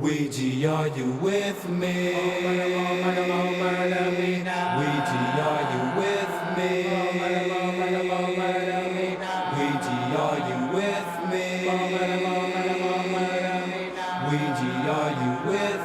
Ouija, are you with me? Ouija, are you with me? Ouija, are you with me? Ouija, are you with me?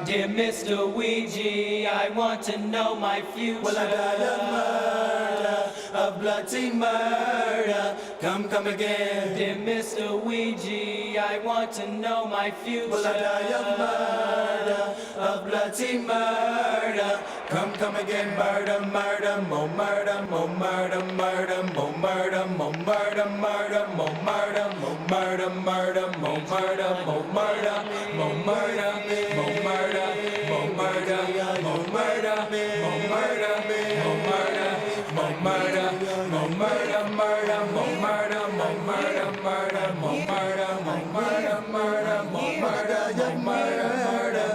Dear Mr. Ouija, I want to know my future. Will I die of murder, of bloody murder? Come again. Dear Mr. Ouija, I want to know my future. Will I die of murder, of bloody murder? Come again. Murder, murder, more murder, more murder, murder, more murder, more murder, murder, more murder, more murder, murder, more murder, more murder, more murder, more murder, more murder, more murder, more murder, more murder, more murder, more murder, murder, more murder, more murder, murder, more murder, more murder, murder, more murder, more murder,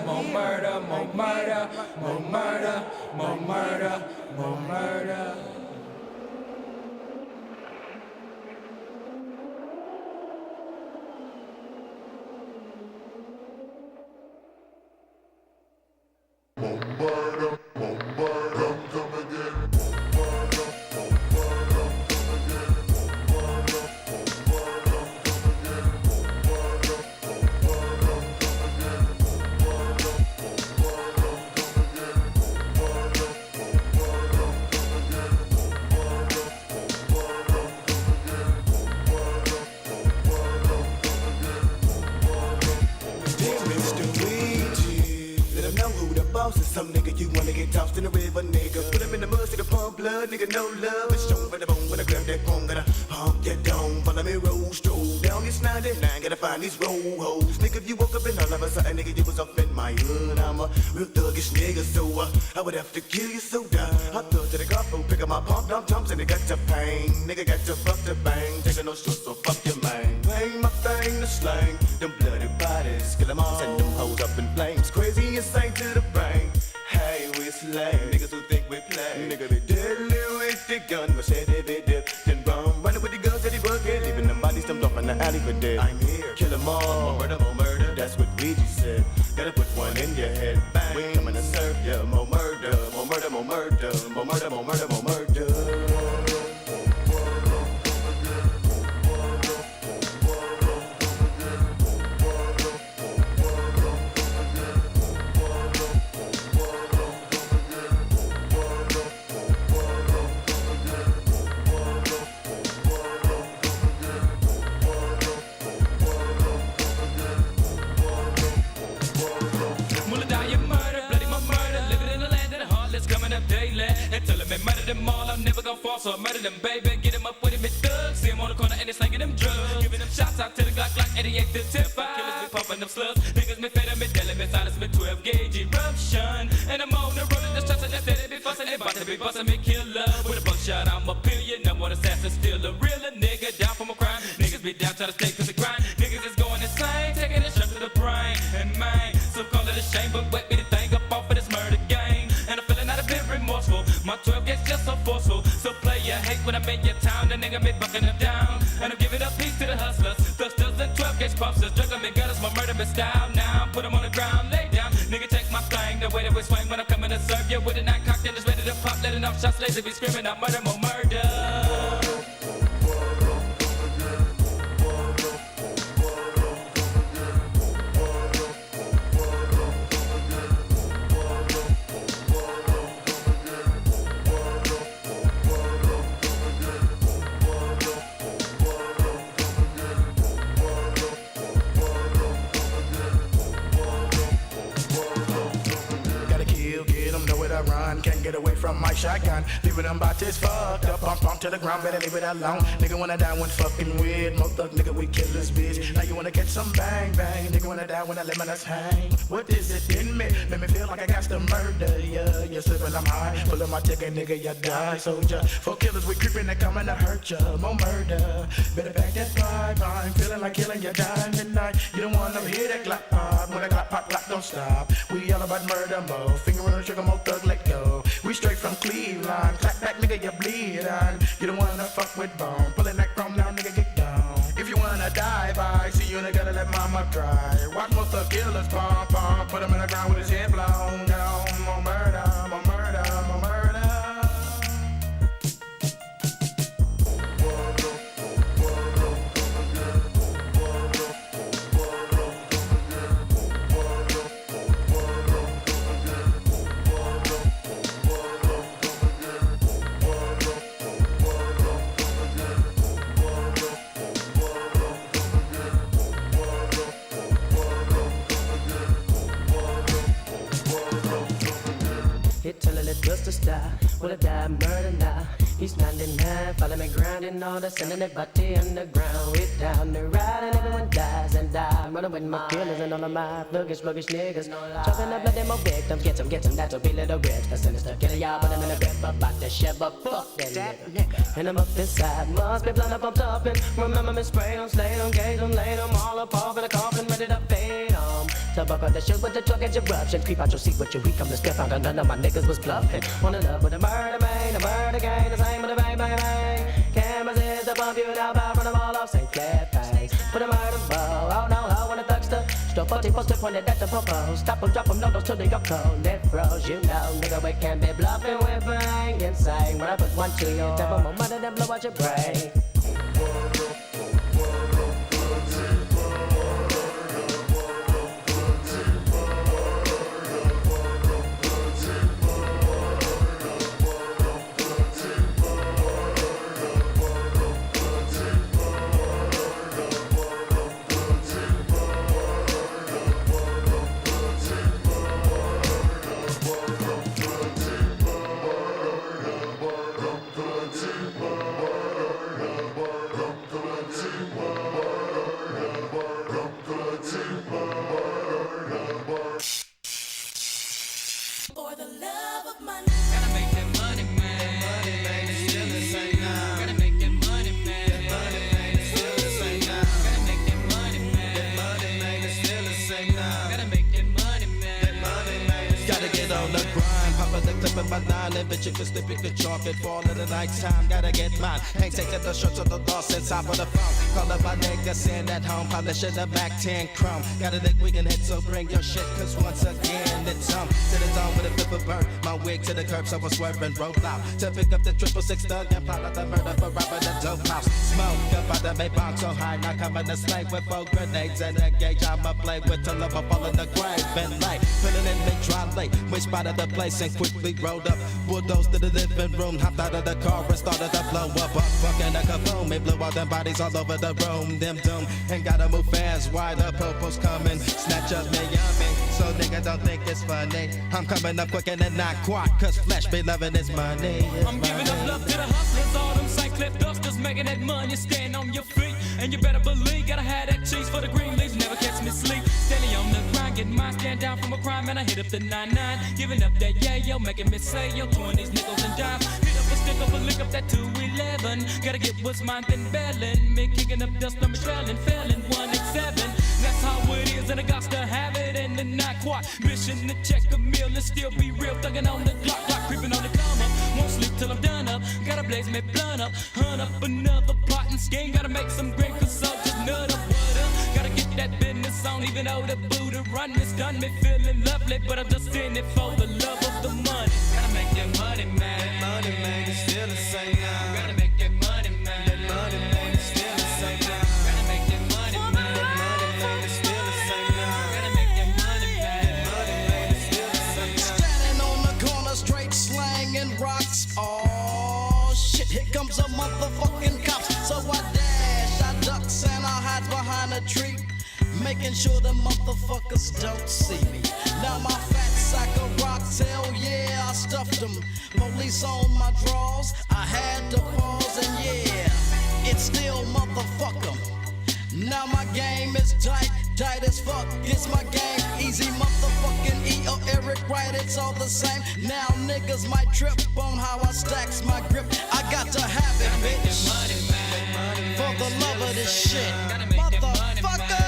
more murder, more murder, more murder, more murder, more murder. Some nigga you wanna get tossed in the river, nigga. Put him in the mud, see the pump blood, nigga. No love, it's strong for the bone. When I grab that phone, gotta pump that dome. Follow me, roll, stroll down this 99. Gotta find these roll hoes, nigga. If you woke up and all of a sudden, nigga, you was up in my hood. I'm a real thuggish nigga, so I would have to kill you so die. I thug to the garfo, pick up my pump, dump jumps, and it got to pain. Nigga got to fuck the bang, taking no shorts, so fuck your man. Bang my thing to slang, them bloody bodies, kill them all, send them hoes up in flames. Crazy insane to the brain. Hey, we slay niggas who think we play. Nigga be deadly with the gun, machete be dip, then run, running with the guns that he bucket, leaving them bodies dumped off in the alley for dead. I'm here, kill them all, more murder, that's what Ouija said. Gotta put one in your head, bang, we coming to serve ya. More murder, more murder, more murder, more murder, more murder, more murder. Murder them all, I'm never gonna fall, so I murder them, baby. Get them up with him, it's thugs. See him on the corner and they slanging them drugs. Giving them shots out to the Glock, 88 to 10-5. Killers be pumping them slugs. Niggas me fed them, me deli, me silence, me 12 gauge eruption. And I'm on the road to destruction, that's that they be fussing. They bout to be busting me killer. With a buckshot, I'm a billion. Number one assassin, still a realer nigga. Down from a crime. Niggas be down, trying to stay to the grind. Niggas is going insane, taking it straight to the brain. And man, so call it a shame, but wet me the thing up off of this murder game. And I'm feeling not a bit remorseful. My 12 gauge just so forceful. So play your hate when I'm in your town. The nigga be bucking them down. And I'm giving up peace to the hustlers. Thusters and 12 gauge pumpsters. Juggling me gutters, my murder been style. Now put them on the ground, lay down. Nigga take my thing. The way that we swing when I'm coming to serve you. With a nine cocked and just ready to pop. Letting off shots, lazy be screaming out murder, more murder. Can't get away from my shotgun. Leaving them bodies fucked up, pump to the ground, better leave it alone. Nigga wanna die when fucking weird. More thug nigga, we kill this bitch. Now you wanna catch some bang bang. Nigga wanna die when I let us hang. What is it in me? Make me feel like I got to murder ya. You slipping, I'm high. Pulling my ticket, nigga, you die. Soldier, for killers, we creeping, they coming to hurt ya. More murder. Better back that vibe. I'm feeling like killing you, dying midnight. You don't wanna hear that clap pop. When that clap pop, clap don't stop. We all about murder, mo. Finger on the trigger, more thug, let go. We straight from Cleveland. Clap back, nigga, you bleed on. You don't wanna fuck with bone. Pulling that chrome now, nigga, get down. If you wanna die, bye. See you I'ma try. Watch most of the killers pump, pump. Put him in the ground with his head blown down. More murder, more murder, more murder. Hit till it just to stop. Will I die, murder now? He's 99, follow me grinding all the sending that body underground. Hit down the ride and everyone dies and I'm running with my killers and all of my sluggish niggas. Chopping up blood, more victims, get some, that'll be little rich. The sinister killer, y'all, but I'm in a grip about to shove up, fuck that nigga. And I'm up inside, must be blood up, I'm topping. Remember me, spray them, slay them, gauge them, lay them all up off in the coffin, ready to fade them. So buck up the shoes with the truck and eruption. Creep out your seat with your weak, come to step out and none of my niggas was bluffing. Wanna love with a murder man, a murder gang, the same with a bang, bang, bang. Cameras is to bump you down, by run them all off, say clap face. Put a murder bow, oh no, I wanna thugster. Still 40 poster pointed at the popo. Stop them, drop them, no, those till they go cold. That froze, you know, nigga, we can't be bluffing, we're bang insane. When I put one to your devil, more mother than blow out your brain. For the love of money. Gotta make that money, man. Money, man, it's still the same now. Gotta make that money, man. Money, man, it's still the same now. Gotta make that money, man. Money, man, it's still the same now. Gotta make that money, man. Money, man, Gotta get on the grind, pop the clip in my nine, and bitch, you can slip, you can chalk it, fall in the night time, gotta get mine. Ain't taking the shirts of the loss inside of the phone. Call up my nigga, send at home, polishing the back 10 chrome. Got a dick we can hit, so bring your shit, cause once again it's on. To the zone with a flip of bird, my wig to the curb, so I swerve and roll out. To pick up the 666 thug and plot out the murder for robbing the dope house. Smoke up out the Maybach so high, now coming to slay with 4 grenades and a gauge. I'ma play with till I fall in the grave and lay. Filling in mid dry late, we spotted the place and quickly rolled up. Bulldozed to the living room, hopped out of the car and started to blow up. Fucking a kaboom, it blew all them bodies all over the room. Them doom, and gotta move fast, why the popo's coming. Snatch up me yummy, so nigga don't think it's funny. I'm coming up quick and not quite, cause flesh be loving his money. I'm giving up love to the hustlers, all them St. Cliff dusters, making that money, stand on your feet. And you better believe, gotta have that cheese for the green leaves, never catch me sleep. Steady on the grind, getting mine, stand down from a crime, and I hit up the 99. Giving up that yeah, yo, making me say, yo, 20s, nickels and dimes. Hit up a stick up a lick up that 211. Gotta get what's mine, then bailing. Me kicking up dust, I'm trailing, failing 187. That's how it is, and I got to have it, and then not quite. Mission to check a meal and still be real, thugging on the clock, creeping on the come up. Won't sleep till I'm done up. Gotta blaze me blunt up, hunt up another pot and skin. Gotta make some great cause just nut up, what up. Gotta get that business on, even though the Buddha run is done. Me feeling lovely, but I'm just in it for the love of the money. Gotta make that money, man. That money, man, it's still the same now. Gotta make that money, man. That money, man, it's still the same now. Gotta make that money, man. That money, man, it's still the same now. Gotta make that money, man. That money, man, it's still the same now. Standing on the corner, straight slanging rocks. Oh shit, here comes a motherfucking cops. So I dash, I ducks and I hide behind a tree, making sure the motherfuckers don't see me. Now my fat sack of rocks, hell yeah, I stuffed them. Police on my drawers, I had to pause and yeah, it's still motherfuck 'em. Now my game is tight, tight as fuck. It's my game, easy motherfucking E or Eric Wright, it's all the same. Now niggas might trip on how I stacks my grip. I got to have it, bitch, for the love of this shit, motherfucker.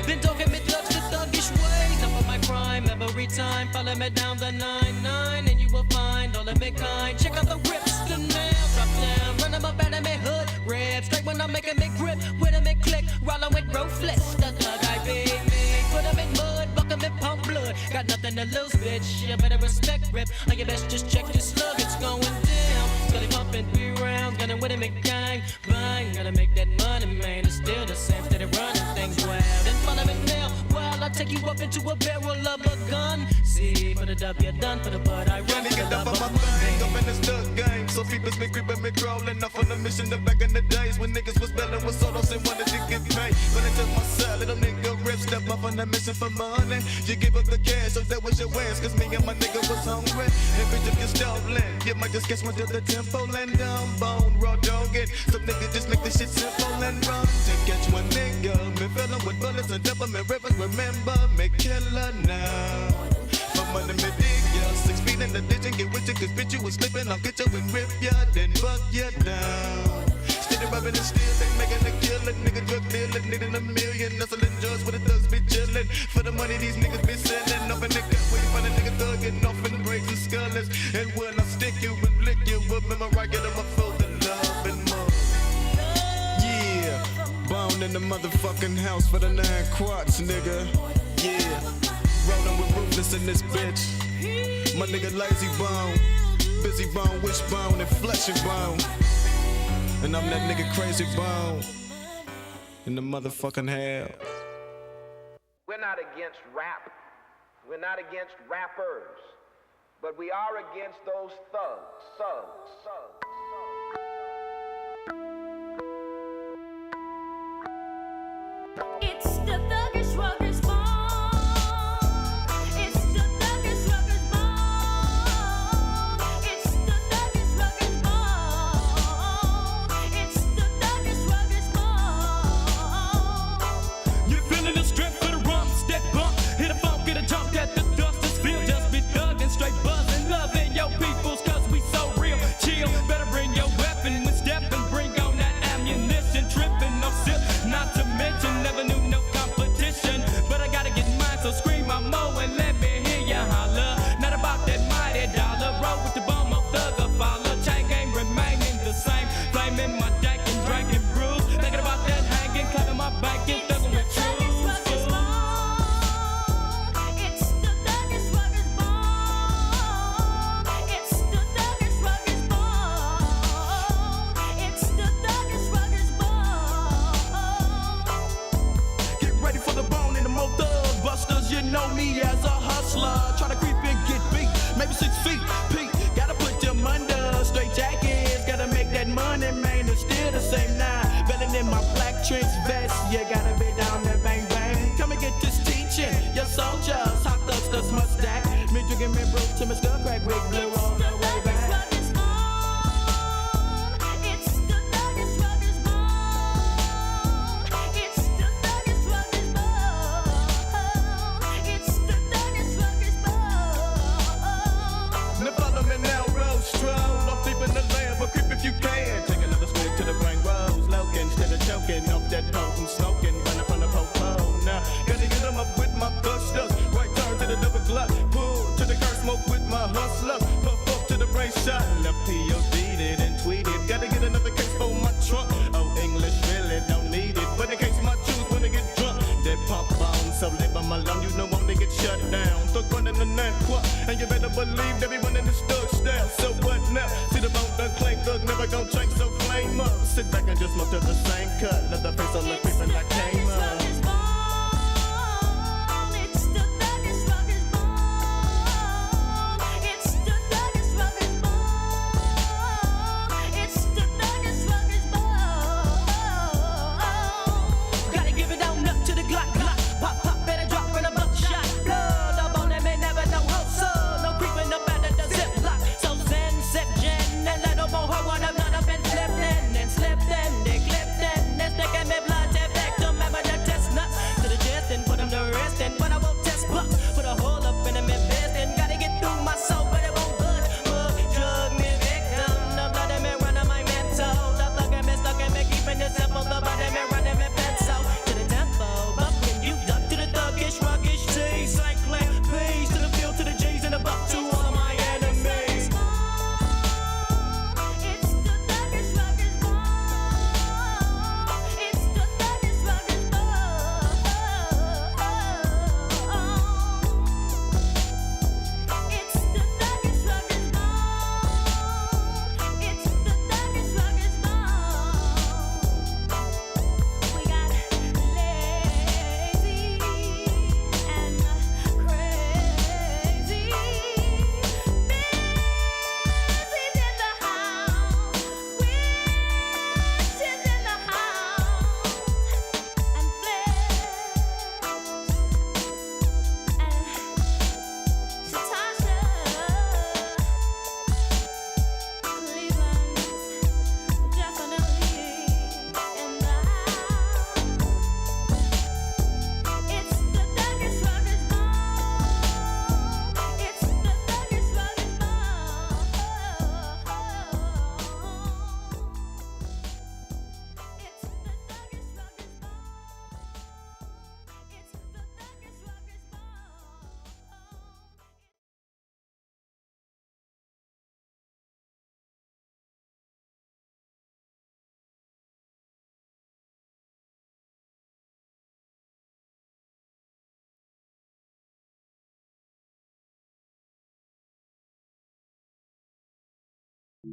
Been talking me thugs the thuggish ways, up on my crime. time, every time. Follow me down the 9-9 and you will find all of me kind. Check out the rips, the nail, drop down. Run them up out of me hood, rip. Straight when I'm making me grip, with them and click. Rollin' with ruthless, the thug I be me. Put them in mud, buck them in pump blood. Got nothing to lose, bitch, you better respect rip. Or you best just check your slug, it's going down. Scully pumping 3 rounds, gunning with him and gang. Bang, gotta make that money, man. It's still the same, steady running things wild. Then follow me now, while I take you up into a barrel of a gun. See, for the W done, for the bud I run. Nigga, up on my thing, up in the stuck game. So people's been creeping, me crawling off on the mission. The back in the days when niggas was belling with solos and wanted to get paid. But I took my side, little nigga rip, step up on the mission for money. You give up the cash, so that was your wins. Cause me and my nigga was hungry. And bitch, if you're stolen, you might just catch one to the tempo and down bone, raw dogging. Some niggas just make this shit simple and run. To catch one nigga, me fillin' with bullets and double me rivers. Remember me killer now. For money me dig ya, 6 feet in the ditch and get with you. Cause bitch you was slipping, I'll get you and rip ya, then buck ya down. Steady rubbing and still, they making a killer. Nigga drug dealer, needing $1 million. Hustling drugs where the thugs be chillin'. For the money these niggas be sellin'. Up in the gut where you find a nigga thuggin' off in the braids and skullers. And when I stick you and lick you up, remember I get them a full of love and more. Yeah, bone in the motherfucking house for the 9 quarts, nigga. Yeah, rollin' with ruthless in this bitch. My nigga lazy bone, busy bone, wishbone, and flesh and bone. And I'm that nigga crazy bone in the motherfucking hell. We're not against rap. We're not against rappers. But we are against those thugs. It's the thuggish ruggers bone. It's the thuggish ruggers bone. It's the thuggish ruggers bone. It's the thuggish ruggers bone. You feeling the strength for the rum, step bump, hit a funk, get a jump at the dust, this feel just be thuggin', straight buzzin', loving your peoples, cause we so real, chill, better bring your weapon, when steppin', bring on that ammunition, trippin', no sip, not to mention, never knew no competition, but I gotta get mine, so scream my mo and let me hear ya holler, not about that mighty dollar, roll with the bum of thugger, follow, chain game remaining the same, flaming my deck and drinking brews, thinking about that hanging, clapping my back and thuggin' with truth. You know me as a hustler, try to creep and get beat, maybe 6 feet, peak, gotta put them under, straight jackets, gotta make that money, man, it's still the same now, belling in my black trench vest, you gotta be down there, bang, bang, come and get this teaching, your soldiers, hot thugs must stack, me drinking me brew to my skull crack, big blue all the way back. If you can, take another swig to the brain rose, loking, instead of choking off that potent smoking, running from the popo. Now, gotta get them up with my busters, right turn to the double glut, pull to the curse, smoke with my hustlers, puff up to the brain shot, left POD'd it and tweeted, gotta get another case for my trunk, oh, English really don't need it, but in case my shoes when they get drunk, that pump on, so live on my lung, you know won't they get shut down, thug running the 9 quart, and you better believe everyone in the thug style, so what now, see the bone done clank, thug never gon' change, so flame up, sit back and just smoke to the same cut, let the face on the creepin' like came up. They clipped and they stick in me blood, they back to remember the test. The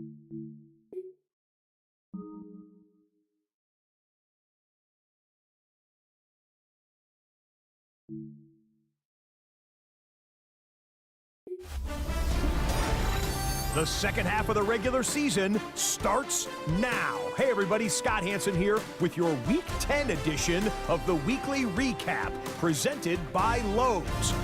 second half of the regular season starts now. Hey everybody, Scott Hansen here with your Week 10 edition of the Weekly Recap, presented by Lowe's.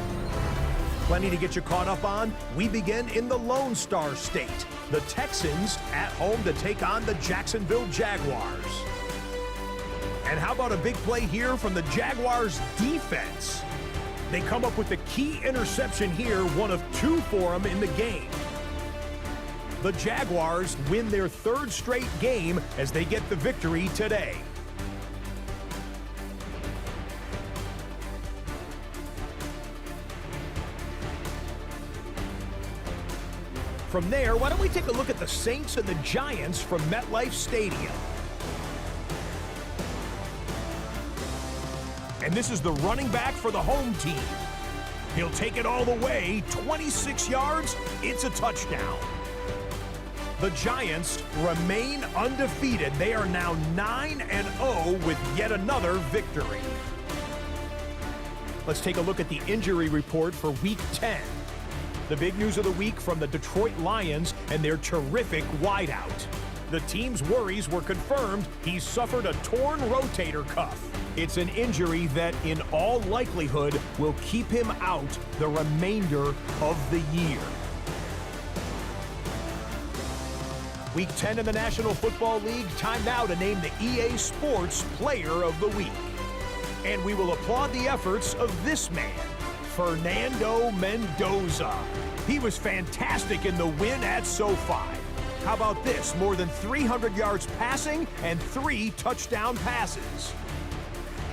Plenty to get you caught up on. We begin in the Lone Star State. The Texans at home to take on the Jacksonville Jaguars. And how about a big play here from the Jaguars defense? They come up with the key interception here, one of two for them in the game. The Jaguars win their third straight game as they get the victory today. From there, why don't we take a look at the Saints and the Giants from MetLife Stadium. And this is the running back for the home team. He'll take it all the way, 26 yards, it's a touchdown. The Giants remain undefeated. They are now 9-0 with yet another victory. Let's take a look at the injury report for Week 10. The big news of the week from the Detroit Lions and their terrific wideout. The team's worries were confirmed. He suffered a torn rotator cuff. It's an injury that, in all likelihood, will keep him out the remainder of the year. Week 10 in the National Football League, time now to name the EA Sports Player of the Week. And we will applaud the efforts of this man, Fernando Mendoza. He was fantastic in the win at SoFi. How about this? More than 300 yards passing and 3 touchdown passes.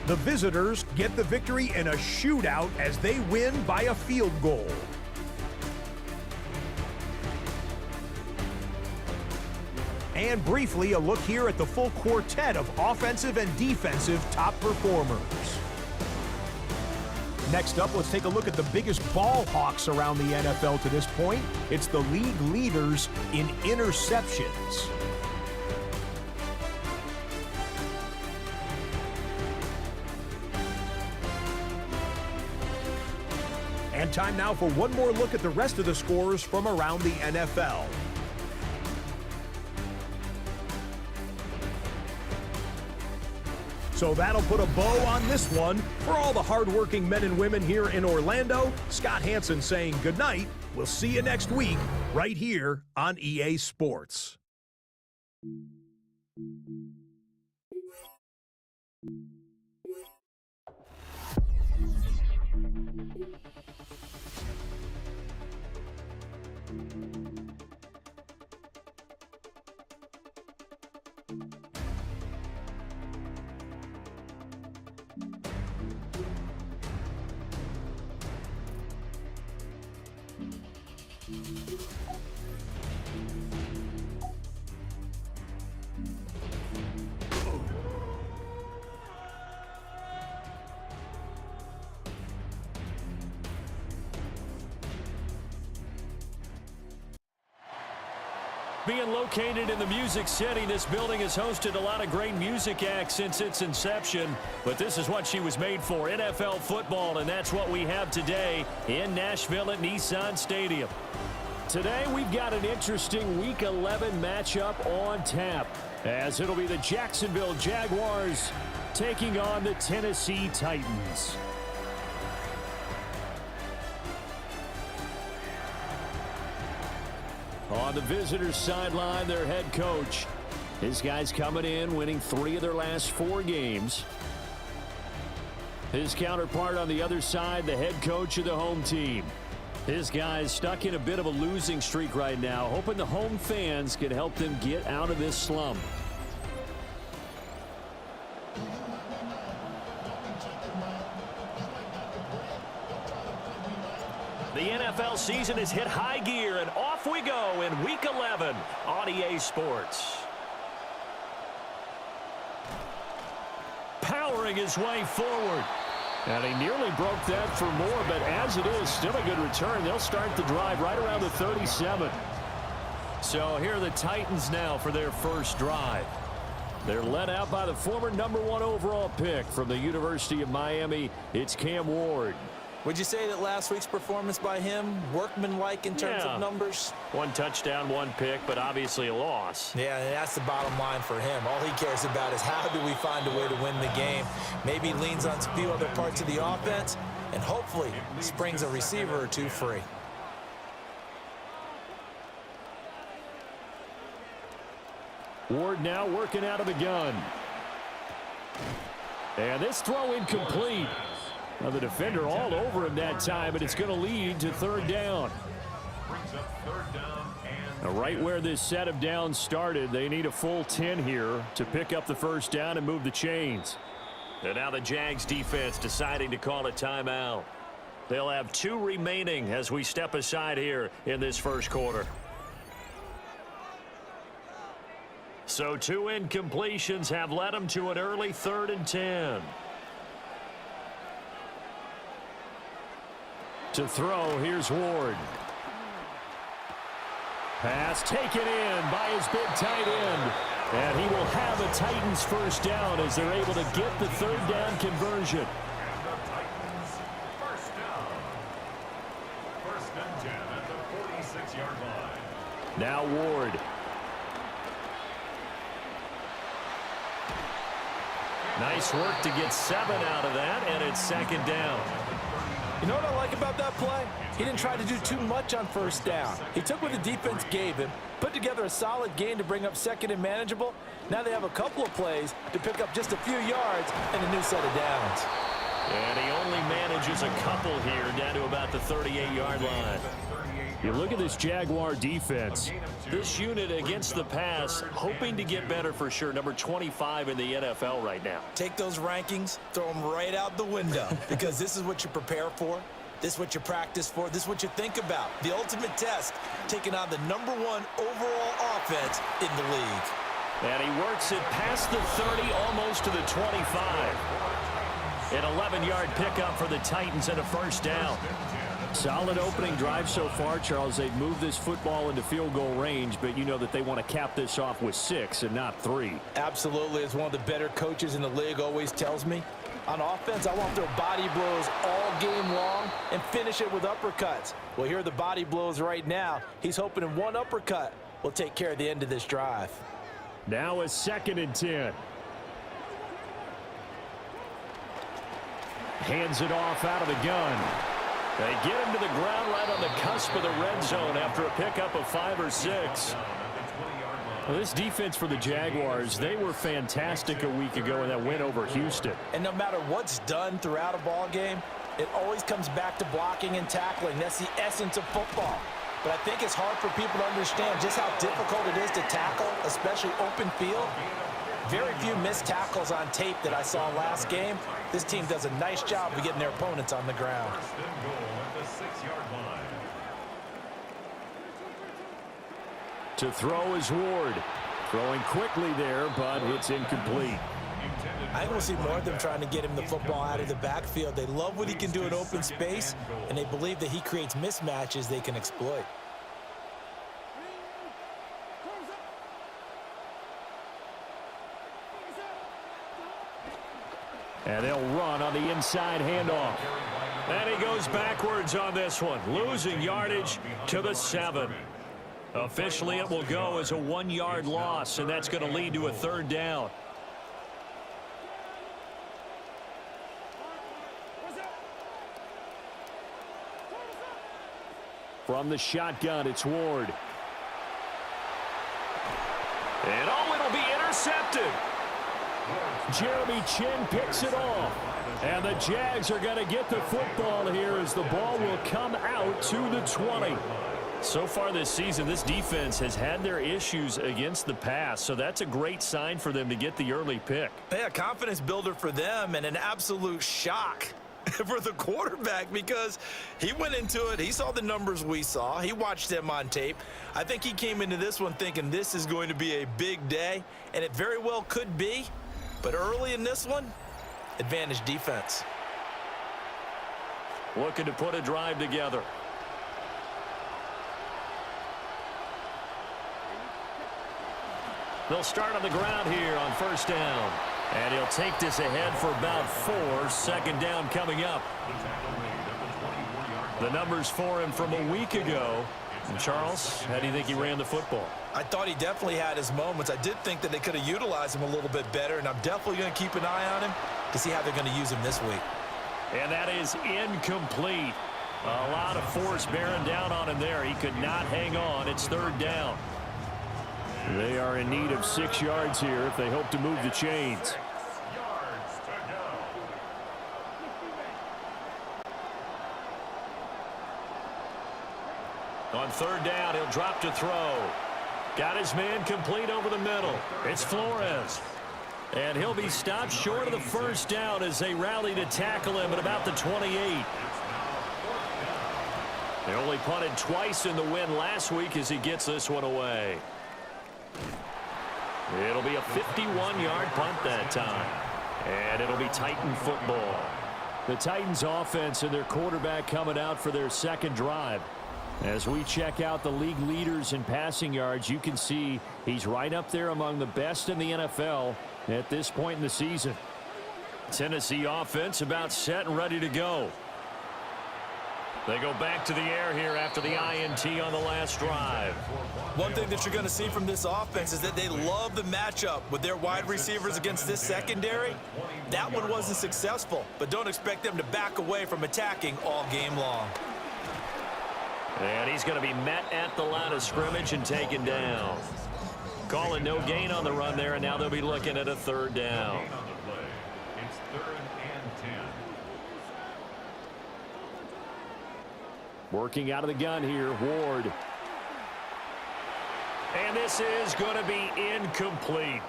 The visitors get the victory in a shootout as they win by a field goal. And briefly, a look here at the full quartet of offensive and defensive top performers. Next up, let's take a look at the biggest ball hawks around the NFL to this point. It's the league leaders in interceptions. And time now for one more look at the rest of the scores from around the NFL. So that'll put a bow on this one. For all the hardworking men and women here in Orlando, Scott Hansen saying goodnight. We'll see you next week right here on EA Sports. Being located in the Music City, this building has hosted a lot of great music acts since its inception, but this is what she was made for, NFL football, and that's what we have today in Nashville at Nissan Stadium. Today we've got an interesting Week 11 matchup on tap, as it'll be the Jacksonville Jaguars taking on the Tennessee Titans. On the visitors' sideline, their head coach. His guys coming in, winning 3 of their last 4 games. His counterpart on the other side, the head coach of the home team. His guys stuck in a bit of a losing streak right now, hoping the home fans can help them get out of this slump. The NFL season has hit high gear, and off we go in Week 11 on EA Sports. Powering his way forward. And he nearly broke that for more, but as it is, still a good return. They'll start the drive right around the 37. So here are the Titans now for their first drive. They're led out by the former #1 overall pick from the University of Miami. It's Cam Ward. Would you say that last week's performance by him, workmanlike in terms of numbers? 1 touchdown, 1 pick, but obviously a loss. Yeah, and that's the bottom line for him. All he cares about is how do we find a way to win the game. Maybe leans on a few other parts of the offense, and hopefully springs a receiver or two free. Ward now working out of the gun. And this throw incomplete. Now the defender all over him that time, but it's going to lead to 3rd down. Now right where this set of downs started, they need a full 10 here to pick up the 1st down and move the chains. And now the Jags defense deciding to call a timeout. They'll have 2 remaining as we step aside here in this 1st quarter. So 2 incompletions have led them to an early 3rd and 10. To throw, here's Ward. Pass taken in by his big tight end. And he will have a Titans 1st down as they're able to get the 3rd down conversion. Now Ward. Nice work to get 7 out of that, and it's 2nd down. You know what I like about that play? He didn't try to do too much on 1st down. He took what the defense gave him, put together a solid gain to bring up 2nd and manageable. Now they have a couple of plays to pick up just a few yards and a new set of downs. And he only manages a couple here down to about the 38-yard line. You look at this Jaguar defense. This unit against the pass, hoping to get better for sure. Number 25 in the NFL right now. Take those rankings, throw them right out the window, because this is what you prepare for. This is what you practice for. This is what you think about. The ultimate test, taking on the #1 overall offense in the league. And he works it past the 30, almost to the 25. An 11-yard pickup for the Titans and a 1st down. Solid opening drive so far, Charles. They've moved this football into field goal range, but you know that they want to cap this off with 6 and not 3. Absolutely. As one of the better coaches in the league always tells me, on offense, I want to throw body blows all game long and finish it with uppercuts. Well, here are the body blows right now. He's hoping in one uppercut will take care of the end of this drive. Now a 2nd and 10. Hands it off out of the gun. They get him to the ground right on the cusp of the red zone after a pickup of 5 or 6. Well, this defense for the Jaguars, they were fantastic a week ago in that win over Houston. And no matter what's done throughout a ball game, it always comes back to blocking and tackling. That's the essence of football. But I think it's hard for people to understand just how difficult it is to tackle, especially open field. Very few missed tackles on tape that I saw last game. This team does a nice job of getting their opponents on the ground. To throw is Ward. Throwing quickly there, but it's incomplete. I think we'll see more of them trying to get him the football out of the backfield. They love what he can do in open space, and they believe that he creates mismatches they can exploit. And they'll run on the inside handoff. And he goes backwards on this one, losing yardage to the 7. Officially, it will go as a 1-yard loss, and that's going to lead to a 3rd down. From the shotgun, it's Ward. And oh, it'll be intercepted. Jeremy Chin picks it off. And the Jags are going to get the football here as the ball will come out to the 20. So far this season, this defense has had their issues against the pass, so that's a great sign for them to get the early pick. Yeah, confidence builder for them and an absolute shock for the quarterback because he went into it. He saw the numbers we saw. He watched them on tape. I think he came into this one thinking this is going to be a big day, and it very well could be. But early in this one, advantage defense. Looking to put a drive together. They'll start on the ground here on first down. And he'll take this ahead for about 4. Second down coming up. The numbers for him from a week ago. And Charles, how do you think he ran the football? I thought he definitely had his moments. I did think that they could have utilized him a little bit better, and I'm definitely going to keep an eye on him to see how they're going to use him this week. And that is incomplete. A lot of force bearing down on him there. He could not hang on. It's third down. They are in need of 6 yards here if they hope to move the chains. On third down, he'll drop to throw. Got his man complete over the middle. It's Flores. And he'll be stopped short of the first down as they rally to tackle him at about the 28. They only punted twice in the win last week as he gets this one away. It'll be a 51-yard punt that time. And it'll be Titan football. The Titans offense and their quarterback coming out for their second drive. As we check out the league leaders in passing yards, you can see he's right up there among the best in the NFL at this point in the season. Tennessee offense about set and ready to go. They go back to the air here after the INT on the last drive. One thing that you're going to see from this offense is that they love the matchup with their wide receivers against this secondary. That one wasn't successful, but don't expect them to back away from attacking all game long. And he's going to be met at the line of scrimmage and taken down. Calling no gain on the run there, and now they'll be looking at a third down. It's 3rd and 10. Working out of the gun here, Ward. And this is going to be incomplete.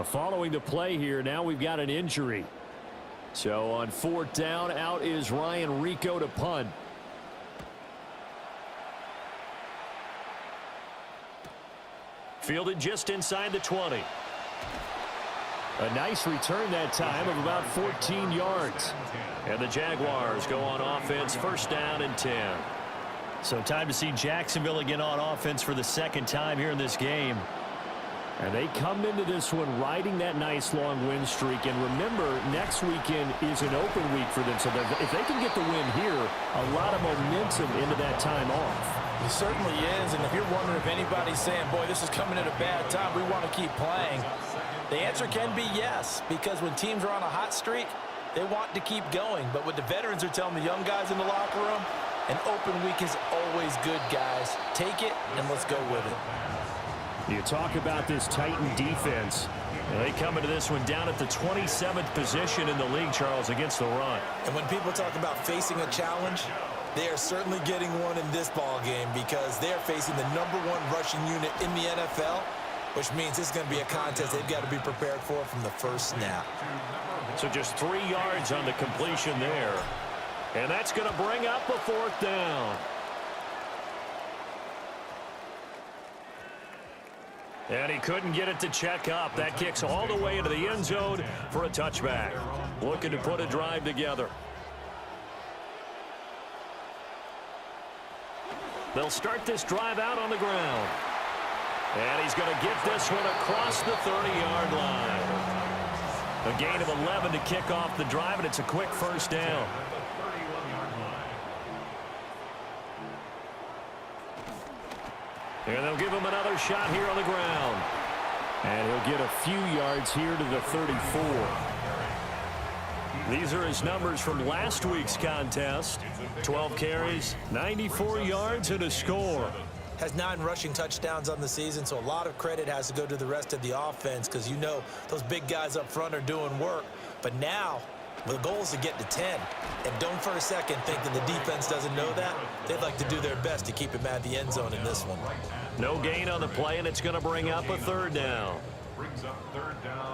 Following the play here, now we've got an injury. So on 4th down, out is Ryan Rico to punt. Fielded just inside the 20. A nice return that time of about 14 yards. And the Jaguars go on offense, first down and 10. So time to see Jacksonville again on offense for the second time here in this game. And they come into this one riding that nice long win streak. And remember, next weekend is an open week for them. So if they can get the win here, a lot of momentum into that time off. It certainly is, and if you're wondering if anybody's saying, boy, this is coming at a bad time, we want to keep playing, the answer can be yes, because when teams are on a hot streak, they want to keep going. But what the veterans are telling the young guys in the locker room, an open week is always good, guys. Take it, and let's go with it. You talk about this Titan defense. They come into this one down at the 27th position in the league, Charles, against the run. And when people talk about facing a challenge, they are certainly getting one in this ball game because they're facing the #1 rushing unit in the NFL, which means it's going to be a contest they've got to be prepared for from the first snap. So just 3 yards on the completion there. And that's going to bring up a 4th down. And he couldn't get it to check up. That kicks all the way into the end zone for a touchback. Looking to put a drive together. They'll start this drive out on the ground. And he's going to get this one across the 30-yard line. A gain of 11 to kick off the drive, and it's a quick first down. And they'll give him another shot here on the ground. And he'll get a few yards here to the 34. These are his numbers from last week's contest. 12 carries, 94 yards, and a score. Has 9 rushing touchdowns on the season, so a lot of credit has to go to the rest of the offense because you know those big guys up front are doing work. But now, the goal is to get to 10. And don't for a second think that the defense doesn't know that. They'd like to do their best to keep him at the end zone in this one. No gain on the play, and it's going to bring up a 3rd down.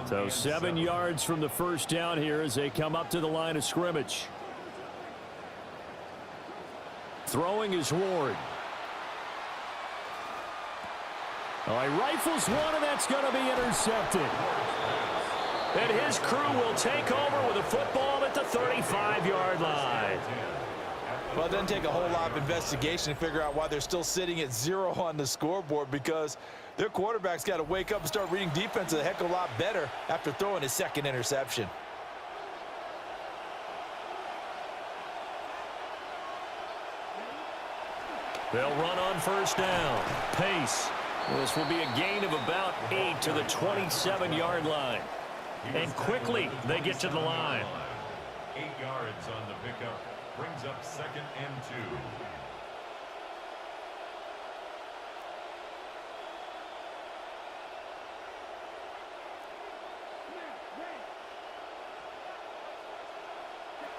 So 7 yards from the first down here as they come up to the line of scrimmage. Throwing is Ward. Oh, he rifles one, and that's going to be intercepted. And his crew will take over with a football at the 35-yard line. Well, it doesn't take a whole lot of investigation to figure out why they're still sitting at 0 on the scoreboard because Their quarterback's got to wake up and start reading defense a heck of a lot better after throwing his second interception. They'll run on first down. Pace. This will be a gain of about 8 to the 27-yard line. And quickly, they get to the line. 8 yards on the pickup. Brings up 2nd and 2.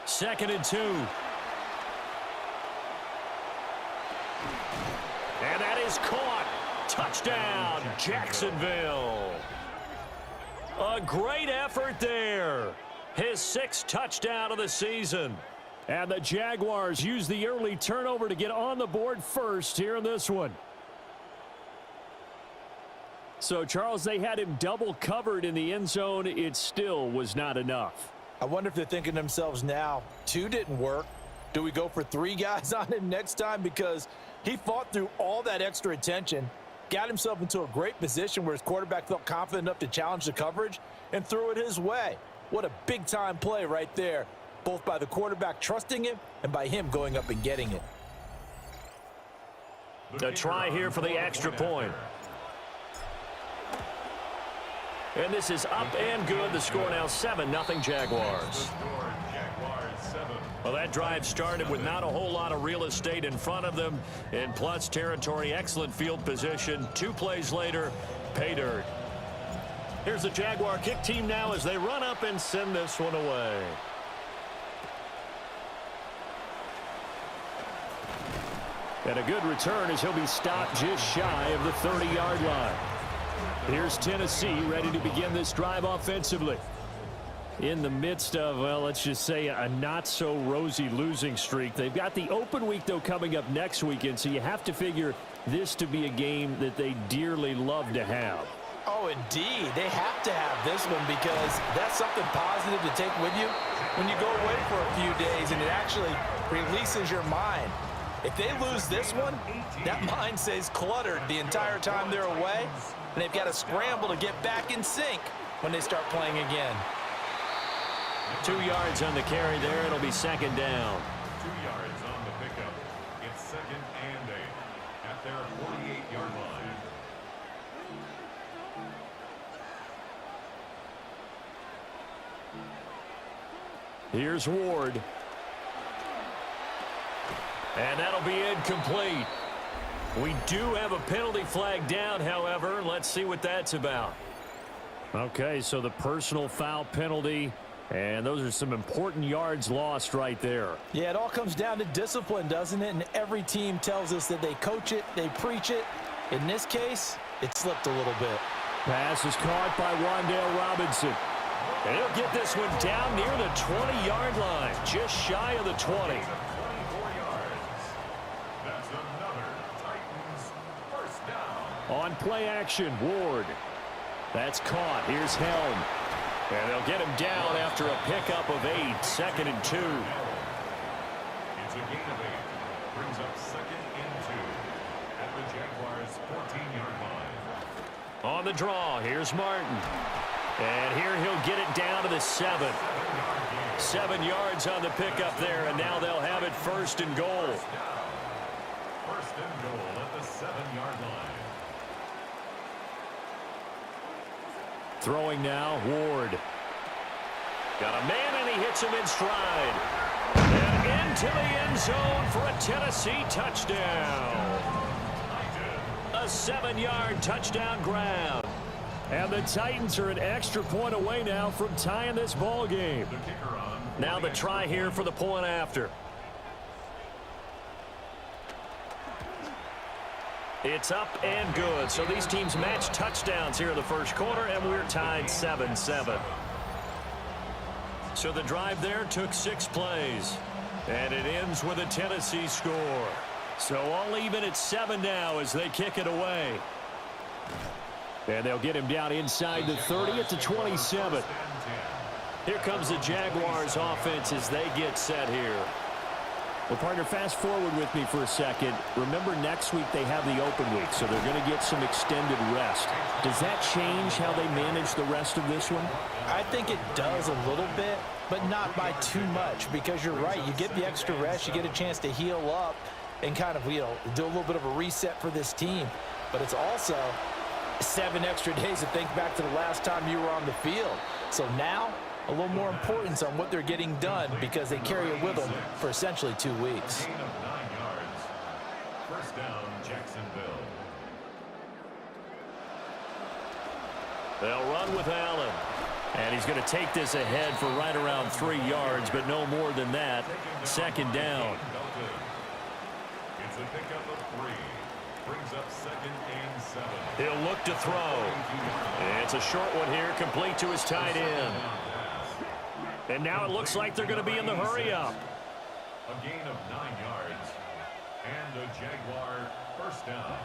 Second and 2. And that is caught. Touchdown, Jacksonville. A great effort there. His 6th touchdown of the season. And the Jaguars use the early turnover to get on the board first here in this one. So, Charles, they had him double covered in the end zone. It still was not enough. I wonder if they're thinking to themselves now, 2 didn't work. Do we go for 3 guys on him next time? Because he fought through all that extra attention, got himself into a great position where his quarterback felt confident enough to challenge the coverage and threw it his way. What a big-time play right there, both by the quarterback trusting him and by him going up and getting it. A try here for the extra point. And this is up and good. The score now 7-0 Jaguars. Well, that drive started with not a whole lot of real estate in front of them. In plus territory, excellent field position. 2 plays later, pay dirt. Here's the Jaguar kick team now as they run up and send this one away. And a good return as he'll be stopped just shy of the 30-yard line. Here's Tennessee ready to begin this drive offensively. In the midst of, well, let's just say a not-so-rosy losing streak. They've got the open week, though, coming up next weekend, so you have to figure this to be a game that they dearly love to have. Oh, indeed. They have to have this one because that's something positive to take with you when you go away for a few days, and it actually releases your mind. If they lose this one, that mind stays cluttered the entire time they're away, and they've got to scramble to get back in sync when they start playing again. 2 yards on the carry there. It'll be 2nd down. 2 yards on the pickup. It's 2nd and 8 at their 48-yard line. Here's Ward. And that'll be incomplete. We do have a penalty flag down, however. Let's see what that's about. Okay, so the personal foul penalty. And those are some important yards lost right there. Yeah, it all comes down to discipline, doesn't it? And every team tells us that they coach it, they preach it. In this case, it slipped a little bit. Pass is caught by Wan'Dale Robinson. And he'll get this one down near the 20-yard line, just shy of the 20. 24 yards. That's another Titans first down. On play action, Ward. That's caught. Here's Helm. And they'll get him down after a pickup of 8, 2nd and 2. It's a gain of 8. Brings up 2nd and 2 at the Jaguars' 14-yard line. On the draw, here's Martin. And here he'll get it down to the 7. 7 yards on the pickup there, and now they'll have it 1st and goal. First and goal at the 7-yard line. Throwing now, Ward. Got a man, and he hits him in stride. And into the end zone for a Tennessee touchdown. A 7-yard touchdown grab. And the Titans are an extra point away now from tying this ball game. Now the try here for the point after. It's up and good. So these teams match touchdowns here in the first quarter, and we're tied 7-7. So the drive there took 6 plays, and it ends with a Tennessee score. So all even at 7 now as they kick it away. And they'll get him down inside the 30 at the 27. Here comes the Jaguars offense as they get set here. Well, partner, fast forward with me for a second. Remember, next week they have the open week, so they're going to get some extended rest. Does that change how they manage the rest of this one? I think it does a little bit, but not by too much, because you're right. You get the extra rest, you get a chance to heal up and kind of, do a little bit of a reset for this team. But it's also 7 extra days to think back to the last time you were on the field. So now, a little more importance on what they're getting done because they carry it with them for essentially 2 weeks. Gain of 9 yards. First down, Jacksonville. They'll run with Allen. And he's going to take this ahead for right around 3 yards, but no more than that. Second down. It's a pickup of 3. Brings up 2nd and 7. He'll look to throw. It's a short one here, complete to his tight end. And now it looks like they're going to be in the hurry-up. A gain of 9 yards. And a Jaguar first down.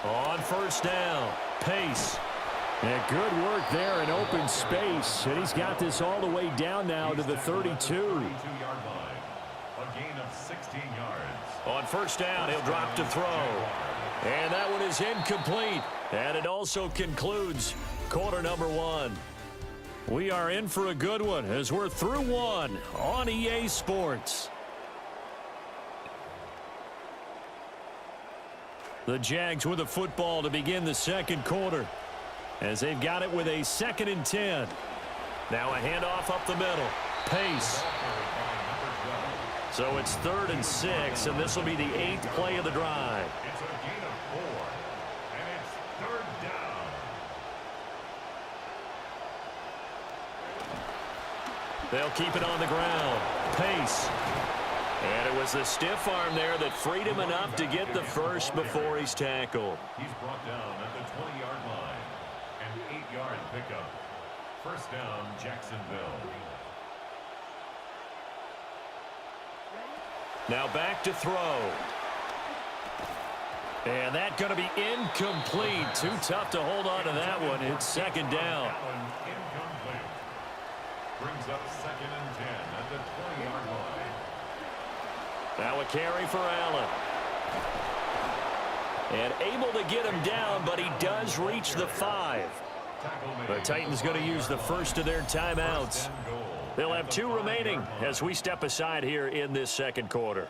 On first down, Pace. And good work there in open space. And he's got this all the way down now to the 32. 32-yard line. A gain of 16 yards. On first down, he'll drop to throw. And that one is incomplete. And it also concludes quarter number 1. We are in for a good one as we're through 1 on EA Sports. The Jags with the football to begin the second quarter as they've got it with a 2nd and 10. Now a handoff up the middle. Pace. So it's 3rd and 6, and this will be the 8th play of the drive. It's a gain of 4. And it's 3rd down. They'll keep it on the ground. Pace. And it was the stiff arm there that freed him enough to get the first before he's tackled. He's brought down at the 20-yard line. An 8-yard pickup. First down, Jacksonville. Now back to throw. And that's going to be incomplete. Too tough to hold on to that one. It's 2nd down. Incomplete. Brings up 2nd and 10 at the 20-yard line. Now a carry for Allen. And able to get him down, but he does reach the 5. The Titans going to use the first of their timeouts. They'll have 2 remaining as we step aside here in this second quarter.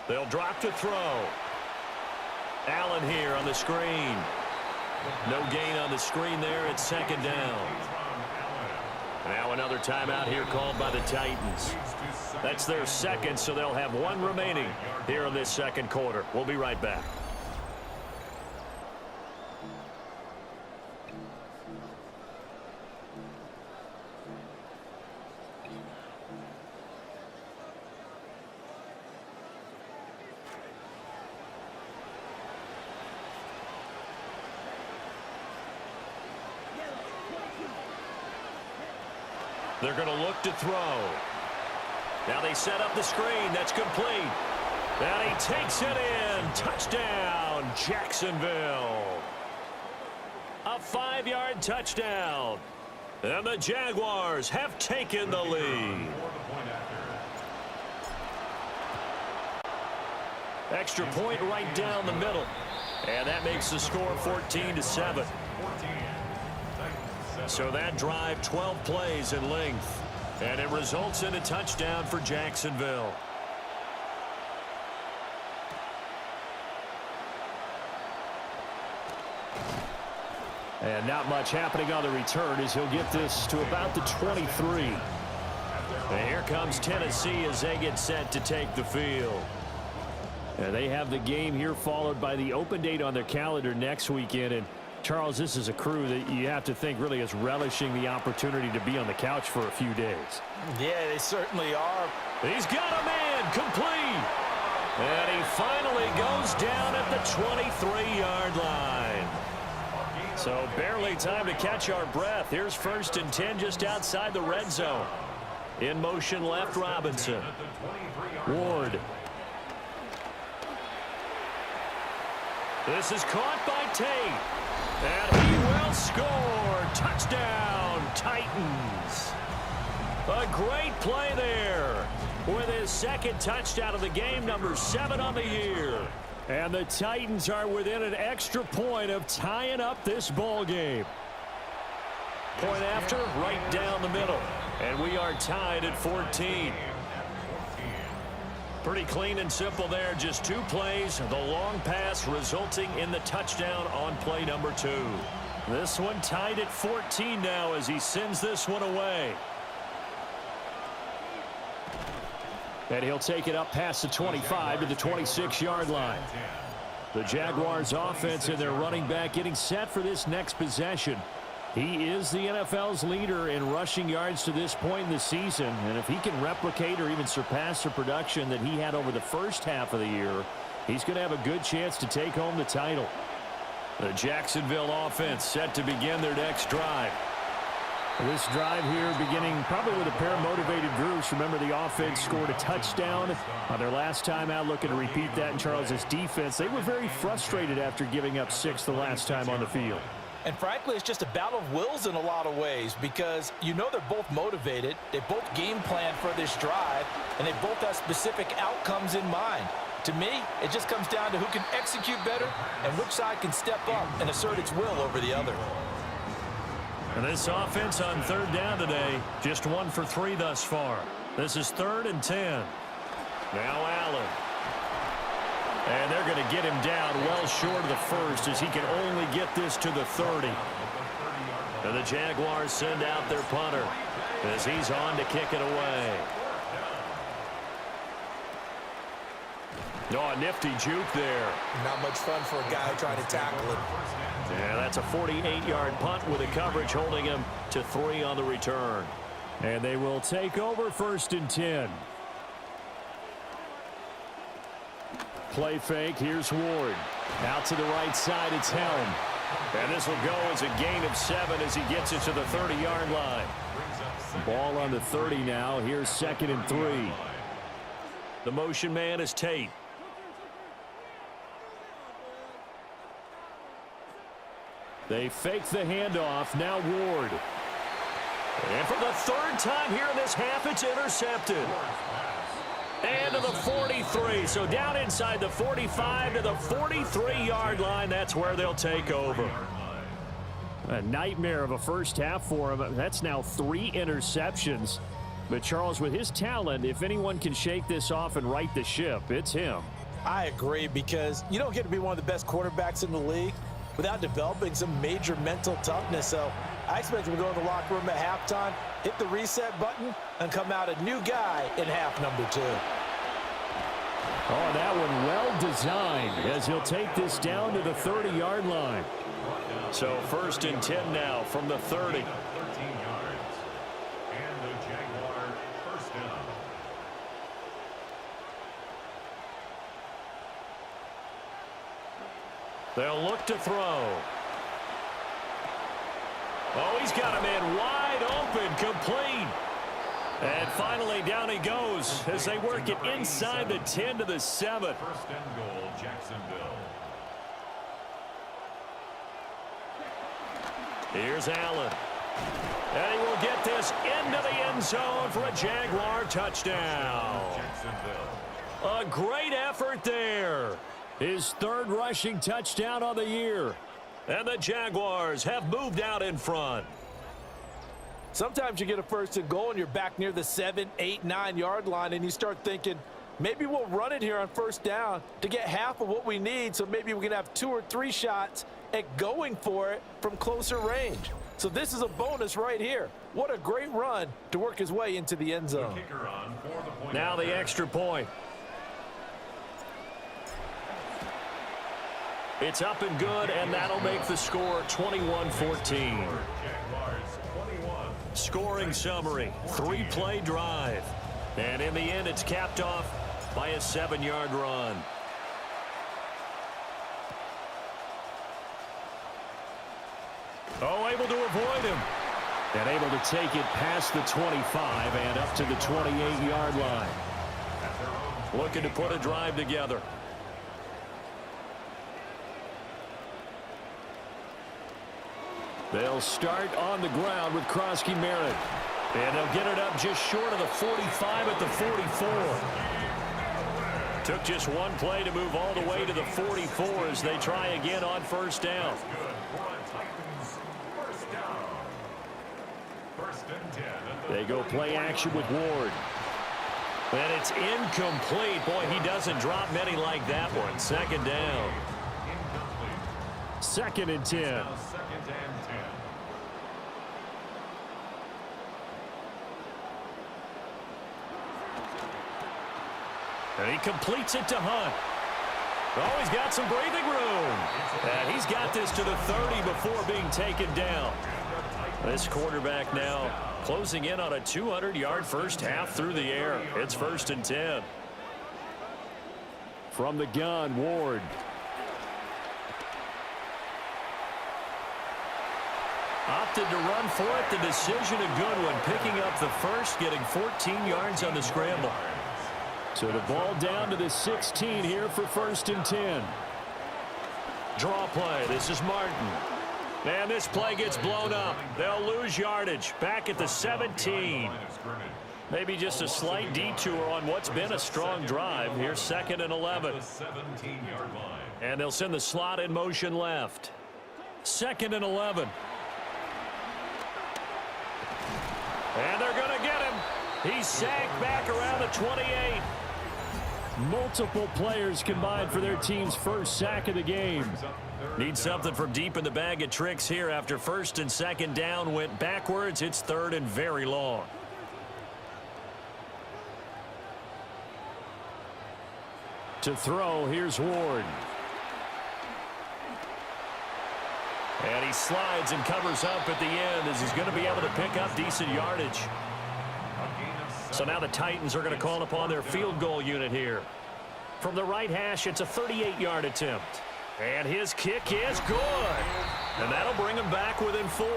They'll drop to throw. Allen here on the screen. No gain on the screen there. It's 2nd down. Now another timeout here called by the Titans. That's their 2nd, so they'll have 1 remaining here in this second quarter. We'll be right back. They're going to look to throw. Now they set up the screen. That's complete. And he takes it in. Touchdown, Jacksonville. A 5-yard touchdown. And the Jaguars have taken the lead. Extra point right down the middle. And that makes the score 14-7. So that drive, 12 plays in length. And it results in a touchdown for Jacksonville. And not much happening on the return as he'll get this to about the 23. And here comes Tennessee as they get set to take the field. And they have the game here followed by the open date on their calendar next weekend. And Charles, this is a crew that you have to think really is relishing the opportunity to be on the couch for a few days. Yeah, they certainly are. He's got a man complete. And he finally goes down at the 23-yard line. So barely time to catch our breath. Here's 1st and 10 just outside the red zone. In motion left, Robinson. Ward. This is caught by Tate. And he will score. Touchdown, Titans. A great play there with his second touchdown of the game, number 7 on the year. And the Titans are within an extra point of tying up this ball game. Point after, right down the middle. And we are tied at 14. Pretty clean and simple there. Just 2 plays. The long pass resulting in the touchdown on play number 2. This one tied at 14 now as he sends this one away. And he'll take it up past the 25 to the 26-yard line. The Jaguars offense and their running back getting set for this next possession. He is the NFL's leader in rushing yards to this point in the season. And if he can replicate or even surpass the production that he had over the first half of the year, he's going to have a good chance to take home the title. The Jacksonville offense set to begin their next drive. This drive here beginning probably with a pair of motivated groups. Remember, the offense scored a touchdown on their last time out, looking to repeat that in Charles's defense. They were very frustrated after giving up 6 the last time on the field. And frankly, it's just a battle of wills in a lot of ways because you know they're both motivated. They both game plan for this drive, and they both have specific outcomes in mind. To me, it just comes down to who can execute better and which side can step up and assert its will over the other. And this offense on 3rd down today, just 1 for 3 thus far. This is 3rd and 10. Now Allen. And they're going to get him down well short of the first as he can only get this to the 30. And the Jaguars send out their punter as he's on to kick it away. Oh, a nifty juke there. Not much fun for a guy trying to tackle it. Yeah, that's a 48-yard punt with the coverage holding him to 3 on the return. And they will take over 1st and 10. Play fake. Here's Ward. Out to the right side, it's Helm. And this will go as a gain of 7 as he gets it to the 30-yard line. Ball on the 30 now. Here's 2nd and 3. The motion man is Tate. They fake the handoff. Now Ward. And for the 3rd time here in this half, it's intercepted. And to the 43. So down inside the 45 to the 43-yard line. That's where they'll take over. A nightmare of a first half for him. That's now 3 interceptions. But Charles, with his talent, if anyone can shake this off and right the ship, it's him. I agree, because you don't get to be one of the best quarterbacks in the league without developing some major mental toughness. So I expect him to go in the locker room at halftime, hit the reset button, and come out a new guy in half number 2. Oh, that one well designed as he'll take this down to the 30-yard line. So 1st and 10 now from the 30. 13 yards. And the Jaguar 1st down. They'll look to throw. Oh, he's got him in wide open, complete. And finally, down he goes as they work it inside the 10 to the 7. 1st and goal, Jacksonville. Here's Allen. And he will get this into the end zone for a Jaguar touchdown. Jacksonville. A great effort there. His 3rd rushing touchdown of the year. And the Jaguars have moved out in front. Sometimes you get a 1st and goal and you're back near the 7, 8, 9-yard line, and you start thinking, maybe we'll run it here on 1st down to get half of what we need, so maybe we can have 2 or 3 shots at going for it from closer range. So this is a bonus right here. What a great run to work his way into the end zone. Now the extra point. It's up and good, and that'll make the score 21-14. Scoring summary, 3-play drive. And in the end, it's capped off by a 7-yard run. Oh, able to avoid him. And able to take it past the 25 and up to the 28-yard line. Looking to put a drive together. They'll start on the ground with Krosky Merritt. And they'll get it up just short of the 45 at the 44. Took just one play to move all the way to the 44 as they try again on first down. They go play action with Ward. And it's incomplete. Boy, he doesn't drop many like that one. Second down. Second and 10. And he completes it to Hunt. Oh, he's got some breathing room. And he's got this to the 30 before being taken down. This quarterback now closing in on a 200-yard first half through the air. It's first and 10. From the gun, Ward. Opted to run for it. The decision a good one. Picking up the first, getting 14 yards on the scramble. So the ball down to the 16 here for first and 10. Draw play. This is Martin. And this play gets blown up. They'll lose yardage. Back at the 17. Maybe just a slight detour on what's been a strong drive. Here's second and 11. And they'll send the slot in motion left. Second and 11. And they're going to get him. He's sacked back around the 28. Multiple players combined for their team's first sack of the game. Need something from deep in the bag of tricks here after first and second down went backwards. It's third and very long. To throw, here's Ward. And he slides and covers up at the end as he's going to be able to pick up decent yardage. So now the Titans are going to call upon their field goal unit here. From the right hash, it's a 38-yard attempt. And his kick is good. And that'll bring him back within 4.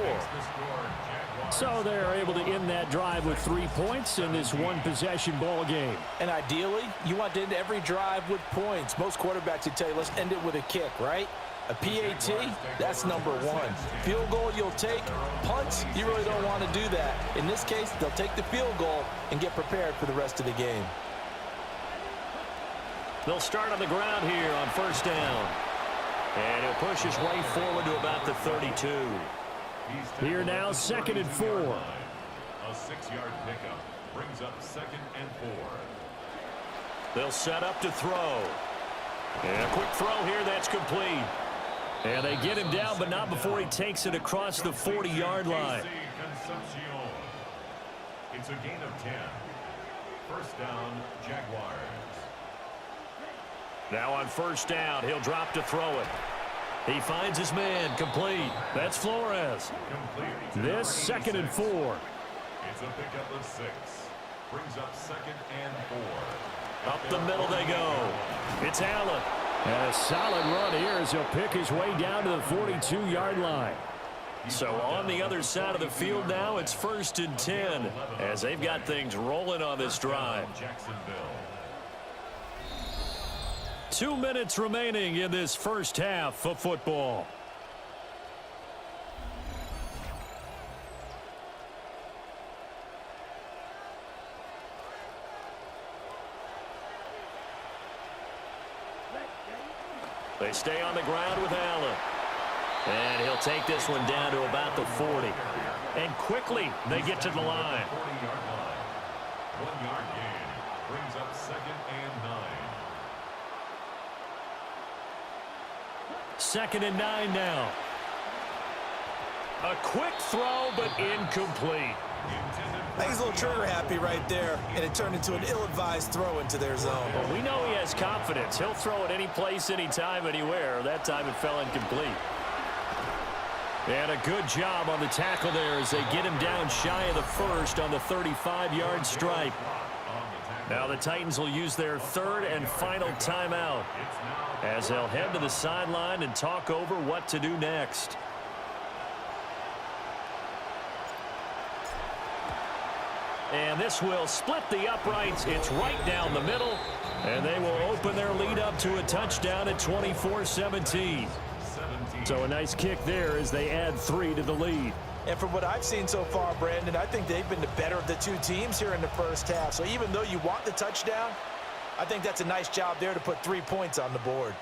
So they're able to end that drive with 3 points in this one-possession ball game. And ideally, you want to end every drive with points. Most quarterbacks would tell you, let's end it with a kick, right? A PAT, that's number 1. Field goal you'll take. Punts, you really don't want to do that. In this case, they'll take the field goal and get prepared for the rest of the game. They'll start on the ground here on first down. And he'll push his way forward to about the 32. Here now, second and 4. A 6-yard pickup brings up second and 4. They'll set up to throw. And a quick throw here that's complete. And they get him down, but not before he takes it across the 40-yard line. It's a gain of 10. First down, Jaguars. Now on first down, he'll drop to throw it. He finds his man, complete. That's Flores. This second and 4. It's a pickup of 6. Brings up second and 4. Up the middle they go. It's Allen. And a solid run here as he'll pick his way down to the 42-yard line. So on the other side of the field now, it's first and 10 as they've got things rolling on this drive. Jacksonville. 2 minutes remaining in this first half of football. They stay on the ground with Allen. And he'll take this one down to about the 40. And quickly they get to the line. 40-yard line. 1-yard gain. Brings up second and 9. Second and 9 now. A quick throw, but incomplete. I think he's a little trigger happy right there, and it turned into an ill-advised throw into their zone. Well, we know he has confidence. He'll throw it any place, anytime, anywhere. That time it fell incomplete. And a good job on the tackle there as they get him down shy of the first on the 35-yard stripe. Now the Titans will use their third and final timeout as they'll head to the sideline and talk over what to do next. And this will split the uprights. It's right down the middle. And they will open their lead up to a touchdown at 24-17. So a nice kick there as they add 3 to the lead. And from what I've seen so far, Brandon, I think they've been the better of the two teams here in the first half. So even though you want the touchdown, I think that's a nice job there to put 3 points on the board.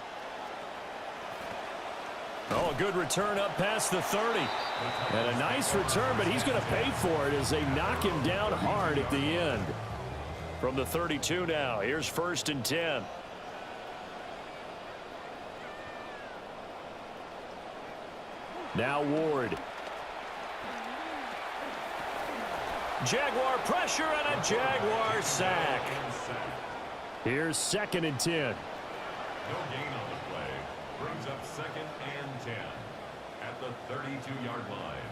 Oh, a good return up past the 30. And a nice return, but he's going to pay for it as they knock him down hard at the end. From the 32 now, here's 1st and 10. Now Ward. Jaguar pressure and a Jaguar sack. Here's 2nd and 10. No gain on the play. Brings up 2nd and 10 at the 32-yard line.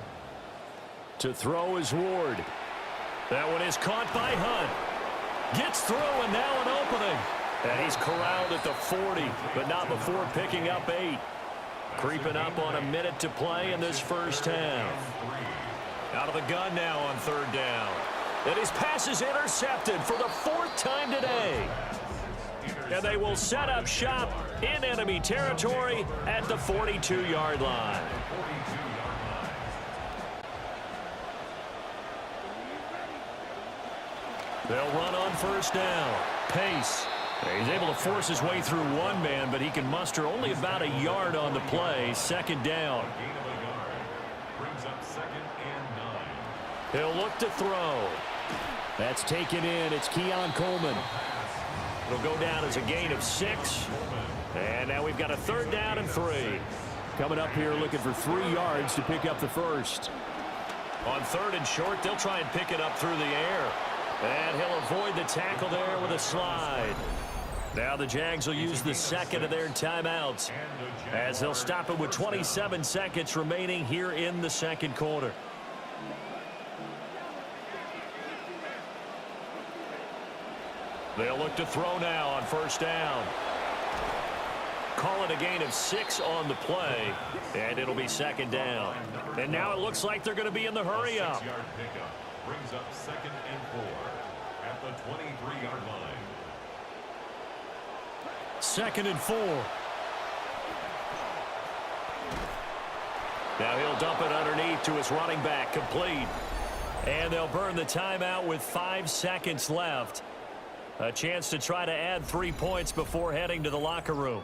To throw is Ward. That one is caught by Hunt. Gets through and now an opening. And he's corralled at the 40, but not before picking up 8. Creeping up on a minute to play in this first half. Out of the gun now on 3rd down. And his pass is intercepted for the 4th time today. And they will set up shop in enemy territory at the 42-yard line. They'll run on 1st down. Pace. He's able to force his way through one man, but he can muster only about a yard on the play. 2nd down. Brings up 2nd and 9. He'll look to throw. That's taken in. It's Keon Coleman. It'll go down as a gain of 6. And now we've got a 3rd down and 3. Coming up here looking for 3 yards to pick up the first. On 3rd and short, they'll try and pick it up through the air. And he'll avoid the tackle there with a slide. Now the Jags will use the 2nd of their timeouts as they'll stop it with 27 seconds remaining here in the 2nd quarter. They'll look to throw now on 1st down. Call it a gain of 6 on the play, and it'll be 2nd down. And now it looks like they're going to be in the hurry up. 6-yard pickup brings up 2nd and 4 at the 23-yard line. 2nd and 4. Now he'll dump it underneath to his running back, complete. And they'll burn the timeout with 5 seconds left. A chance to try to add 3 points before heading to the locker room.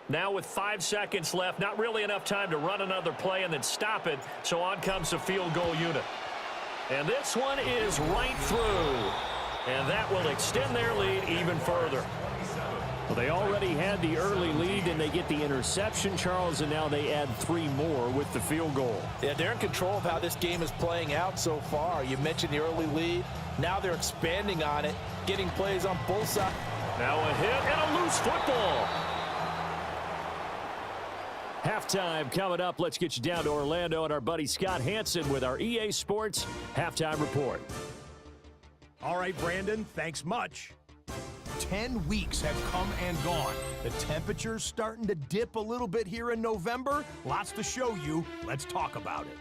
Now with 5 seconds left, not really enough time to run another play and then stop it, so on comes the field goal unit. And this one is right through. And that will extend their lead even further. Well, they already had the early lead, and they get the interception, Charles, and now they add 3 more with the field goal. Yeah, they're in control of how this game is playing out so far. You mentioned the early lead. Now they're expanding on it, getting plays on both sides. Now a hit and a loose football. Halftime coming up. Let's get you down to Orlando and our buddy Scott Hansen with our EA Sports Halftime Report. All right, Brandon, thanks much. 10 weeks have come and gone. The temperature's starting to dip a little bit here in November. Lots to show you. Let's talk about it.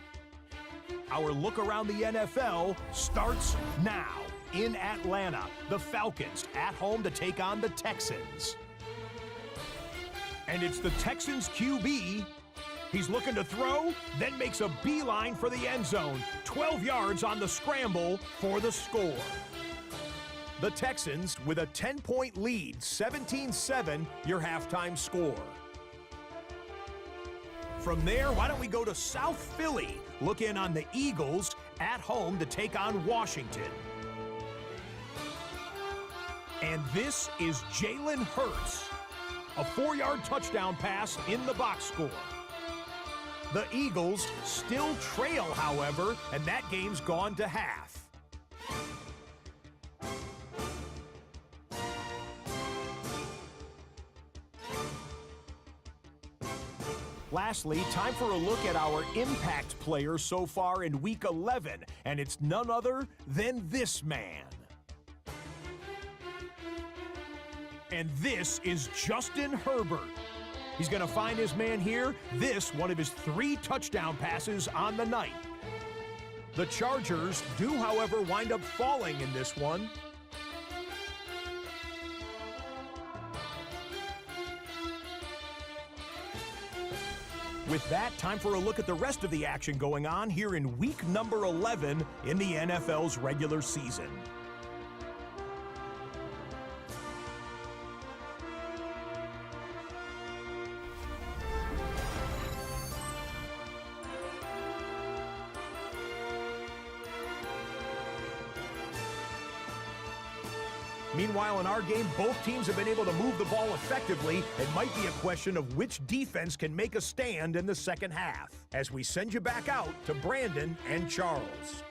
Our look around the NFL starts now. In Atlanta, the Falcons at home to take on the Texans. And it's the Texans QB. He's looking to throw, then makes a beeline for the end zone. 12 yards on the scramble for the score. The Texans with a 10-point lead, 17-7, your halftime score. From there, why don't we go to South Philly? Look in on the Eagles at home to take on Washington. And this is Jalen Hurts. A 4-yard touchdown pass in the box score. The Eagles still trail, however, and that game's gone to half. Lastly, time for a look at our impact players so far in Week 11, and it's none other than this man. And this is Justin Herbert. He's going to find his man here. This, one of his 3 touchdown passes on the night. The Chargers do, however, wind up falling in this one. With that, time for a look at the rest of the action going on here in week number 11 in the NFL's regular season. Meanwhile, in our game, both teams have been able to move the ball effectively. It might be a question of which defense can make a stand in the second half. As we send you back out to Brandon and Charles.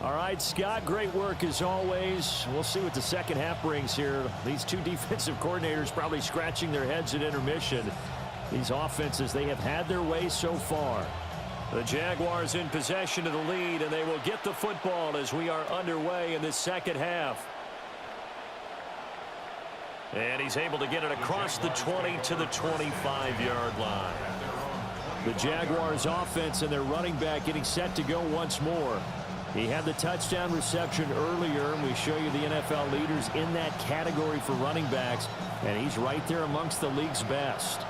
All right, Scott, great work as always. We'll see what the second half brings here. These two defensive coordinators probably scratching their heads at intermission. These offenses, they have had their way so far. The Jaguars in possession of the lead, and they will get the football as we are underway in this second half. And he's able to get it across the 20 to the 25-yard line. The Jaguars offense and their running back getting set to go once more. He had the touchdown reception earlier, and we show you the NFL leaders in that category for running backs, and he's right there amongst the league's best.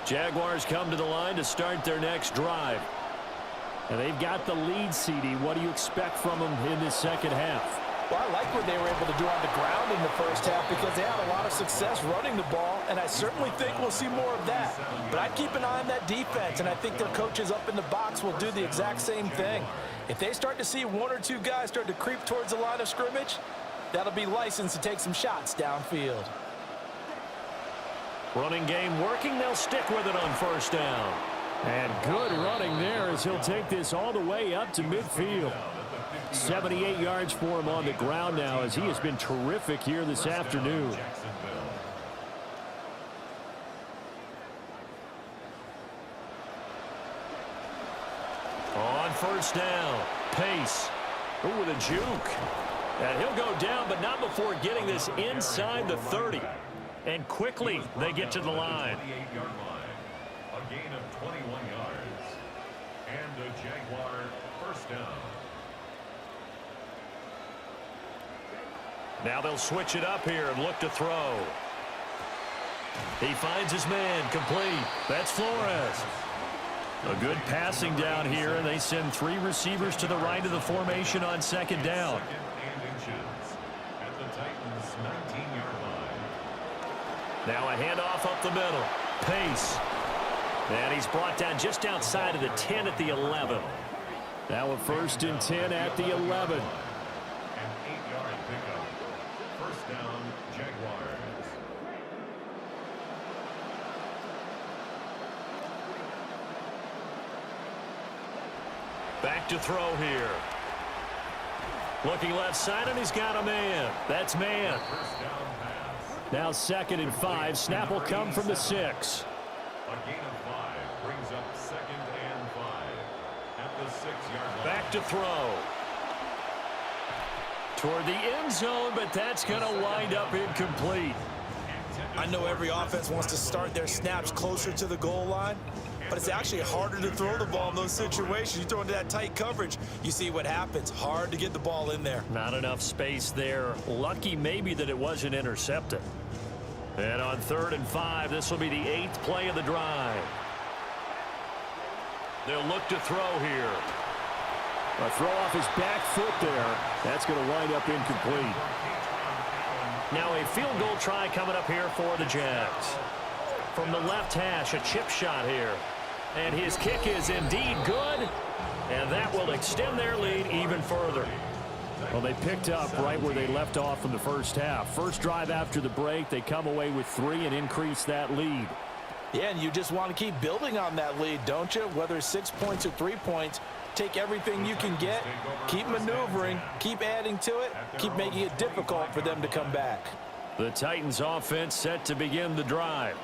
Jaguars come to the line to start their next drive. And they've got the lead, CD. What do you expect from them in this second half? Well, I like what they were able to do on the ground in the first half because they had a lot of success running the ball, and I certainly think we'll see more of that. But I'd keep an eye on that defense, and I think their coaches up in the box will do the exact same thing. If they start to see one or two guys start to creep towards the line of scrimmage, that'll be licensed to take some shots downfield. Running game working. They'll stick with it on first down. And good running there as he'll take this all the way up to midfield. 78 yards for him on the ground now as he has been terrific here this afternoon. On first down, Pace. Ooh, with a juke. And he'll go down, but not before getting this inside the 30. And quickly they get to the line. A gain of 21 yards. And the Jaguar first down. Now they'll switch it up here and look to throw. He finds his man, complete. That's Flores. A good passing down here, and they send three receivers to the right of the formation on second down. At the Titans' 19-yard line. Now a handoff up the middle. Pace. And he's brought down just outside of the 10 at the 11. Now a 1st and 10 at the 11. An 8-yard pickup. First down, Jaguars. Back to throw here. Looking left side, and he's got a man. That's man. First down pass. Now 2nd and 5. Snap will come from the 6. A gain of 5 brings up 2nd and 5 at the 6-yard line. Back to throw. Toward the end zone, but that's going to wind up incomplete. I know every offense wants to start their snaps closer to the goal line, but it's actually harder to throw the ball in those situations. You throw into that tight coverage, you see what happens. Hard to get the ball in there. Not enough space there. Lucky maybe that it wasn't intercepted. And on 3rd and 5, this will be the 8th play of the drive. They'll look to throw here. A throw off his back foot there. That's going to wind up incomplete. Now a field goal try coming up here for the Jags. From the left hash, a chip shot here. And his kick is indeed good. And that will extend their lead even further. Well, they picked up right where they left off in the first half. First drive after the break, they come away with 3 and increase that lead. Yeah, and you just want to keep building on that lead, don't you? Whether it's 6 points or 3 points, take everything you can get, keep maneuvering, keep adding to it, keep making it difficult for them to come back. The Titans offense set to begin the drive.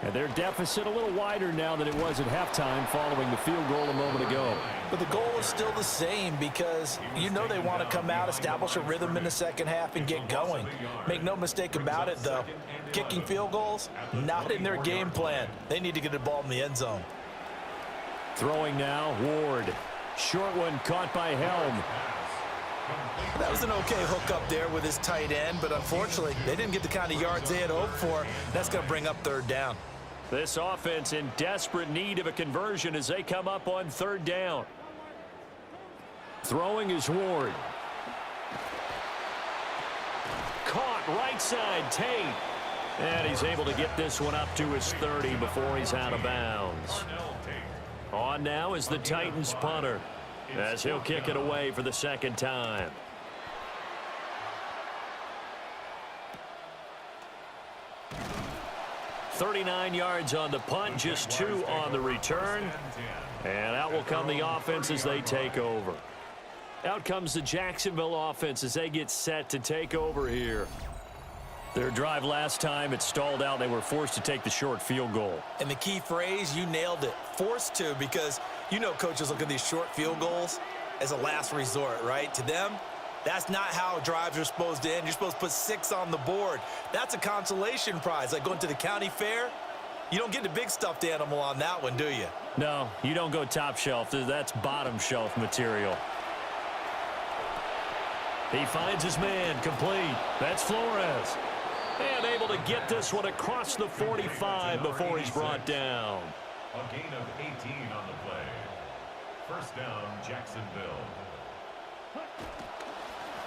And their deficit a little wider now than it was at halftime following the field goal a moment ago. But the goal is still the same because you know they want to come out, establish a rhythm in the second half, and get going. Make no mistake about it, though. Kicking field goals, not in their game plan. They need to get the ball in the end zone. Throwing now, Ward. Short one caught by Helm. That was an okay hook up there with his tight end, but unfortunately, they didn't get the kind of yards they had hoped for. That's going to bring up third down. This offense in desperate need of a conversion as they come up on third down. Throwing is Ward. Caught right side, Tate. And he's able to get this one up to his 30 before he's out of bounds. On now is the Titans punter as he'll kick it away for the second time. $39 yards on the punt, just 2 on the return. And out will come the offense as they take over. Out comes the Jacksonville offense as they get set to take over here. Their drive last time, it stalled out. They were forced to take the short field goal. And the key phrase, you nailed it, forced to, because you know coaches look at these short field goals as a last resort, right? To them, that's not how drives are supposed to end. You're supposed to put 6 on the board. That's a consolation prize, like going to the county fair. You don't get the big stuffed animal on that one, do you? No, you don't go top shelf. That's bottom shelf material. He finds his man, complete. That's Flores. And able to get this one across the 45 before he's brought down. A gain of 18 on the play. First down, Jacksonville.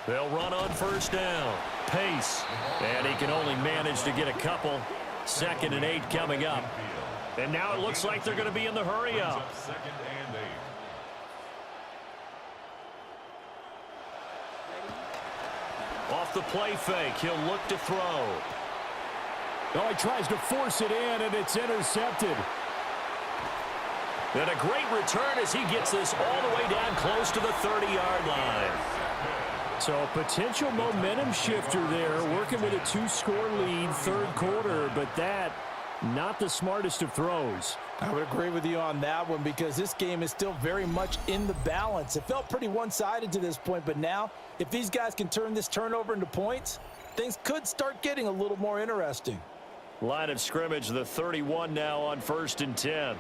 They'll run on first down. Pace. And he can only manage to get a couple. 2nd and 8 coming up. And now it looks like they're going to be in the hurry up. Second and 8. Off the play fake, he'll look to throw. Oh, he tries to force it in, and it's intercepted. And a great return as he gets this all the way down close to the 30-yard line. So a potential momentum shifter there, working with a 2-score lead, third quarter, but that, not the smartest of throws. I would agree with you on that one because this game is still very much in the balance. It felt pretty one-sided to this point, but now, if these guys can turn this turnover into points, things could start getting a little more interesting. Line of scrimmage, the 31 now on 1st and 10.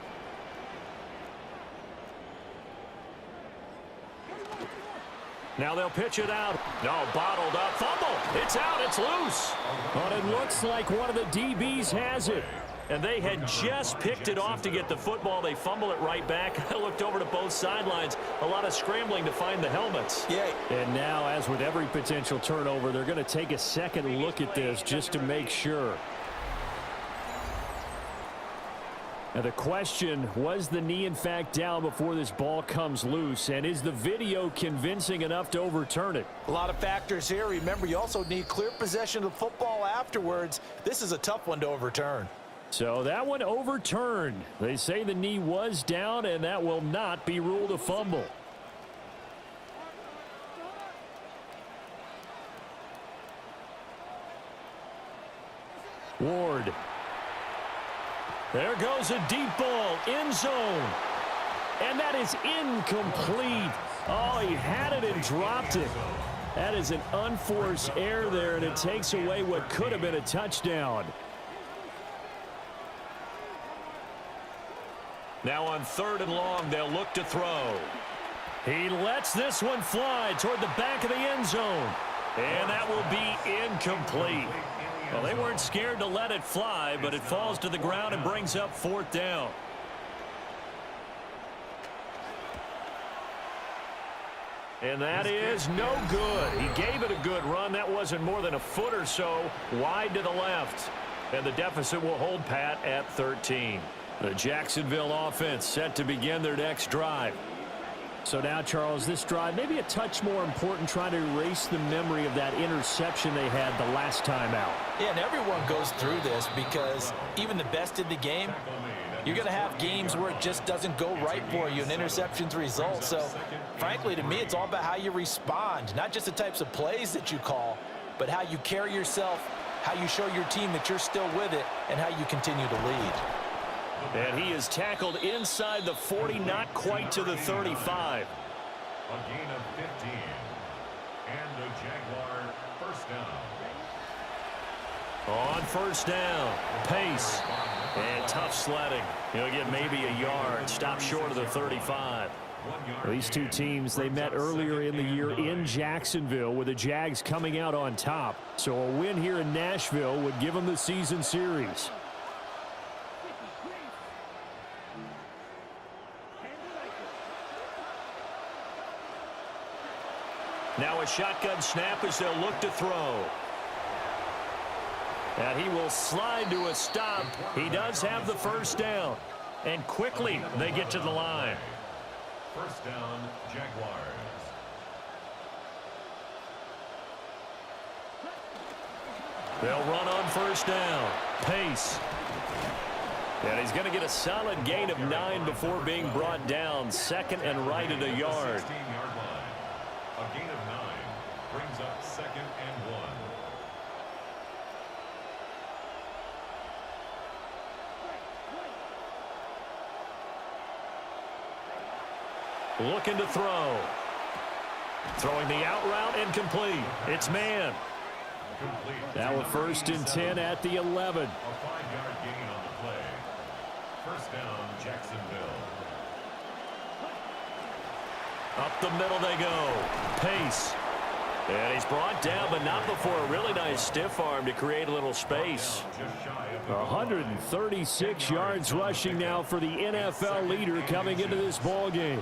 Now they'll pitch it out. No, bottled up. Fumble. It's out. It's loose. But it looks like one of the DBs has it. And they had just picked it off to get the football. They fumble it right back. I looked over to both sidelines. A lot of scrambling to find the helmets. Yeah. And now, as with every potential turnover, they're going to take a second look at this just to make sure. Now the question, was the knee in fact down before this ball comes loose? And is the video convincing enough to overturn it? A lot of factors here. Remember, you also need clear possession of the football afterwards. This is a tough one to overturn. So that one overturned. They say the knee was down, and that will not be ruled a fumble. Ward. There goes a deep ball, end zone. And that is incomplete. Oh, he had it and dropped it. That is an unforced error there, and it takes away what could have been a touchdown. Now on 3rd and long, they'll look to throw. He lets this one fly toward the back of the end zone. And that will be incomplete. Well, they weren't scared to let it fly, but it falls to the ground and brings up 4th down. And that is no good. He gave it a good run. That wasn't more than a foot or so wide to the left. And the deficit will hold pat at 13. The Jacksonville offense set to begin their next drive. So now, Charles, this drive maybe a touch more important, trying to erase the memory of that interception they had the last time out. Yeah, and everyone goes through this because even the best in the game, you're going to have games where it just doesn't go right for you and interceptions result. So, frankly, to me, it's all about how you respond, not just the types of plays that you call, but how you carry yourself how you show your team that you're still with it, and how you continue to lead. And he is tackled inside the 40, not quite to the 35. A gain of 15. And the Jaguar first down. On first down, pace. And tough sledding. He'll get maybe a yard. Stop short of the 35. These two teams, they met earlier in the year in Jacksonville with the Jags coming out on top. So a win here in Nashville would give them the season series. Now a shotgun snap as they'll look to throw. And he will slide to a stop. He does have the first down. And quickly they get to the line. First down, Jaguars. They'll run on first down. Pace. And he's going to get a solid gain of 9 before being brought down. Second and right at a yard. 16-yard line. A gain of 9 brings up second and 1. Looking to throw. Throwing the out route and complete. It's man. Now a first and 10 at the 11. A 5-yard gain on the play. First down, Jacksonville. Up the middle they go. Pace. And he's brought down, but not before a really nice stiff arm to create a little space. 136 yards rushing now for the NFL leader coming into this ball game.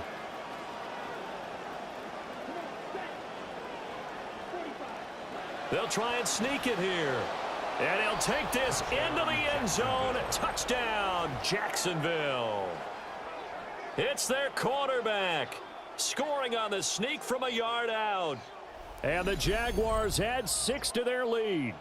They'll try and sneak it here. And he'll take this into the end zone. Touchdown, Jacksonville. It's their quarterback scoring on the sneak from a yard out. And the Jaguars add 6 to their lead.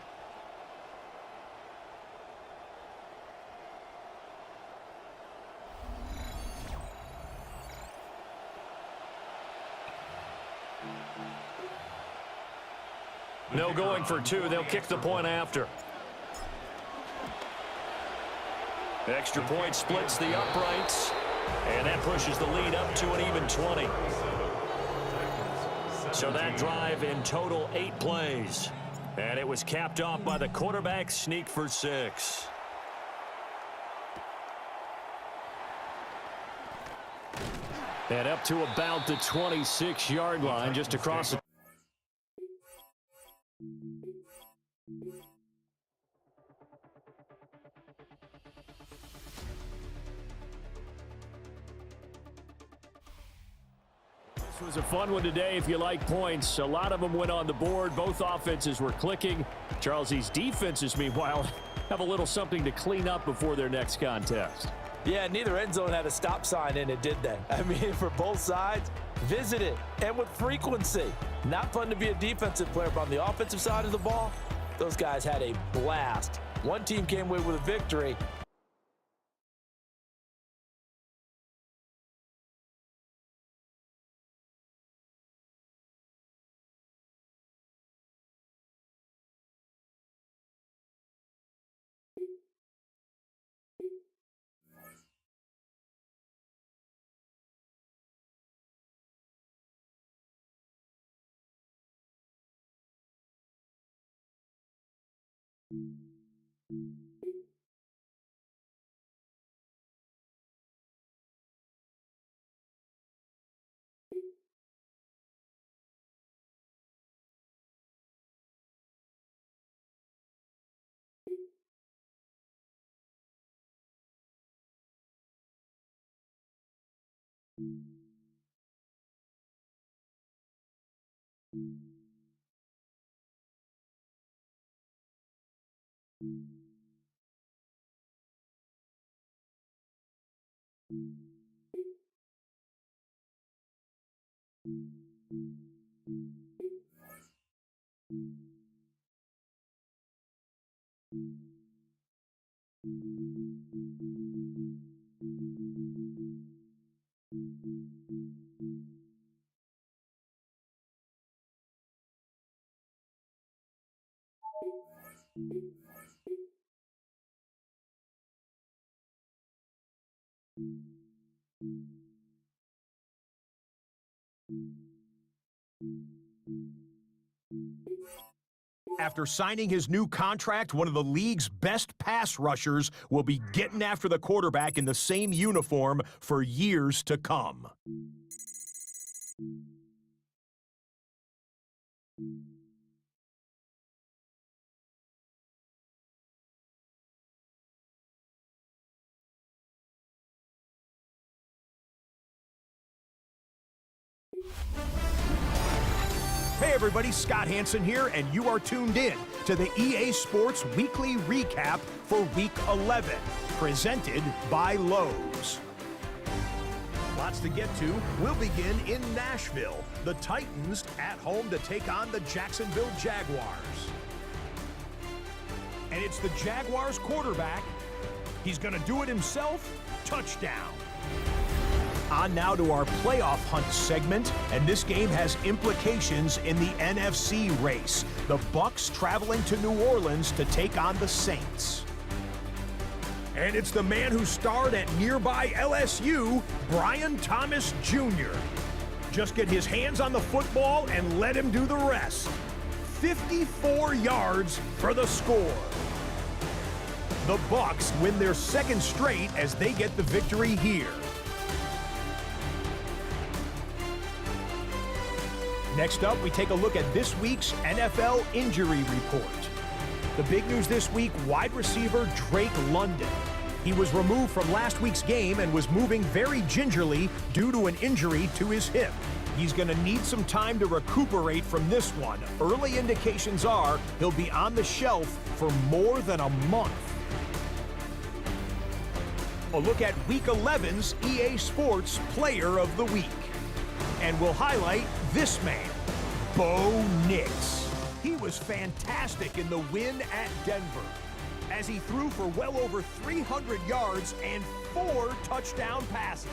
No going for 2. They'll kick the point after. Extra point splits the uprights. And that pushes the lead up to an even 20. So that drive in total 8 plays. And it was capped off by the quarterback sneak for 6. And up to about the 26-yard line, just across the... This was a fun one today if you like points. A lot of them went on the board. Both offenses were clicking. Charles's defenses, meanwhile, have a little something to clean up before their next contest. Yeah, neither end zone had a stop sign in it, did they? I mean, for both sides, visit it, and with frequency. Not fun to be a defensive player, but on the offensive side of the ball, those guys had a blast. One team came away with a victory. After signing his new contract, one of the league's best pass rushers will be getting after the quarterback in the same uniform for years to come. Hey everybody, Scott Hansen here, and you are tuned in to the EA Sports Weekly Recap for Week 11, presented by Lowe's. Lots to get to. We'll begin in Nashville. The Titans at home to take on the Jacksonville Jaguars. And it's the Jaguars quarterback. He's going to do it himself. Touchdown. On now to our playoff hunt segment, and this game has implications in the NFC race. The Bucks traveling to New Orleans to take on the Saints. And it's the man who starred at nearby LSU, Brian Thomas Jr. Just get his hands on the football and let him do the rest. 54 yards for the score. The Bucks win their second straight as they get the victory here. Next up, we take a look at this week's NFL injury report. The big news this week, wide receiver Drake London. He was removed from last week's game and was moving very gingerly due to an injury to his hip. He's going to need some time to recuperate from this one. Early indications are he'll be on the shelf for more than a month. A look at Week 11's EA Sports Player of the Week. And we'll highlight this man, Bo Nix. He was fantastic in the win at Denver, as he threw for well over 300 yards and 4 touchdown passes.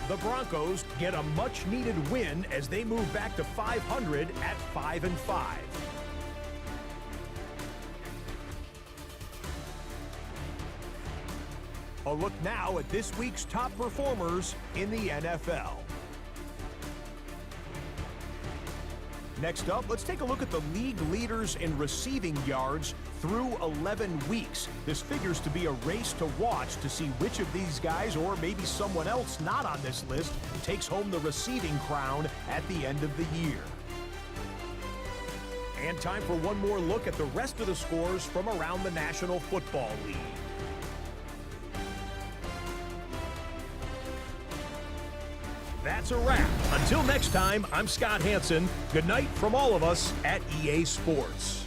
The Broncos get a much-needed win as they move back to 500 at 5-5. A look now at this week's top performers in the NFL. Next up, let's take a look at the league leaders in receiving yards through 11 weeks. This figures to be a race to watch to see which of these guys, or maybe someone else not on this list, takes home the receiving crown at the end of the year. And time for one more look at the rest of the scores from around the National Football League. That's a wrap. Until next time, I'm Scott Hansen. Good night from all of us at EA Sports.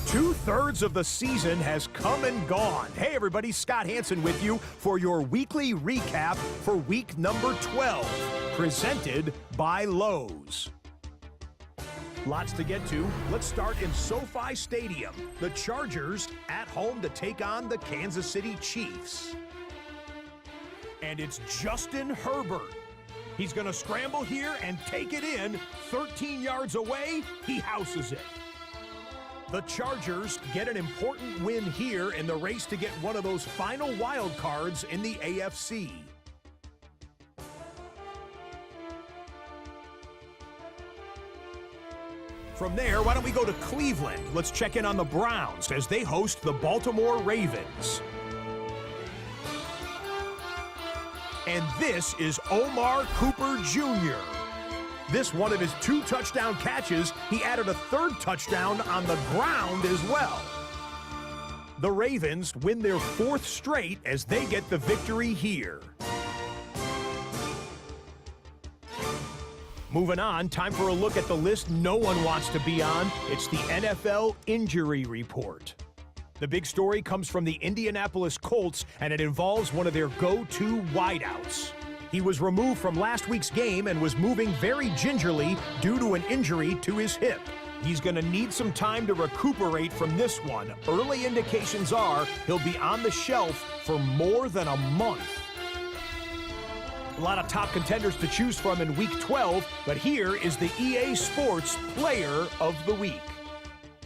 Two-thirds of the season has come and gone. Hey, everybody, Scott Hansen with you for your weekly recap for week number 12, presented by Lowe's. Lots to get to. Let's start in SoFi Stadium. The Chargers at home to take on the Kansas City Chiefs. And it's Justin Herbert. He's going to scramble here and take it in. 13 yards away, he houses it. The Chargers get an important win here in the race to get one of those final wild cards in the AFC. From there, why don't we go to Cleveland? Let's check in on the Browns as they host the Baltimore Ravens. And this is Omar Cooper Jr. This one of his 2 touchdown catches, he added a 3rd touchdown on the ground as well. The Ravens win their 4th straight as they get the victory here. Moving on, time for a look at the list no one wants to be on. It's the NFL Injury Report. The big story comes from the Indianapolis Colts, and it involves one of their go-to wideouts. He was removed from last week's game and was moving very gingerly due to an injury to his hip. He's going to need some time to recuperate from this one. Early indications are he'll be on the shelf for more than a month. A lot of top contenders to choose from in Week 12, but here is the EA Sports Player of the Week.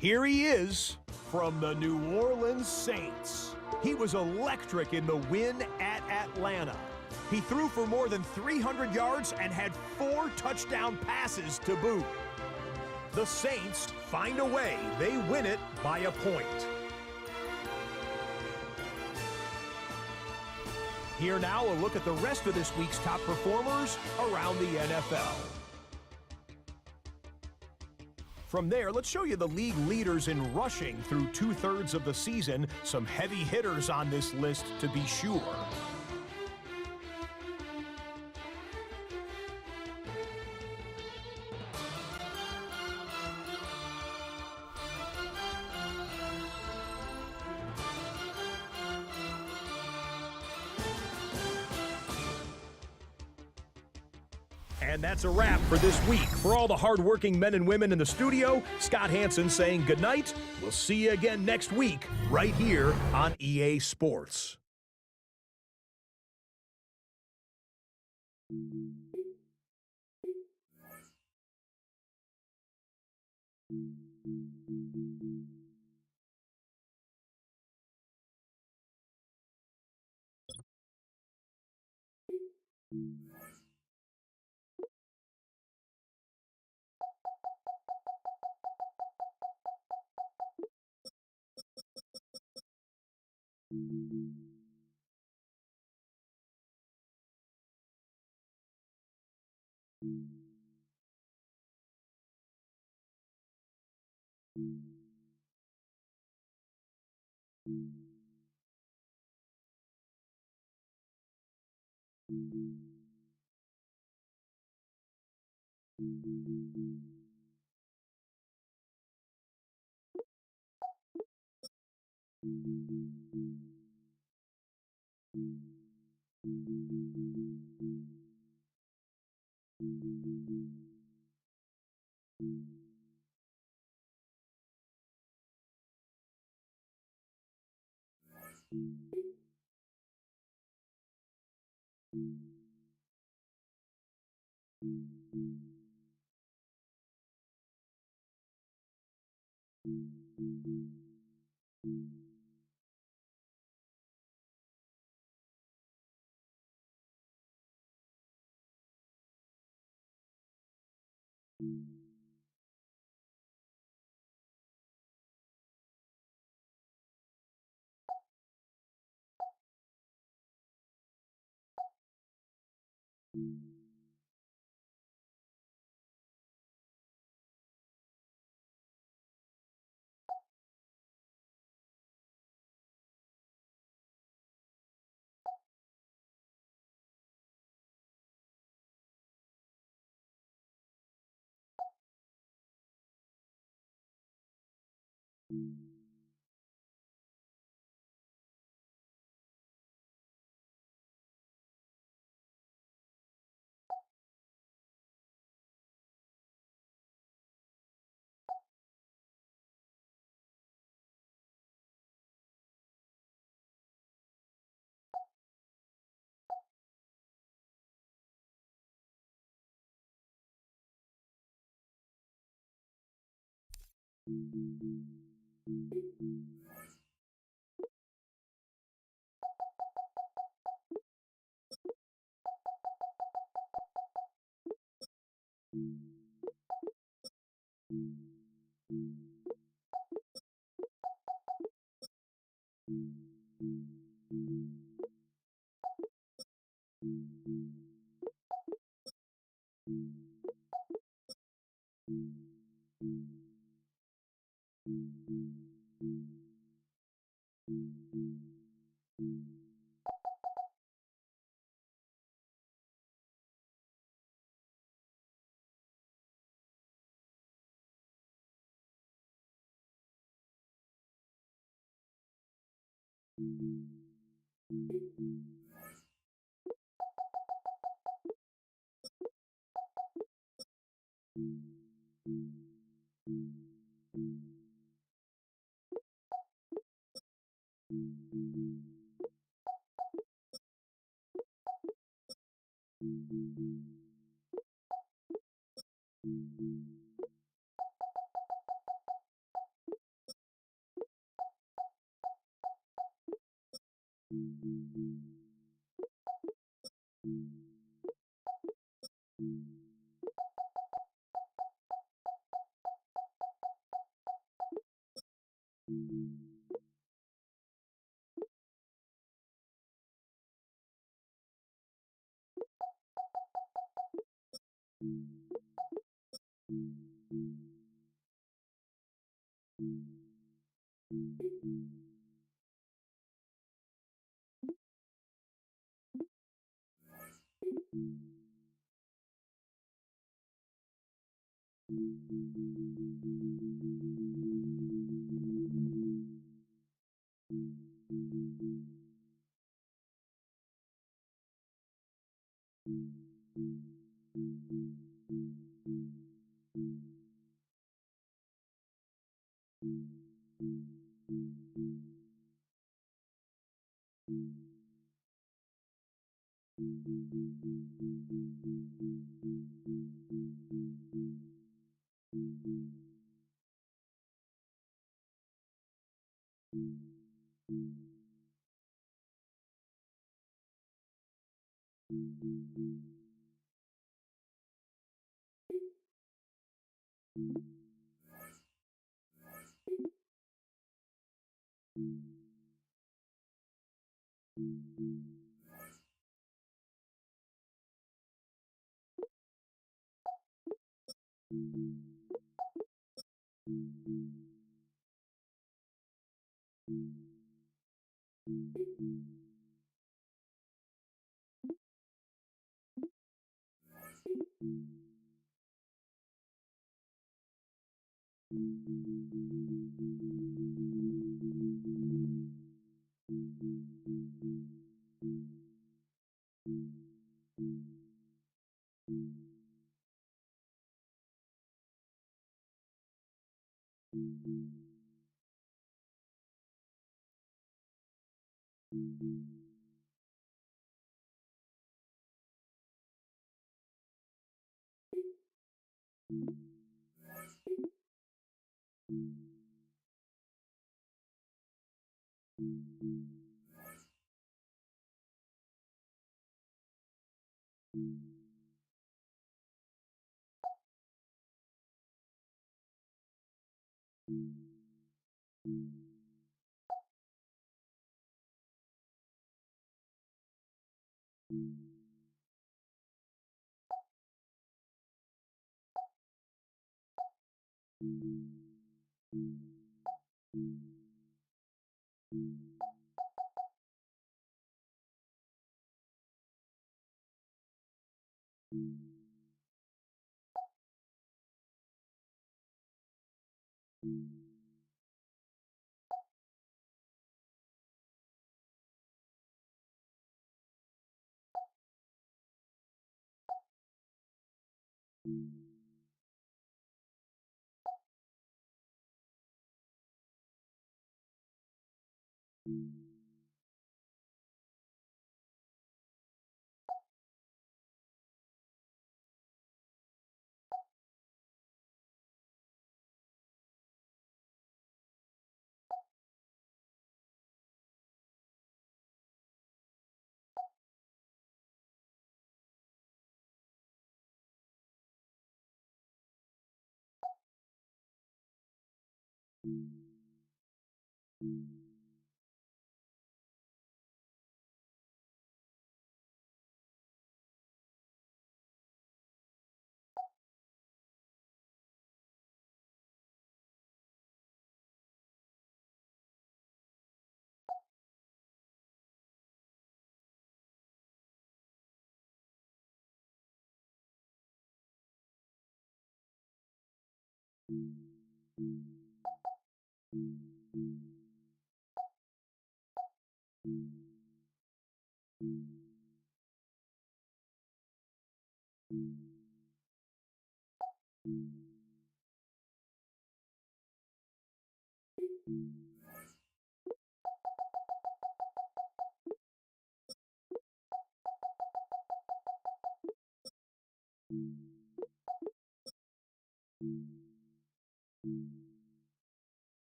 Here he is from the New Orleans Saints. He was electric in the win at Atlanta. He threw for more than 300 yards and had 4 touchdown passes to boot. The Saints find a way. They win it by a point. Here now, a look at the rest of this week's top performers around the NFL. From there, let's show you the league leaders in rushing through 2/3 of the season. Some heavy hitters on this list to be sure. And that's a wrap for this week. For all the hardworking men and women in the studio, Scott Hansen saying goodnight. We'll see you again next week, right here on EA Sports.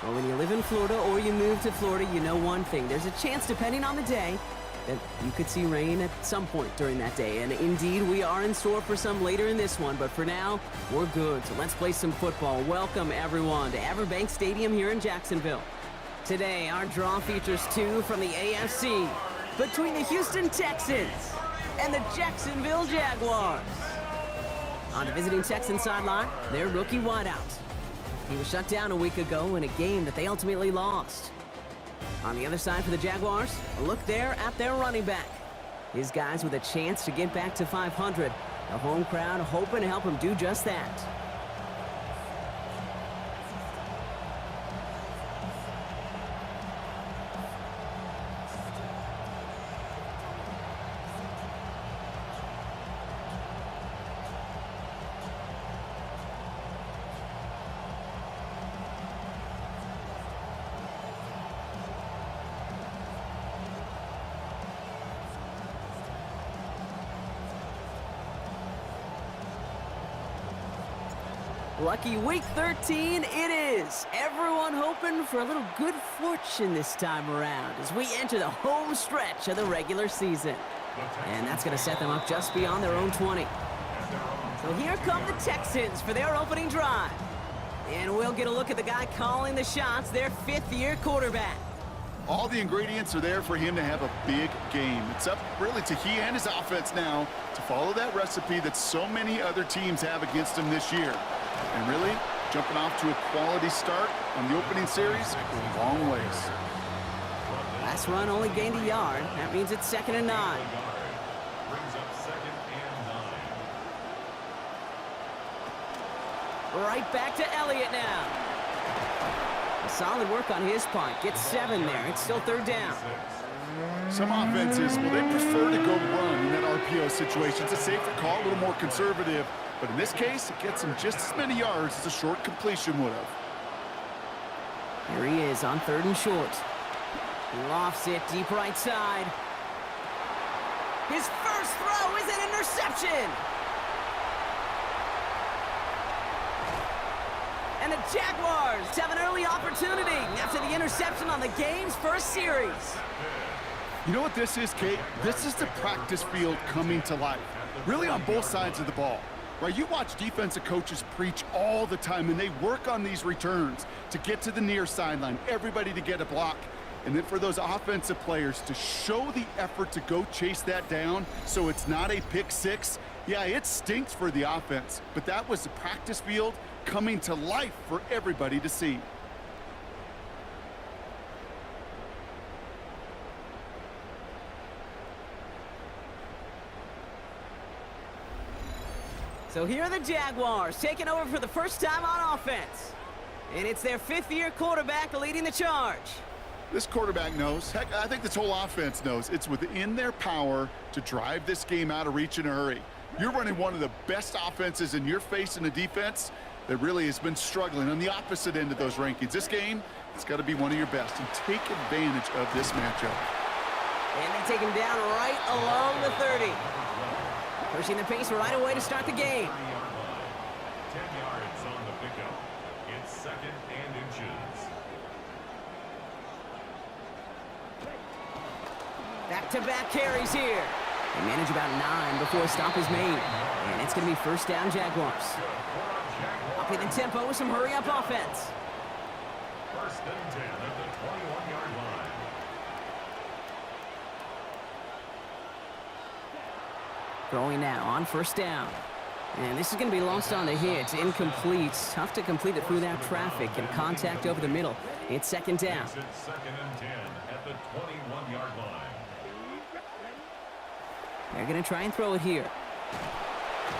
Well, when you live in Florida or you move to Florida, you know one thing. There's a chance, depending on the day, that you could see rain at some point during that day. And indeed, we are in store for some later in this one. But for now, we're good. So let's play some football. Welcome, everyone, to Everbank Stadium here in Jacksonville. Today, our draw features two from the AFC between the Houston Texans and the Jacksonville Jaguars. On the visiting Texans sideline, their rookie wideout. He was shut down a week ago in a game that they ultimately lost. On the other side for the Jaguars, a look there at their running back. His guys with a chance to get back to 500. The home crowd hoping to help him do just that. Lucky week 13 it is. Everyone hoping for a little good fortune this time around as we enter the home stretch of the regular season. And that's going to set them up just beyond their own 20. So here come the Texans for their opening drive. And we'll get a look at the guy calling the shots, their fifth-year quarterback. All the ingredients are there for him to have a big game. It's up really to he and his offense now to follow that recipe that so many other teams have against him this year. And really, jumping off to a quality start on the opening series goes a long ways. Last run only gained a yard. That means it's 2nd and 9. Brings up 2nd and 9. Right back to Elliott now. Solid work on his part. Gets 7 there. It's still 3rd down. Some offenses, well, they prefer to go run in that RPO situation. It's a safer call, a little more conservative. But in this case, it gets him just as many yards as a short completion would have. Here he is on 3rd and short. Lofts it deep right side. His first throw is an interception. And the Jaguars have an early opportunity after the interception on the game's first series. You know what this is, Kate? This is the practice field coming to life. Really on both sides of the ball. Right, you watch defensive coaches preach all the time, and they work on these returns to get to the near sideline, everybody to get a block. And then for those offensive players to show the effort to go chase that down so it's not a pick six. Yeah, it stinks for the offense, but that was the practice field coming to life for everybody to see. So here are the Jaguars taking over for the first time on offense. And it's their 5th-year quarterback leading the charge. This quarterback knows, heck, I think this whole offense knows, it's within their power to drive this game out of reach in a hurry. You're running one of the best offenses, and you're facing a defense that really has been struggling on the opposite end of those rankings. This game, it's got to be one of your best, and take advantage of this matchup. And they take him down right along the 30. Pushing the pace right away to start the game. 10 yards on the pickup. It's 2nd and inches. Back-to-back carries here. They manage about 9 before a stop is made. And it's going to be 1st down Jaguars. Upping the tempo with some hurry-up offense. 1st and 10 at the 21-yard line. Throwing now on 1st down. And this is going to be lost on the hit. Incomplete. Tough to complete it through that traffic and contact over the middle. It's 2nd down. It's 2nd and 10 at the 21-yard line. They're going to try and throw it here.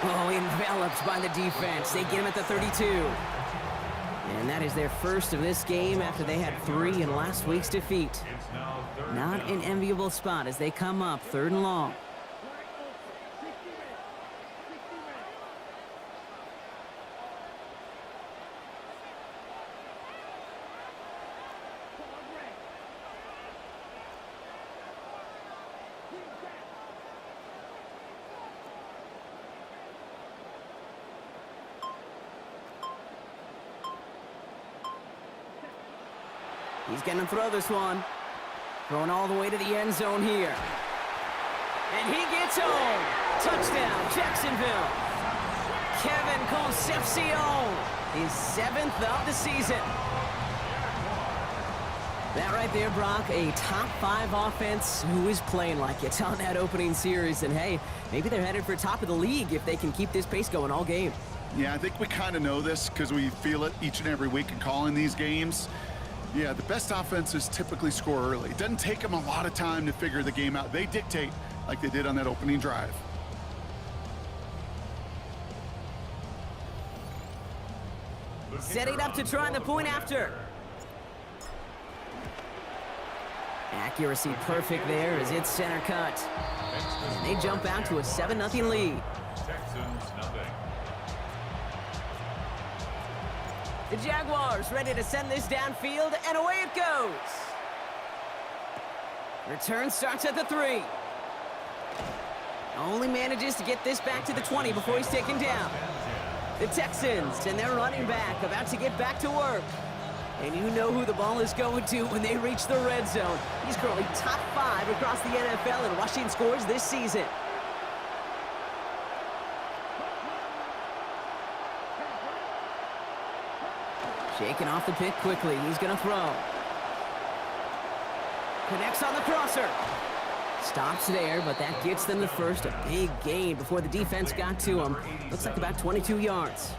Oh, enveloped by the defense. They get him at the 32. And that is their first of this game after they had 3 in last week's defeat. Not an enviable spot as they come up 3rd and long. He's going to throw this one. Throwing all the way to the end zone here. And he gets home. Touchdown, Jacksonville. Kevin Concepcion, his 7th of the season. That right there, Brock, a top 5 offense who is playing like it on that opening series. And hey, maybe they're headed for top of the league if they can keep this pace going all game. Yeah, I think we kind of know this because we feel it each and every week in calling these games. Yeah, the best offenses typically score early. It doesn't take them a lot of time to figure the game out. They dictate like they did on that opening drive. Setting up to try the point after. Accuracy perfect there as it's center cut. And they jump out to a 7-0 lead. Texans nothing. The Jaguars ready to send this downfield, and away it goes. Return starts at the 3. Only manages to get this back to the 20 before he's taken down. The Texans and their running back about to get back to work. And you know who the ball is going to when they reach the red zone. He's currently top 5 across the NFL in rushing scores this season. Shaking off the pick quickly. He's going to throw. Connects on the crosser. Stops there, but that gets them the first. A big gain before the defense got to him. Looks like about 22 yards.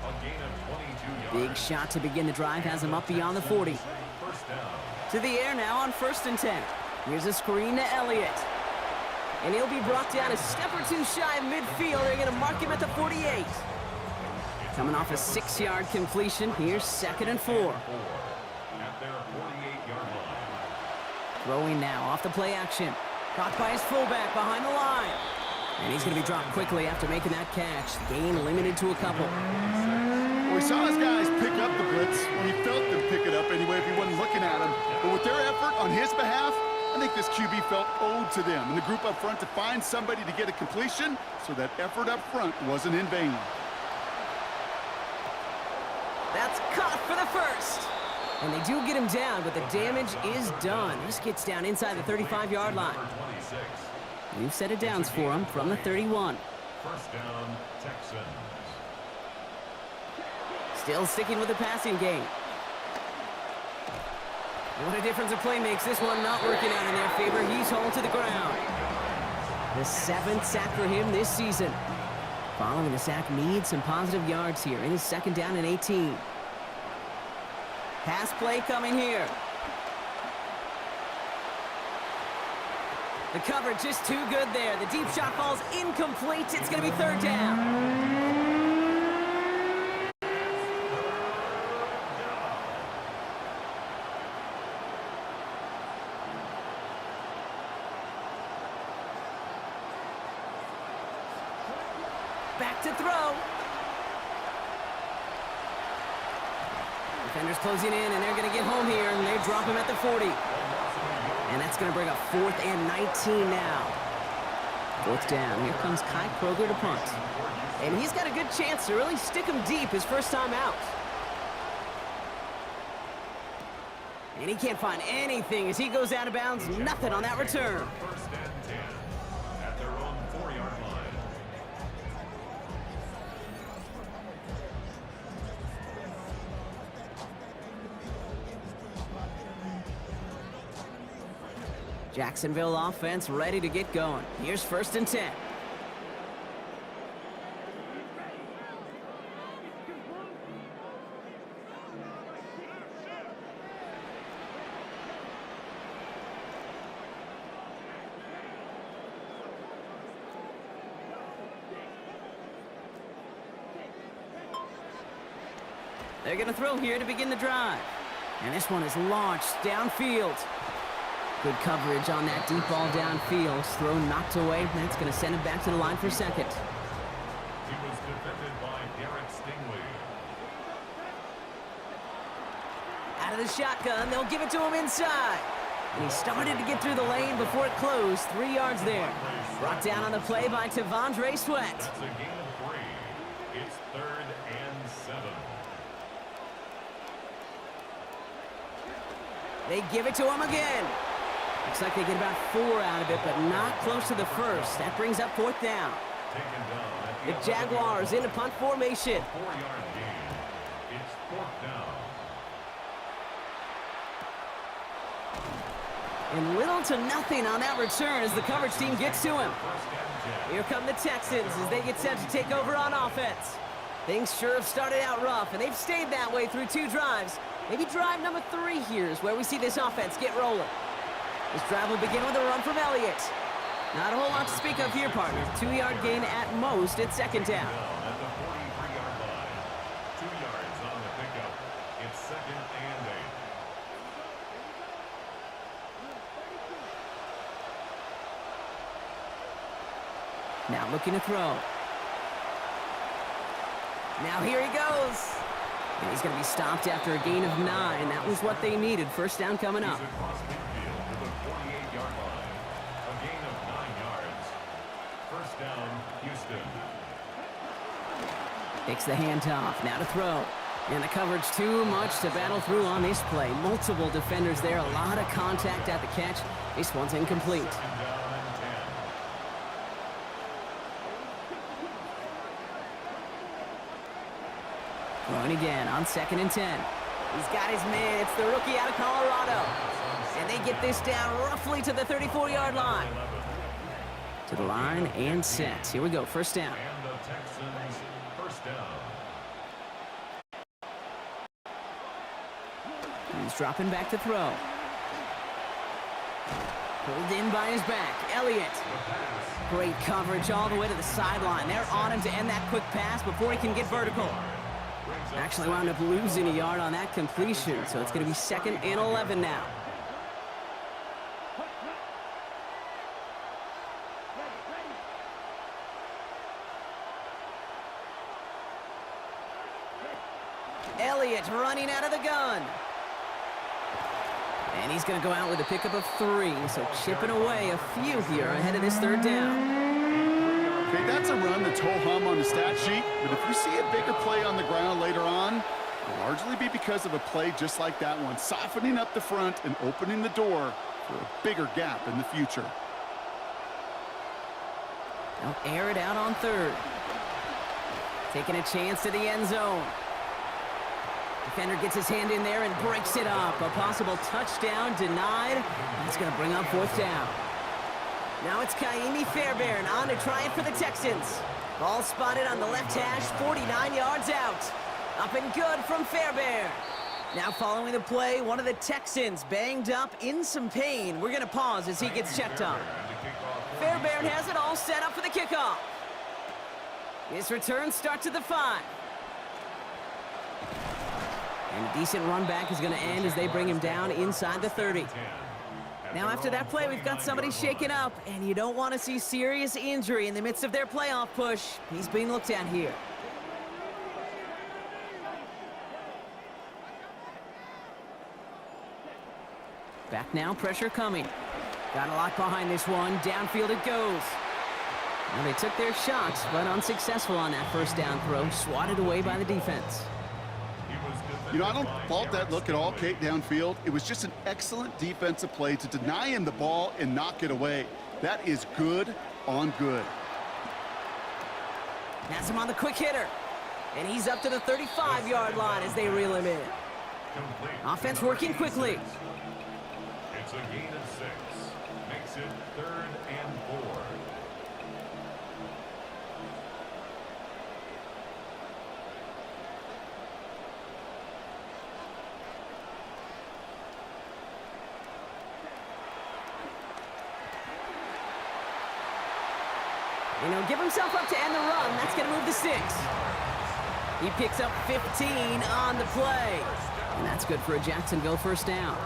Big shot to begin the drive has him up beyond the 40. To the air now on 1st and 10. Here's a screen to Elliott. And he'll be brought down a step or two shy of midfield. They're going to mark him at the 48. Coming off a 6-yard completion. Here's 2nd and 4. Throwing now off the play action. Caught by his fullback behind the line. And he's going to be dropped quickly after making that catch. Gain limited to a couple. Well, we saw his guys pick up the blitz. Well, he felt them pick it up anyway if he wasn't looking at him. But with their effort on his behalf, I think this QB felt owed to them and the group up front to find somebody to get a completion, so that effort up front wasn't in vain. That's caught for the first. And they do get him down, but the damage is done. This gets down inside the 35-yard line. New set of downs for him from the 31. First down, Texans. Still sticking with the passing game. What a difference a play makes. This one not working out in their favor. He's hauled to the ground. The 7th sack for him this season. Following the sack, needs some positive yards here. It is 2nd down and 18. Pass play coming here. The coverage is too good there. The deep shot falls incomplete. It's going to be 3rd down. Back to throw. Defenders closing in, and they're going to get home here, and they drop him at the 40. And that's going to bring up 4th and 19 now. 4th down. Here comes Kai Kroger to punt. And he's got a good chance to really stick him deep his first time out. And he can't find anything as he goes out of bounds. Nothing on that return. First and 10 at their own 4-yard line. Jacksonville offense ready to get going. Here's 1st and 10. They're going to throw here to begin the drive. And this one is launched downfield. Good coverage on that deep ball downfield. Throw knocked away. That's going to send him back to the line for 2nd. He was defended by Derek Stingley. Out of the shotgun, they'll give it to him inside. And he started to get through the lane before it closed. 3 yards there. Brought down on the play by Tavondre Sweat. That's a gain of 3. It's 3rd and 7. They give it to him again. Looks like they get about 4 out of it, but not close to the first. That brings up 4th down. The Jaguars into punt formation. 4-yard gain. It's 4th down. And little to nothing on that return as the coverage team gets to him. Here come the Texans as they get set to take over on offense. Things sure have started out rough, and they've stayed that way through 2 drives. Maybe drive number 3 here is where we see this offense get rolling. This drive will begin with a run from Elliott. Not a whole lot to speak of here, partner. 2-yard gain at most at 2nd down. At the 43-yard line. 2 yards on the pickup. It's 2nd and 8. Now looking to throw. Now here he goes. And he's going to be stopped after a gain of 9. That was what they needed. 1st down coming up. He's across midfield to the 48-yard line. A gain of 9 yards. 1st down, Houston. Takes the handoff. Now to throw. And the coverage too much to battle through on this play. Multiple defenders there. A lot of contact at the catch. This one's incomplete. Throwing again on 2nd and 10. He's got his man. It's the rookie out of Colorado. And they get this down roughly to the 34-yard line. To the line and set. Here we go. 1st down. And the Texans, 1st down. He's dropping back to throw. Pulled in by his back. Elliott. Great coverage all the way to the sideline. They're on him to end that quick pass before he can get vertical. Actually wound up losing a yard on that completion, so it's going to be 2nd and 11 now. Elliott running out of the gun. And he's going to go out with a pickup of 3, so chipping away a few here ahead of this 3rd down. Okay, that's a run that's ho-hum on the stat sheet, but if you see a bigger play on the ground later on, it'll largely be because of a play just like that one, softening up the front and opening the door for a bigger gap in the future. They'll air it out on 3rd. Taking a chance to the end zone. Defender gets his hand in there and breaks it up. A possible touchdown denied. That's going to bring up 4th down. Now it's Kaimi Fairbairn on to try it for the Texans. Ball spotted on the left hash, 49 yards out. Up and good from Fairbairn. Now following the play, one of the Texans banged up in some pain. We're going to pause as he gets checked on. Fairbairn has it all set up for the kickoff. His return starts at the 5. And a decent run back is going to end as they bring him down inside the 30. Now after that play, we've got somebody shaken up, and you don't want to see serious injury in the midst of their playoff push. He's being looked at here. Back now, pressure coming. Got a lot behind this one. Downfield it goes. Well, they took their shots, but unsuccessful on that 1st down throw. Swatted away by the defense. You know, I don't fault that look at all, Kate, downfield. It was just an excellent defensive play to deny him the ball and knock it away. That is good on good. Has him on the quick hitter. And he's up to the 35-yard line as they reel him in. Offense working quickly. It's a gain of 6. Makes it 3rd and 4. And he'll give himself up to end the run. That's going to move to 6. He picks up 15 on the play. And that's good for a Jacksonville 1st down.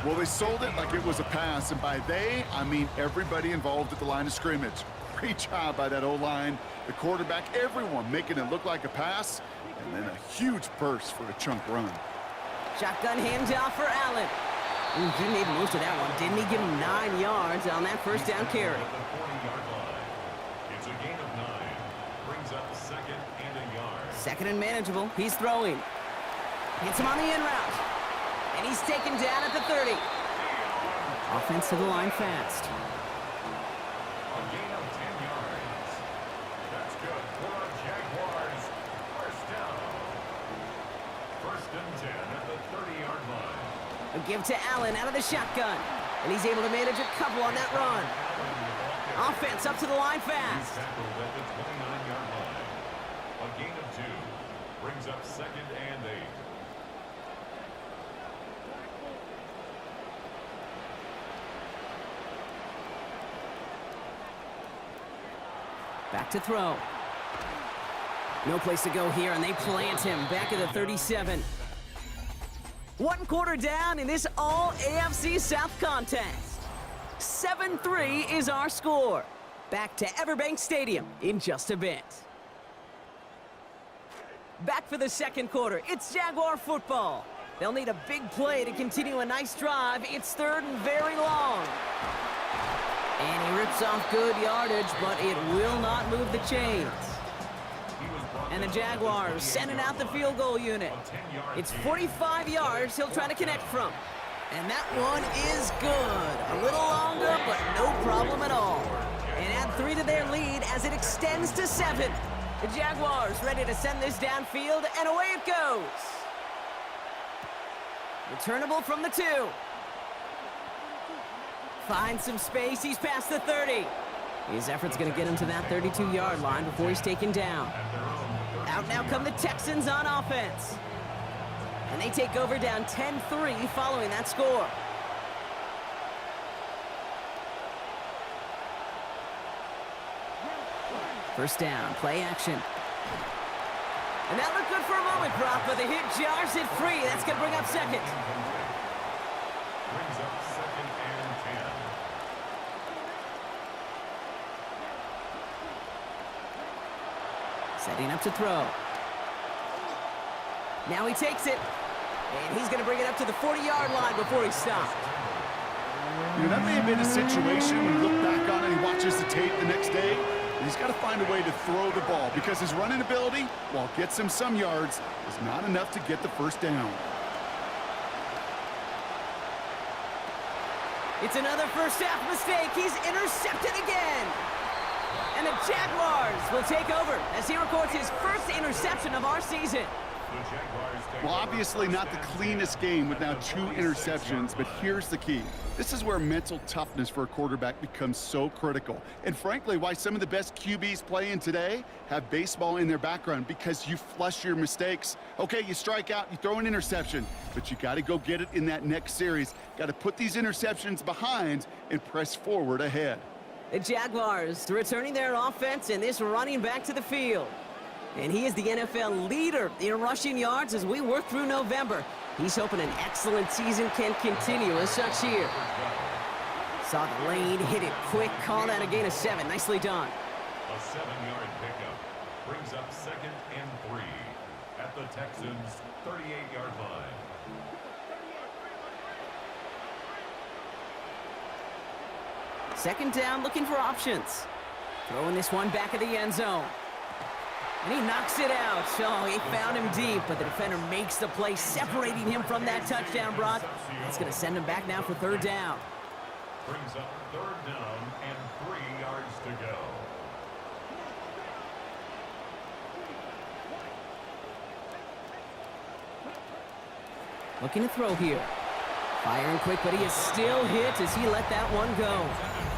Well, they sold it like it was a pass, and by they, I mean everybody involved at the line of scrimmage. Great job by that O-line, the quarterback, everyone making it look like a pass, and then a huge burst for a chunk run. Shotgun handoff for Allen. Ooh, he made most of that one, didn't he? Give him 9 yards on that 1st down carry. It's a gain of 9. Brings up 2nd and a yard. 2nd and manageable. He's throwing. Hits him on the in route. And he's taken down at the 30. Offense to the line fast. A gain of 10 yards. That's good for our Jaguars. First down. First and 10 at the 30-yard line. A give to Allen out of the shotgun. And he's able to manage a couple on that run. Offense up to the line fast. Tackled at the 29-yard line. A gain of 2 brings up second and 8. Back to throw. No place to go here, and they plant him back at the 37. 1 quarter down in this all-AFC South contest. 7-3 is our score. Back to Everbank Stadium in just a bit. Back for the second quarter. It's Jaguar football. They'll need a big play to continue a nice drive. It's 3rd and very long. And he rips off good yardage, but it will not move the chains. And the Jaguars sending out the field goal unit. It's 45 yards he'll try to connect from. And that one is good. A little longer, but no problem at all. And add 3 to their lead as it extends to 7. The Jaguars ready to send this downfield, and away it goes. Returnable from the 2. Finds some space, he's past the 30. His effort's gonna get him to that 32-yard line before he's taken down. Out now come the Texans on offense. And they take over down 10-3 following that score. First down, play action. And that looked good for a moment, Brock, but the hit jars it free. That's gonna bring up second. Brings up second and 10. Setting up to throw. Now he takes it. And he's going to bring it up to the 40-yard line before he stopped. You know, that may have been a situation when you look back on it and he watches the tape the next day. He's got to find a way to throw the ball because his running ability, while it gets him some yards, is not enough to get the first down. It's another first half mistake. He's intercepted again. And the Jaguars will take over as he records his first interception of our season. Well, obviously not the cleanest game with now 2 interceptions, but here's the key. This is where mental toughness for a quarterback becomes so critical. And frankly, why some of the best QBs playing today have baseball in their background, because you flush your mistakes. Okay, you strike out, you throw an interception, but you got to go get it in that next series. Got to put these interceptions behind and press forward ahead. The Jaguars returning their offense and this running back to the field. And he is the NFL leader in rushing yards as we work through November. He's hoping an excellent season can continue as such here. Saw the lane, hit it quick, called out a gain of 7. Nicely done. A 7-yard pickup brings up second and 3 at the Texans' 38-yard line. Second down, looking for options. Throwing this one back of the end zone. And he knocks it out. Oh, he found him deep, but the defender makes the play, separating him from that touchdown, Brock. That's going to send him back now for 3rd down. Brings up 3rd down and 3 yards to go. Looking to throw here. Firing quick, but he is still hit as he let that one go.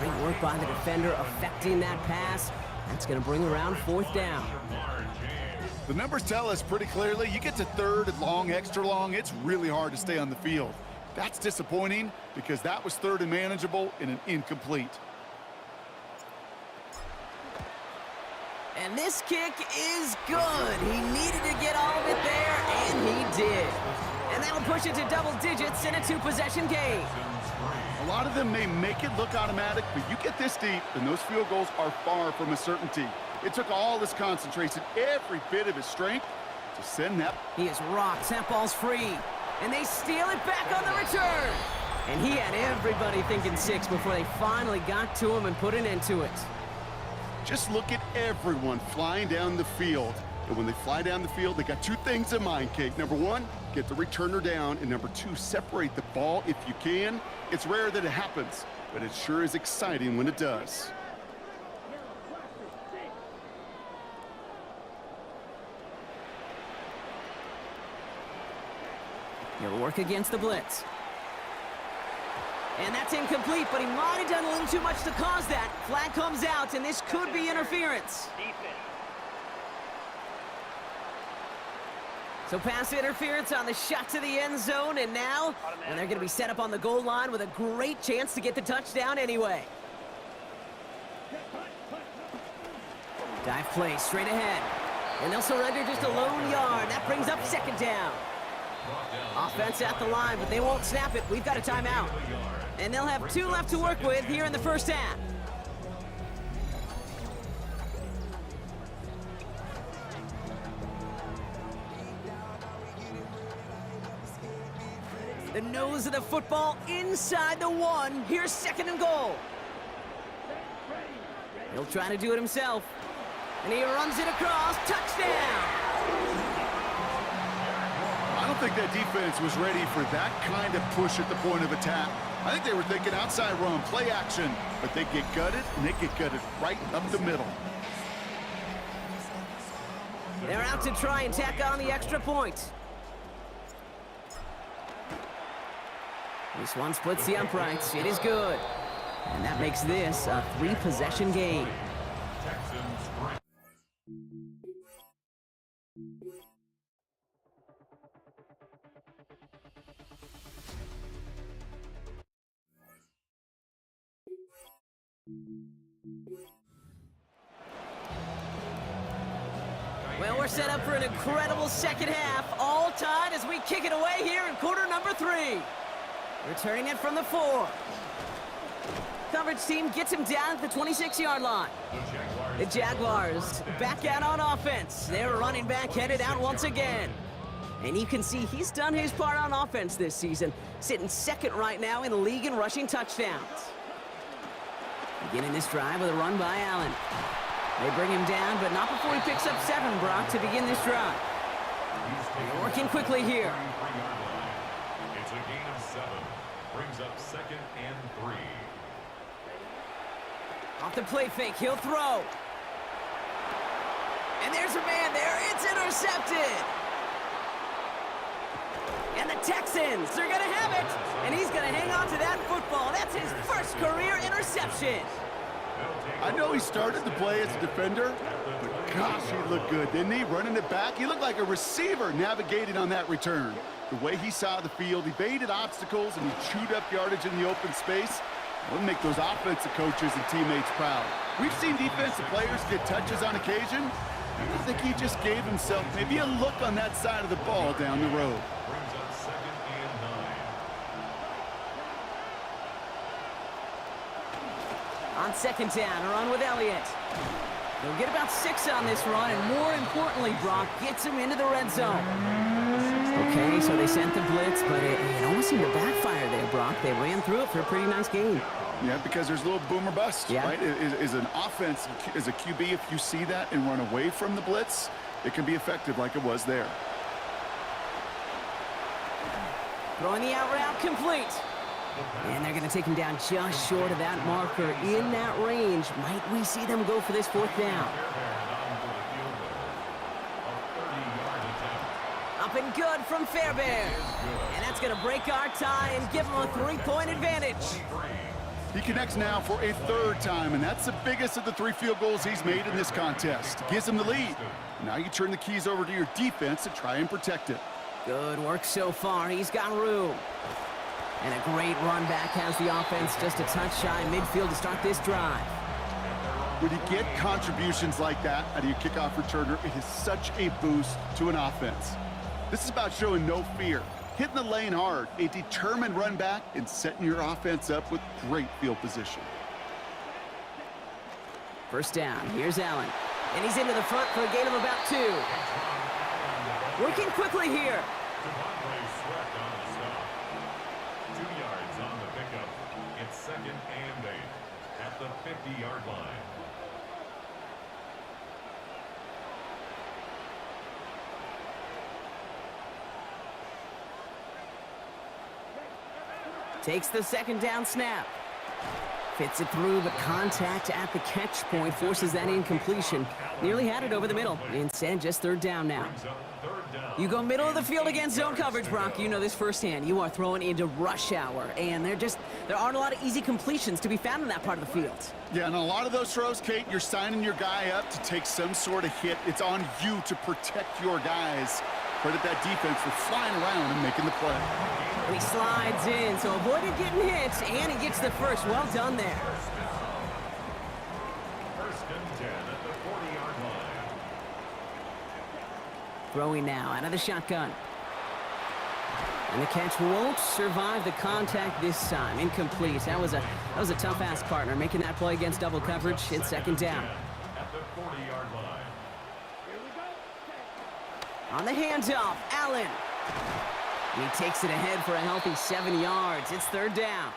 Great work by the defender affecting that pass. That's going to bring around 4th down. The numbers tell us pretty clearly, you get to 3rd and long, extra long, it's really hard to stay on the field. That's disappointing because that was 3rd and manageable in an incomplete. And this kick is good. He needed to get all of it there, and he did. And that'll push it to double digits in a 2-possession game. A lot of them may make it look automatic, but you get this deep, and those field goals are far from a certainty. It took all his concentration, every bit of his strength, to send that. He is rocked. That ball's free. And they steal it back on the return. And he had everybody thinking 6 before they finally got to him and put an end to it. Just look at everyone flying down the field. And when they fly down the field, they got 2 things in mind, Kate. Number 1, get the returner down, and number 2, separate the ball if you can. It's rare that it happens, but it sure is exciting when it does. He'll work against the blitz. And that's incomplete, but he might have done a little too much to cause that. Flag comes out, and this could be interference. So pass interference on the shot to the end zone, and now they're going to be set up on the goal line with a great chance to get the touchdown anyway. Dive play straight ahead. And they'll surrender just a lone yard. That brings up 2nd down. Offense at the line, but they won't snap it. We've got a timeout. And they'll have 2 left to work with here in the first half. The nose of the football inside the 1. Here's 2nd and goal. He'll try to do it himself. And he runs it across. Touchdown! I don't think that defense was ready for that kind of push at the point of attack. I think they were thinking outside run, play action, but they get gutted, and they get gutted right up the middle. They're out to try and tack on the extra point. This one splits the uprights. It is good. And that makes this a 3-possession game. Well, we're set up for an incredible second half. All tied as we kick it away here in quarter number 3. Returning it from the 4. Coverage team gets him down at the 26-yard line. The Jaguars back out on offense. Their running back headed out once again. And you can see he's done his part on offense this season, sitting 2nd right now in the league in rushing touchdowns. Beginning this drive with a run by Allen. They bring him down, but not before he picks up 7, Brock, to begin this drive. They're working quickly here. It's a gain of 7. Brings up 2nd and 3. Off the play fake, he'll throw. And there's a man there. It's intercepted. And the Texans are going to have it. And he's going to hang on to that football. That's his first career interception. I know he started the play as a defender, but gosh, he looked good, didn't he? Running it back, he looked like a receiver navigating on that return. The way he saw the field, he baited obstacles, and he chewed up yardage in the open space. We'll make those offensive coaches and teammates proud. We've seen defensive players get touches on occasion. I think he just gave himself maybe a look on that side of the ball down the road. Brings up 2nd and 9. On 2nd down, a run with Elliott. They'll get about 6 on this run, and more importantly, Brock gets him into the red zone. Okay, so they sent the blitz, but it almost seemed to backfire there, Brock. They ran through it for a pretty nice gain. Yeah, because there's a little boom or bust, right? Is an offense, as a QB, if you see that and run away from the blitz, it can be effective like it was there. Throwing the out route complete. And they're going to take him down just short of that marker. In that range, might we see them go for this 4th down? Up and good from Fairbairn. And that's going to break our tie and give them a 3-point advantage. He connects now for a 3rd time, and that's the biggest of the 3 field goals he's made in this contest. Gives him the lead. Now you turn the keys over to your defense to try and protect it. Good work so far. He's got room. And a great run back has the offense just a touch shy midfield to start this drive. When you get contributions like that out of your kickoff returner, it is such a boost to an offense. This is about showing no fear, hitting the lane hard, a determined run back, and setting your offense up with great field position. 1st down, here's Allen. And he's into the front for a gain of about 2. Working quickly here. 2 yards on the pickup. It's 2nd and 8 at the 50-yard line. Takes the second down snap. Fits it through, but contact at the catch point forces that incompletion. Nearly had it over the middle. Instead, just third down now. You go middle of the field against zone coverage, Brock. You know this firsthand. You are throwing into rush hour, and there aren't a lot of easy completions to be found in that part of the field. Yeah, and a lot of those throws, Kate, you're signing your guy up to take some sort of hit. It's on you to protect your guys. Credit that defense for flying around and making the play. He slides in, so avoided getting hit, and he gets the first. Well done there. First and 10 at the 40-yard line. Throwing now out of the shotgun. And the catch won't survive the contact this time. Incomplete. That was a tough-ass partner making that play against double coverage. It's second down. At the 40-yard line. On the handoff, Allen. And he takes it ahead for a healthy 7 yards. It's third down.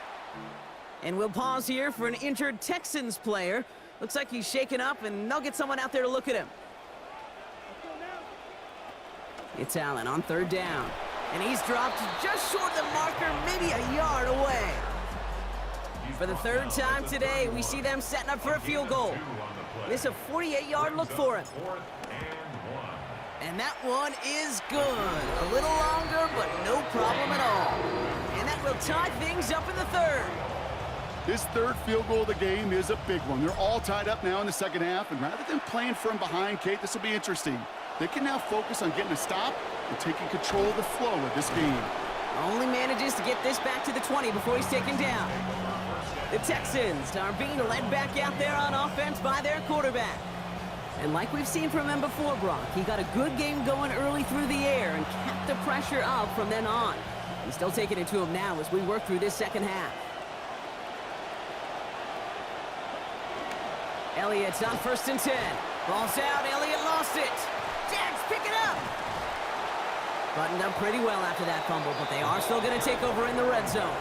And we'll pause here for an injured Texans player. Looks like he's shaken up, and they'll get someone out there to look at him. It's Allen on third down. And he's dropped just short of the marker, maybe a yard away. For the third time today, we see them setting up for a field goal. This is a 48-yard look for him. And that one is good. A little longer, but no problem at all. And that will tie things up in the third. His third field goal of the game is a big one. They're all tied up now in the second half, and rather than playing from behind, Kate, this will be interesting. They can now focus on getting a stop and taking control of the flow of this game. Only manages to get this back to the 20 before he's taken down. The Texans are being led back out there on offense by their quarterback. And like we've seen from him before, Brock, he got a good game going early through the air and kept the pressure up from then on. He's still taking it to him now as we work through this second half. Elliott's on first and 10. Ball's out, Elliott lost it. Jags pick it up. Buttoned up pretty well after that fumble, but they are still going to take over in the red zone.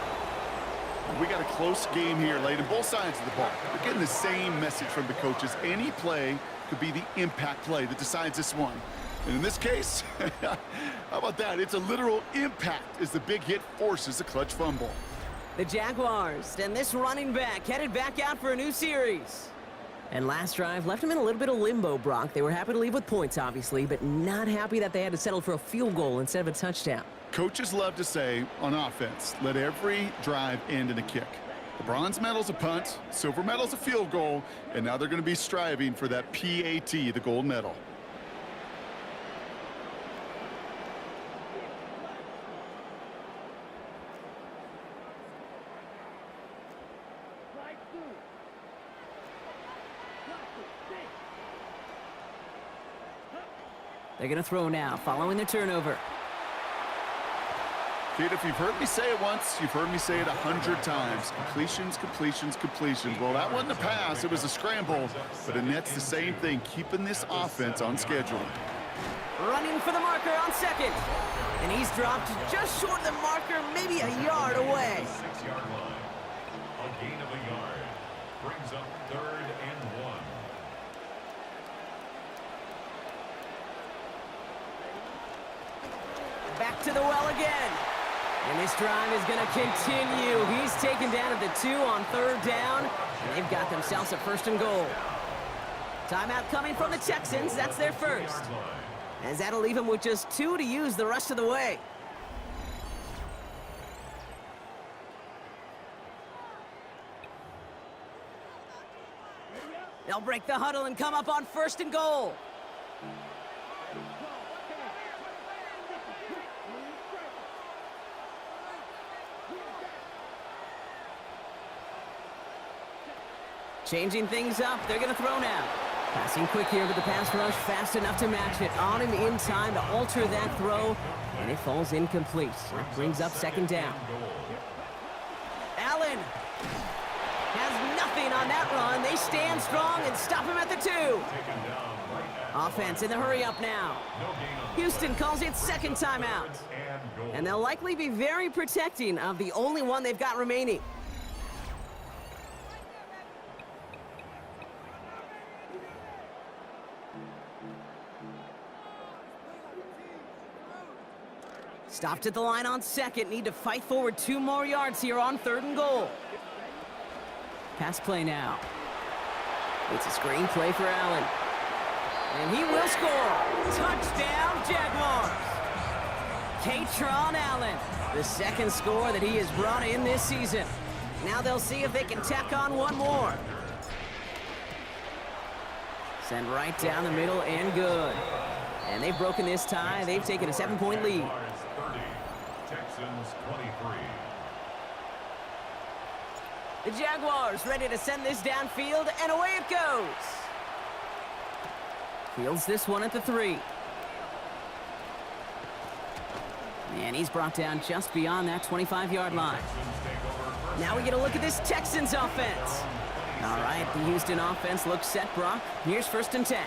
We got a close game here, late on both sides of the ball. We're getting the same message from the coaches. Any play could be the impact play that decides this one. And in this case, how about that? It's a literal impact as the big hit forces a clutch fumble. The Jaguars and this running back headed back out for a new series. And last drive left them in a little bit of limbo, Brock. They were happy to leave with points, obviously, but not happy that they had to settle for a field goal instead of a touchdown. Coaches love to say on offense, let every drive end in a kick. The bronze medal's a punt, silver medal's a field goal, and now they're going to be striving for that PAT, the gold medal. They're going to throw now, following the turnover. Kid, if you've heard me say it once, you've heard me say it 100 times. Completions, completions, completions. Well, that wasn't a pass. It was a scramble. But Annette's the same thing, keeping this offense on schedule. Running for the marker on second. And he's dropped just short of the marker, maybe a yard away. 6-yard line. A gain of a yard. Brings up 3rd and 1. Back to the well again. And this drive is going to continue. He's taken down at the 2 on third down. And they've got themselves a first and goal. Timeout coming from the Texans. That's their first. As that'll leave them with just 2 to use the rest of the way. They'll break the huddle and come up on first and goal. Changing things up, they're going to throw now. Passing quick here with the pass rush, fast enough to match it. On him in time to alter that throw, and it falls incomplete. That brings up second down. Allen has nothing on that run. They stand strong and stop him at the 2. Offense in the hurry up now. Houston calls it second timeout. And they'll likely be very protecting of the only one they've got remaining. Stopped at the line on second. Need to fight forward 2 more yards here on 3rd and goal. Pass play now. It's a screen play for Allen. And he will score. Touchdown, Jaguars. Katron Allen, the 2nd score that he has brought in this season. Now they'll see if they can tack on 1 more. Send right down the middle and good. And they've broken this tie. They've taken a 7-point lead. 30, Texans 23. The Jaguars ready to send this downfield, and away it goes. Fields this one at the 3. And he's brought down just beyond that 25-yard line. Now we get a look at this Texans offense. All right, the Houston offense looks set, Brock. Here's 1st and 10.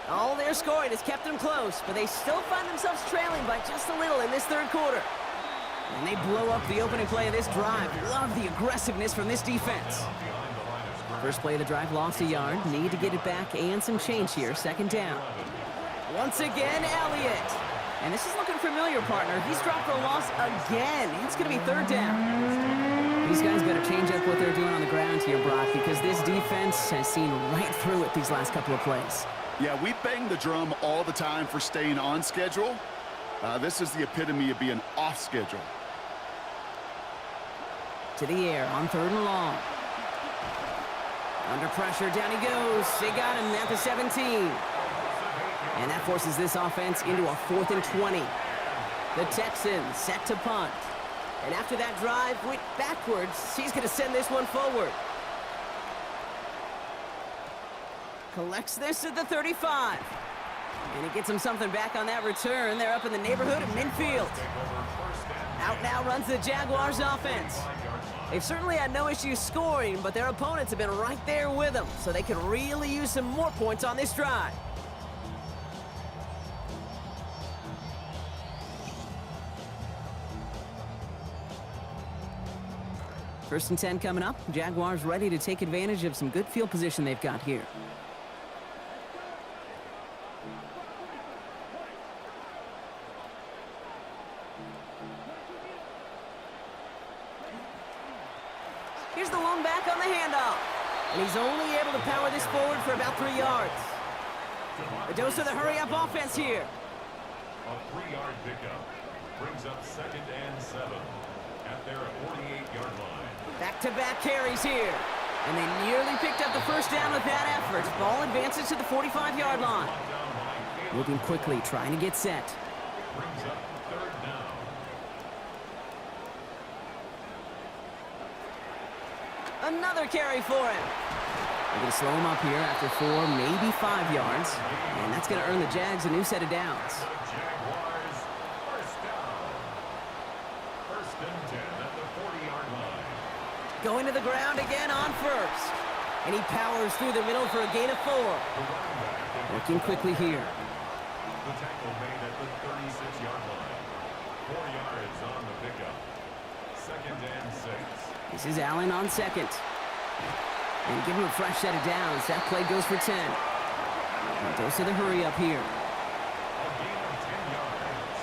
All their scoring has kept them close, but they still find themselves trailing by just a little in this 3rd quarter. And they blow up the opening play of this drive. Love the aggressiveness from this defense. First play of the drive, lost a yard. Need to get it back and some change here. 2nd down. Once again, Elliott. And this is looking familiar, partner. He's dropped for a loss again. It's going to be 3rd down. These guys better change up what they're doing on the ground here, Brock, because this defense has seen right through it these last couple of plays. Yeah, we bang the drum all the time for staying on schedule. This is the epitome of being off schedule. To the air on 3rd and long. Under pressure, down he goes. They got him at the 17. And that forces this offense into a 4th and 20. The Texans set to punt. And after that drive went backwards, he's going to send this one forward. Collects this at the 35. And he gets him something back on that return. They're up in the neighborhood of midfield. Out now runs the Jaguars offense. They've certainly had no issues scoring, but their opponents have been right there with them, so they could really use some more points on this drive. First and 10 coming up. Jaguars ready to take advantage of some good field position they've got here. Here's the lone back on the handoff. And he's only able to power this forward for about 3 yards. A dose of the hurry-up offense here. A 3-yard pickup brings up 2nd and 7 at their 48-yard line. Back-to-back carries here. And they nearly picked up the 1st down with that effort. Ball advances to the 45-yard line. Moving quickly, trying to get set. Brings up 3rd down. Another carry for him. They're going to slow him up here after 4, maybe 5 yards. And that's going to earn the Jags a new set of downs. Jaguars, 1st down. 1st and 10 at the 40-yard line. Going to the ground again on 1st. And he powers through the middle for a gain of 4. Working quickly here. The tackle made at the 36-yard line. 4 yards on the pickup. 2nd and 6. This is Allen on 2nd. And give him a fresh set of downs. That play goes for 10. And dose of the hurry up here. A gain of 10 yards.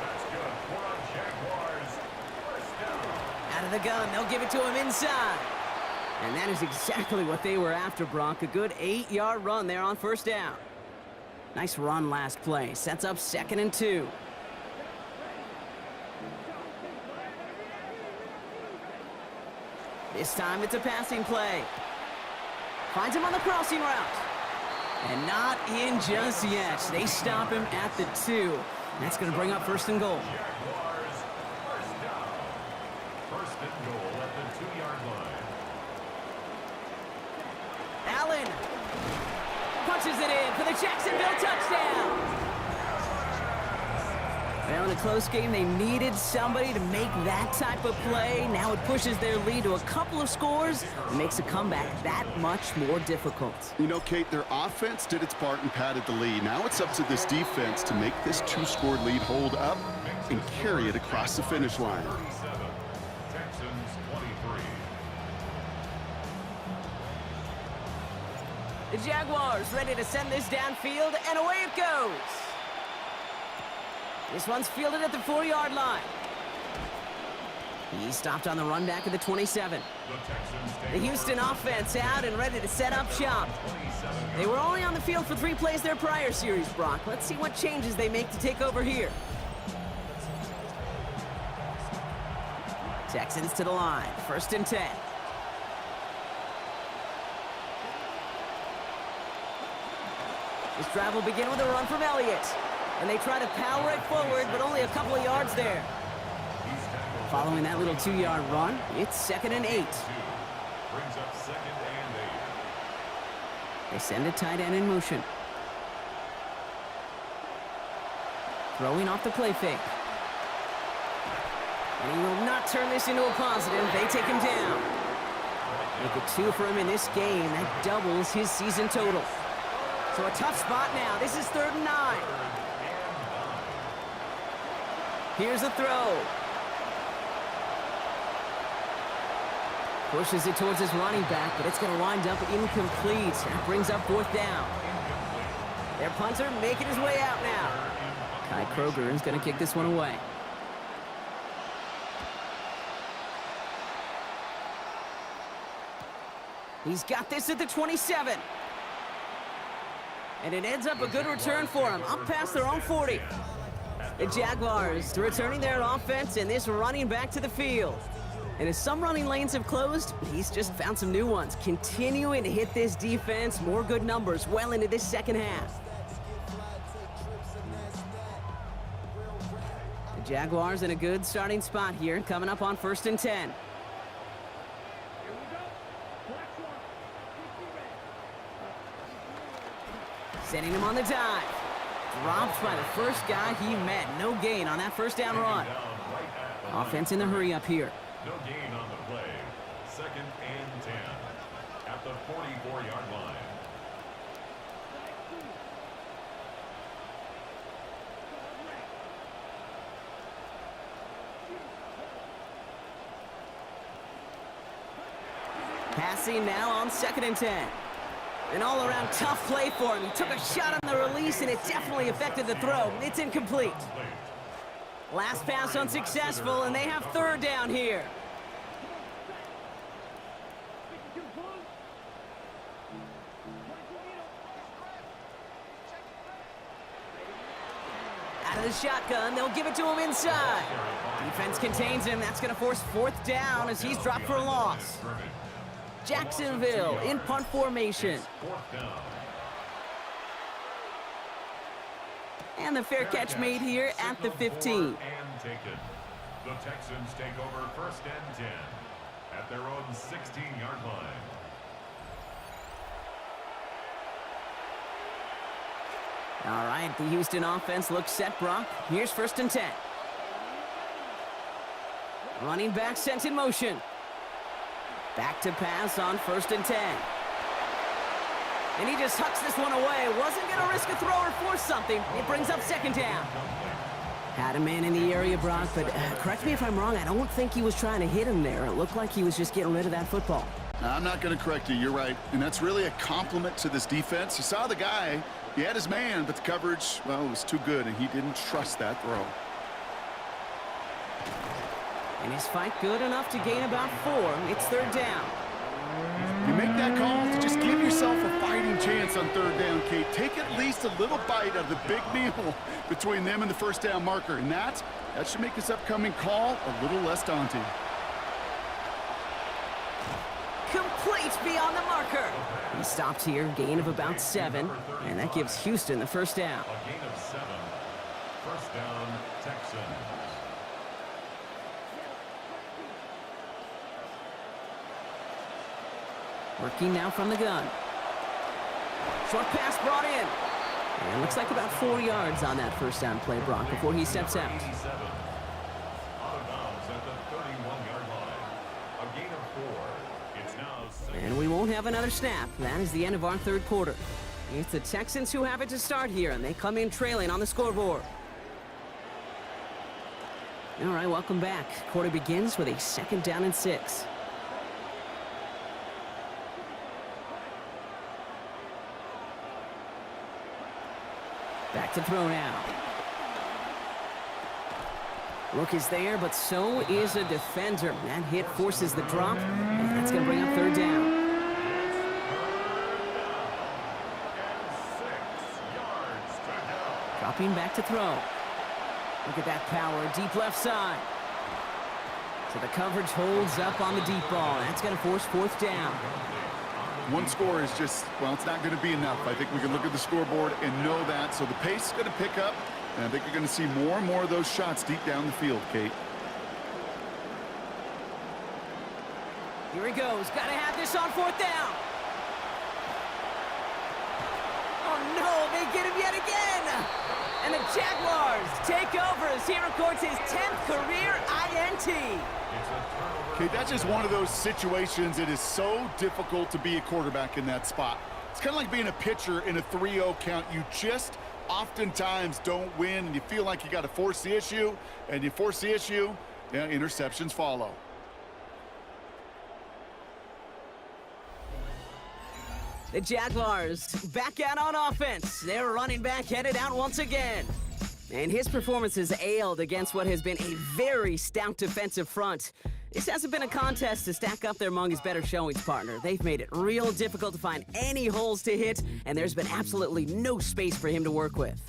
That's good for a Jaguars. 1st down. Out of the gun, they'll give it to him inside. And that is exactly what they were after, Brock. A good 8-yard run there on 1st down. Nice run last play. Sets up 2nd and 2. This time it's a passing play. Finds him on the crossing route. And not in just yet. They stop him at the 2. That's going to bring up 1st and goal. Jaguars, 1st down. 1st and goal at the 2-yard line. Allen punches it in for the Jacksonville touchdown. Well, in a close game, they needed somebody to make that type of play. Now it pushes their lead to a couple of scores and makes a comeback that much more difficult. You know, Kate, their offense did its part and padded the lead. Now it's up to this defense to make this 2-score lead hold up and carry it across the finish line. 37, Texans 23. The Jaguars ready to send this downfield, and away it goes. This one's fielded at the 4-yard line. He stopped on the run back at the 27. The Houston offense out and ready to set up shop. They were only on the field for 3 plays their prior series, Brock. Let's see what changes they make to take over here. Texans to the line, 1st and 10. This drive will begin with a run from Elliott. And they try to power it forward, but only a couple of yards there. Following that little 2-yard run, it's 2nd and 8. Brings up 2nd and 8. They send a tight end in motion. Throwing off the play fake. And he will not turn this into a positive. They take him down. Make it 2 for him in this game. That doubles his season total. So a tough spot now. This is 3rd and 9. Here's a throw. Pushes it towards his running back, but it's going to wind up incomplete. That brings up 4th down. Their punter making his way out now. Kai Kroger is going to kick this one away. He's got this at the 27. And it ends up a good return for him, up past their own 40. The Jaguars returning their offense and this running back to the field. And as some running lanes have closed, he's just found some new ones, continuing to hit this defense. More good numbers well into this 2nd half. The Jaguars in a good starting spot here, coming up on 1st and 10. Setting him on the dive. Dropped by the first guy he met. No gain on that 1st down run. Offense in the hurry up here. No gain on the play. 2nd and 10 at the 44-yard line. Passing now on 2nd and 10. An all-around tough play for him. He took a shot on the release, and it definitely affected the throw. It's incomplete. Last pass unsuccessful, and they have 3rd down here. Out of the shotgun, they'll give it to him inside. Defense contains him. That's going to force 4th down as he's dropped for a loss. Jacksonville in punt formation. And the fair catch made here at the 15. The Texans take over 1st and 10 at their own 16-yard line. All right, the Houston offense looks set, Brock. Here's 1st and 10. Running back sent in motion. Back to pass on 1st and 10. And he just hucks this one away. Wasn't going to risk a throw or force something. It brings up 2nd down. Had a man in the area, Brock, but correct me if I'm wrong, I don't think he was trying to hit him there. It looked like he was just getting rid of that football. I'm not going to correct you. You're right. And that's really a compliment to this defense. You saw the guy. He had his man, but the coverage, well, it was too good, and he didn't trust that throw. And his fight good enough to gain about 4. It's 3rd down. You make that call to just give yourself a fighting chance on 3rd down, Kate. Take at least a little bite of the big meal between them and the 1st down marker. And that should make this upcoming call a little less daunting. Complete beyond the marker. He stopped here, gain of about 7. And that gives Houston the 1st down. A gain of 7. 1st down, Texans. Working now from the gun. Short pass brought in. And looks like about 4 yards on that 1st down play, Brock, before he steps out. Out of bounds at the 31-yard line. A gain of 4. It's now 6. And we won't have another snap. That is the end of our 3rd quarter. It's the Texans who have it to start here, and they come in trailing on the scoreboard. All right, welcome back. Quarter begins with a 2nd down and 6. Back to throw now. Look is there, but so is a defender. That hit forces the drop, and that's going to bring up third down. Dropping back to throw. Look at that power, deep left side. So the coverage holds up on the deep ball. That's going to force fourth down. One score is just, well, it's not going to be enough. I think we can look at the scoreboard and know that. So the pace is going to pick up, and I think you're going to see more and more of those shots deep down the field, Kate. Here he goes. Got to have this on fourth down. Oh, no, they get him yet again. And the Jaguars take over as he records his 10th career INT. Okay, that's just one of those situations. It is so difficult to be a quarterback in that spot. It's kind of like being a pitcher in a 3-0 count. You just oftentimes don't win, and you feel like you got to force the issue, and you force the issue, yeah, interceptions follow. The Jaguars back out on offense. Their running back headed out once again. And his performance has ailed against what has been a very stout defensive front. This hasn't been a contest to stack up there among his better showings, partner. They've made it real difficult to find any holes to hit, and there's been absolutely no space for him to work with.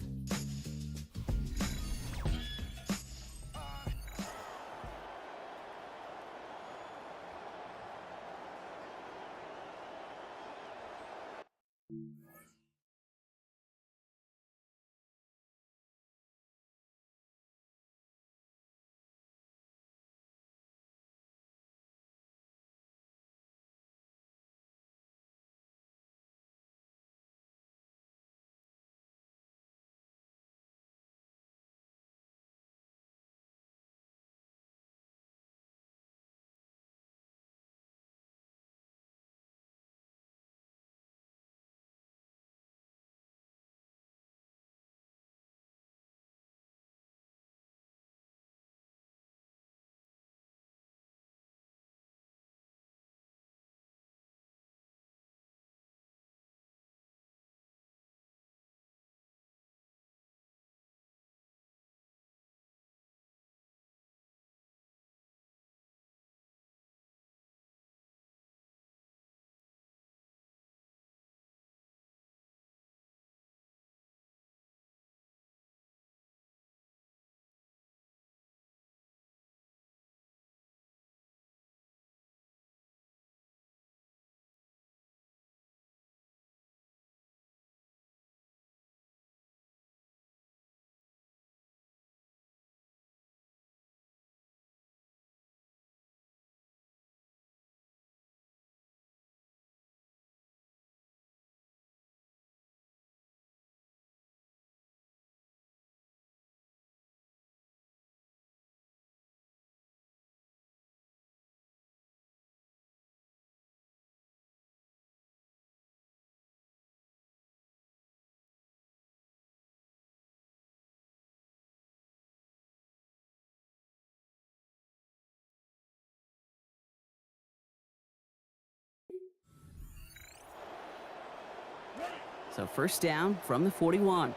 So first down from the 41.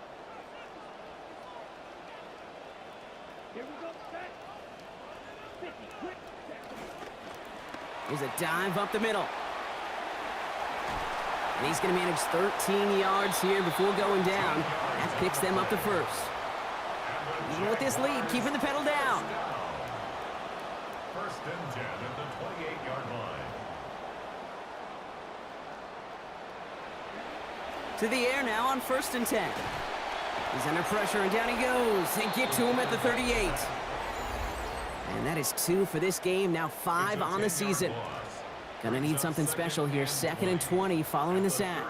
Here's a dive up the middle. And he's going to manage 13 yards here before going down. That picks them up to first. Even with this lead, keeping the pedal down. First and 10 at the 28-yard line. To the air now on first and 10. He's under pressure, and down he goes. They get to him at the 38. And that is 2 for this game, now 5 on the season. Gonna need something special here. 2nd and 20 following the sack.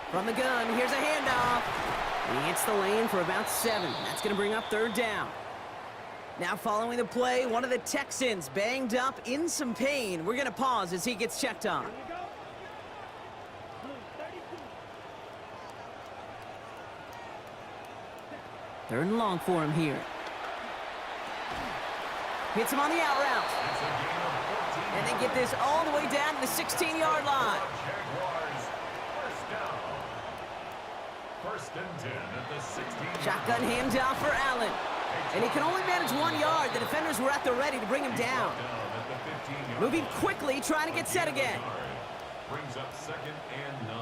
From the gun, here's a handoff. And he hits the lane for about 7. That's going to bring up third down. Now following the play, one of the Texans banged up in some pain. We're going to pause as he gets checked on. Third and long for him here. Hits him on the out route. And they get this all the way down to the 16-yard line. Jaguars, first down. First and 10 at the 16. Shotgun handoff for Allen. And he can only manage 1 yard. The defenders were at the ready to bring him down. Moving quickly, trying to get set again. Brings up 2nd and 9.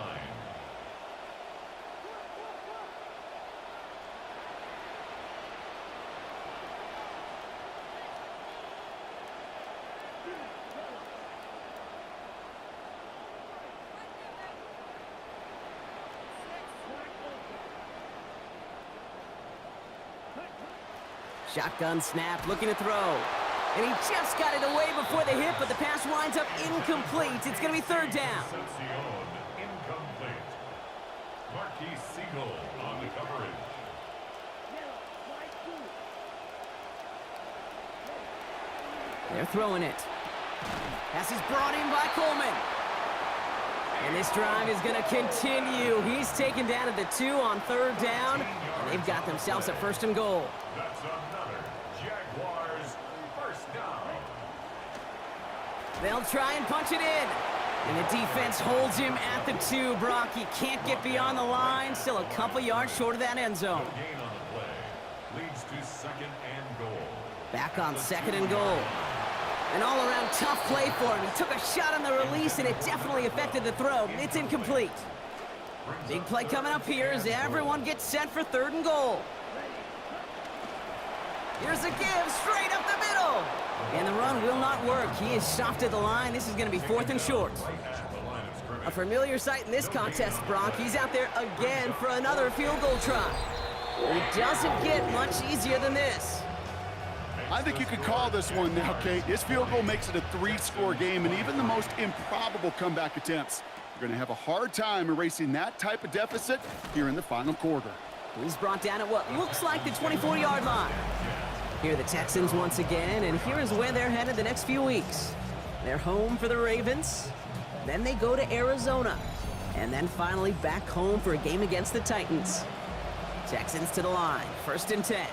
Shotgun snap, looking to throw. And he just got it away before the hit, but the pass winds up incomplete. It's going to be 3rd down. Incomplete. Marquise Siegel on the coverage. They're throwing it. Pass is brought in by Coleman. And this drive is going to continue. He's taken down at the 2 on 3rd down. And they've got themselves a 1st and goal. That's another Jaguars first down. They'll try and punch it in. And the defense holds him at the 2. Brock, he can't get beyond the line. Still a couple yards short of that end zone. Gain on the play leads to 2nd and goal. Back on 2nd and goal. An all-around tough play for him. He took a shot on the release, and it definitely affected the throw. It's incomplete. Big play coming up here as everyone gets set for 3rd and goal. Here's a give straight up the middle. And the run will not work. He is stopped at the line. This is going to be 4th and short. A familiar sight in this contest, Brock. He's out there again for another field goal try. It doesn't get much easier than this. I think you could call this one now, Kate. This field goal makes it a 3-score game, and even the most improbable comeback attempts are going to have a hard time erasing that type of deficit here in the final quarter. He's brought down at what looks like the 24-yard line. Here are the Texans once again, and here is where they're headed the next few weeks. They're home for the Ravens, then they go to Arizona, and then finally back home for a game against the Titans. Texans to the line, 1st and 10.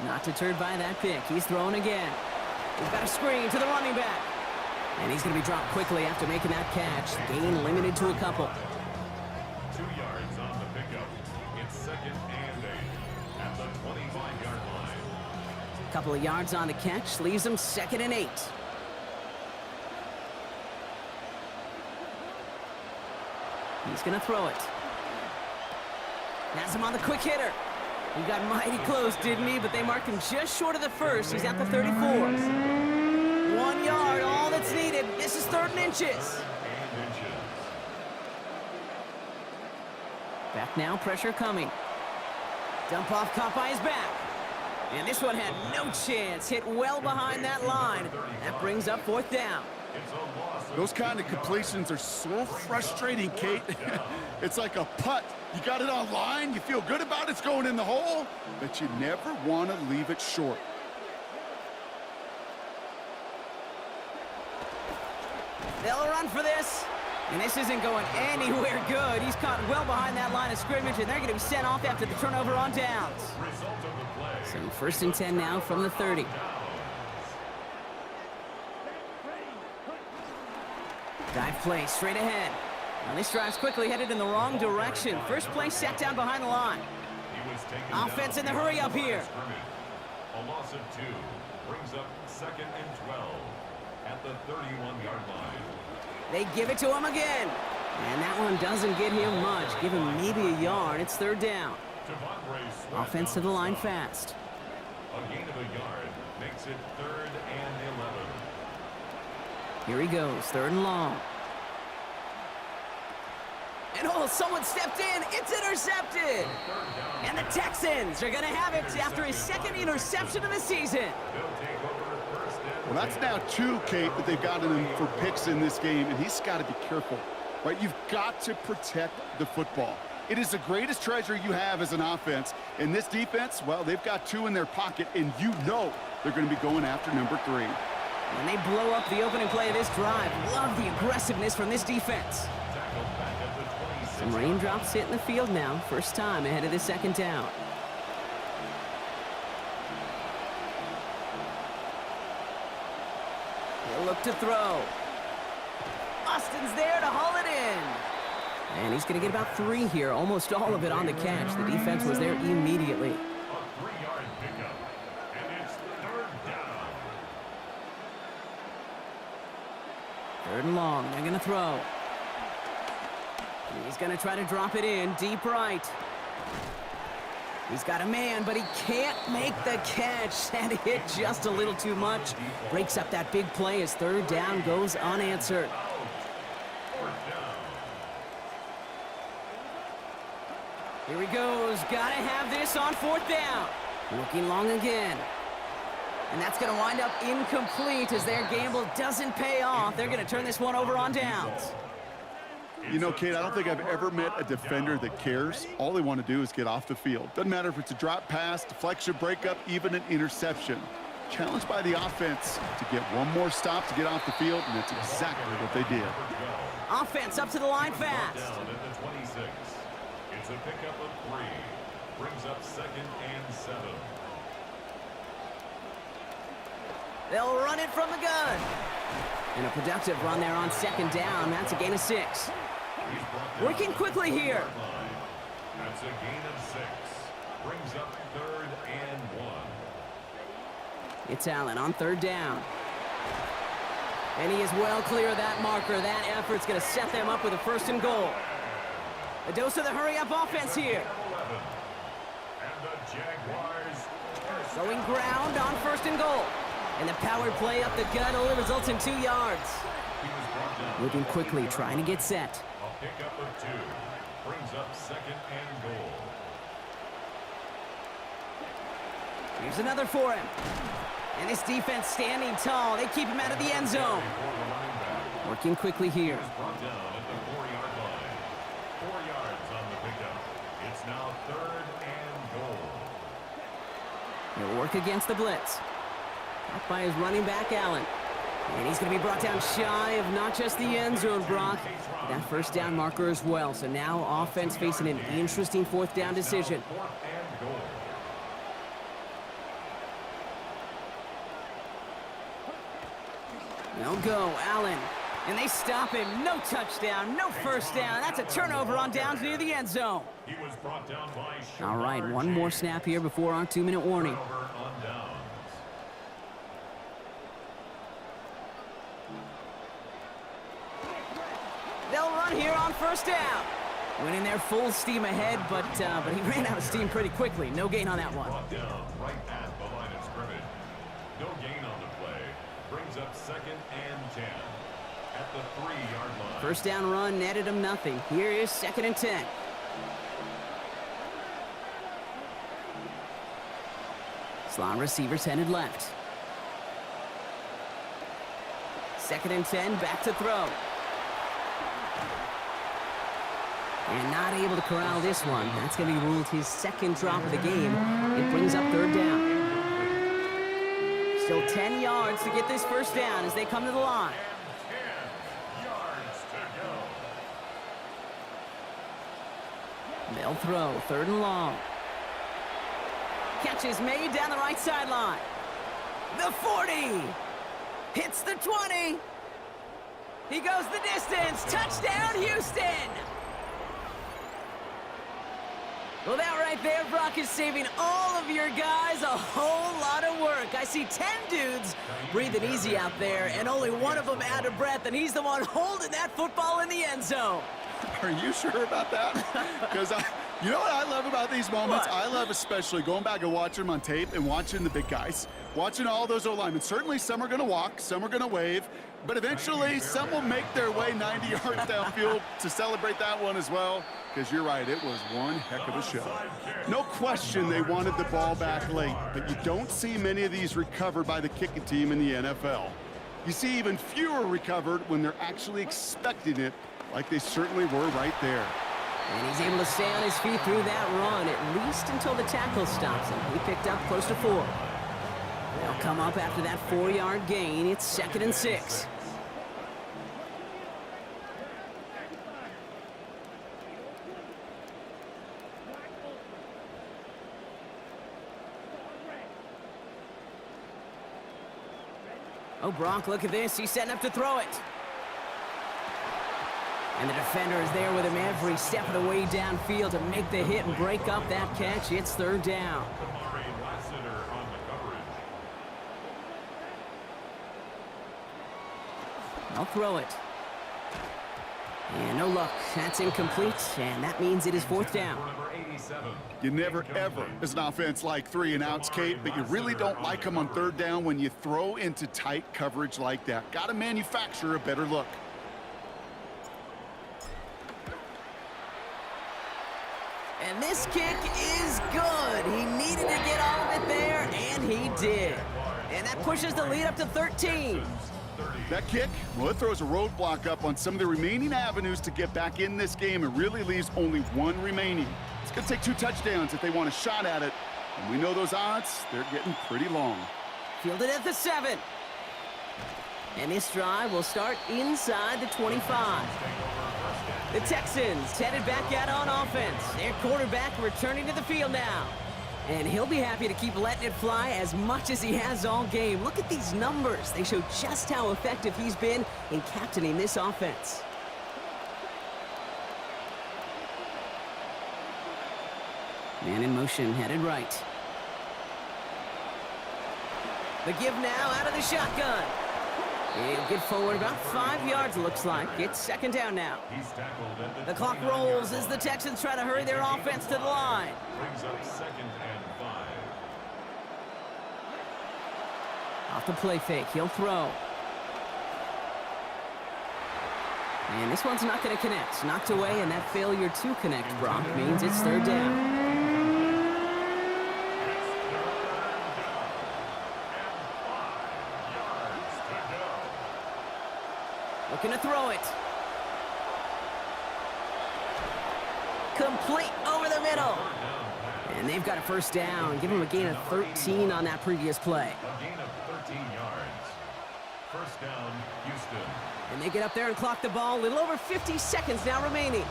Not deterred by that pick. He's throwing again. He's got a screen to the running back. And he's going to be dropped quickly after making that catch. Gain limited to a couple. 2 yards on the pickup. It's 2nd and 8 at the 25-yard line. Couple of yards on the catch. Leaves him 2nd and 8. He's going to throw it. Has him on the quick hitter. He got mighty close, didn't he? But they marked him just short of the 1st. He's at the 34. 1 yard, all that's needed. This is 3rd and inches. Back now, pressure coming. Dump off caught by his back. And this one had no chance. Hit well behind that line. That brings up 4th down. Those kind of completions are so frustrating, Kate. It's like a putt. You got it on line, you feel good about it's going in the hole, but you never want to leave it short. They'll run for this. And this isn't going anywhere good. He's caught well behind that line of scrimmage, and they're going to be sent off after the turnover on downs. So 1st and 10 now from the 30. Dive play straight ahead. Now this drive's quickly headed in the wrong direction. First play set down behind the line. Offense in the hurry up here. A loss of 2 brings up 2nd and 12 at the 31-yard line. They give it to him again. And that one doesn't get him much. Give him maybe a yard. It's 3rd down. Offense to the line fast. A gain of a yard makes it 3rd and 11. Here he goes, 3rd and long. And oh, someone stepped in. It's intercepted. And the Texans are going to have it after his 2nd interception of the season. Well, that's now 2, Kate, that they've gotten him for picks in this game, and he's got to be careful, right? You've got to protect the football. It is the greatest treasure you have as an offense. And this defense, well, they've got 2 in their pocket, and you know they're going to be going after number 3. And they blow up the opening play of this drive. Love the aggressiveness from this defense. Some raindrops hitting the field now. First time ahead of the 2nd down. He'll look to throw. Austin's there to haul it in. And he's going to get about 3 here, almost all of it on the catch. The defense was there immediately. A 3-yard pickup. And it's 3rd down. 3rd and long. They're going to throw. He's going to try to drop it in deep right. He's got a man, but he can't make the catch. That hit just a little too much. Breaks up that big play as 3rd down goes unanswered. Here he goes. Gotta have this on 4th down. Looking long again. And that's going to wind up incomplete as their gamble doesn't pay off. They're going to turn this one over on downs. You know, Kate, I don't think I've ever met a defender that cares. All they want to do is get off the field. Doesn't matter if it's a drop pass, deflection, breakup, even an interception. Challenged by the offense to get one more stop to get off the field, and that's exactly what they did. Offense up to the line fast. Down at the 26. It's a pickup of 3. Brings up 2nd and 7. They'll run it from the gun. And a productive run there on 2nd down. That's a gain of 6. Working quickly here. That's a gain of 6. Brings up 3rd and 1. It's Allen on 3rd down. And he is well clear of that marker. That effort's going to set them up with a 1st and goal. A dose of the hurry-up offense here. And the Jaguars Going ground on 1st and goal. And the power play up the gut only results in 2 yards. Moving quickly, trying to get set. a pickup of 2. Brings up 2nd and goal. Here's another for him. And this defense standing tall. They keep him out of the end zone. Working quickly here. Brought down at the 4-yard line. 4 yards on the pickup. It's now 3rd and goal. He'll work against the blitz. Up by his running back, Allen. And he's going to be brought down shy of not just the end zone, Brock, but that 1st down marker as well. So now offense facing an interesting 4th down decision. 4th and goal. They'll go, Allen. And they stop him. No touchdown, no 1st down. That's a turnover on downs near the end zone. He was brought down by All right, one more snap here before our 2-minute warning. Turnover on downs. They'll run here on 1st down. Winning there full steam ahead, but he ran out of steam pretty quickly. No gain on that one. Brought down right at the line of scrimmage. No gain on the play. Brings up 2nd and 10 at the 3-yard line. 1st down run netted him nothing. Here is 2nd and 10. Slot receivers headed left. 2nd and 10, back to throw. And not able to corral this one. That's going to be ruled his 2nd drop of the game. It brings up 3rd down. Still 10 yards to get this 1st down as they come to the line. 10 yards to go. They'll throw, 3rd and long. Catch is made down the right sideline. The 40. Hits the 20. He goes the distance. Touchdown, Houston. Well, that right there, Brock, is saving all of your guys a whole lot of work. I see 10 dudes breathing easy out there, and only one of them out of breath, and he's the one holding that football in the end zone. Are you sure about that? Because you know what I love about these moments? What? I love especially going back and watching them on tape and watching the big guys, watching all those O-linemen. Certainly some are going to walk, some are going to wave, but eventually some will make their way 90 yards downfield to celebrate that one as well. Because you're right, it was one heck of a show. No question they wanted the ball back late, but you don't see many of these recovered by the kicking team in the NFL. You see even fewer recovered when they're actually expecting it, like they certainly were right there. And he's able to stay on his feet through that run, at least until the tackle stops him. He picked up close to 4. They'll come up after that 4-yard gain. It's 2nd and 6. Oh, Bronk, look at this. He's setting up to throw it. And the defender is there with him every step of the way downfield to make the hit and break up that catch. It's third down. I'll throw it. And no luck. That's incomplete, and that means it is fourth down. You never, ever, as an offense, like 3 and outs, Kate, but you really don't like them on third down when you throw into tight coverage like that. Got to manufacture a better look. And this kick is good. He needed to get all of it there, and he did. And that pushes the lead up to 13. That kick, well, it throws a roadblock up on some of the remaining avenues to get back in this game. It really leaves only one remaining. It's going to take 2 touchdowns if they want a shot at it. And we know those odds, they're getting pretty long. Fielded at the 7. And this drive will start inside the 25. The Texans headed back out on offense. Their quarterback returning to the field now. And he'll be happy to keep letting it fly as much as he has all game. Look at these numbers. They show just how effective he's been in captaining this offense. Man in motion, headed right. The give now out of the shotgun. He'll get forward about 5 yards, looks like. It's second down now. The clock rolls as the Texans try to hurry their offense to the line. Brings up 2nd and 5. Off the play fake, he'll throw. And this one's not going to connect. Knocked away, and that failure to connect, Brock, means it's third down. Looking to throw it. Complete over the middle. And they've got a first down. Give them a gain of 13 on that previous play. A gain of 13 yards. First down, Houston. And they get up there and clock the ball. A little over 50 seconds now remaining.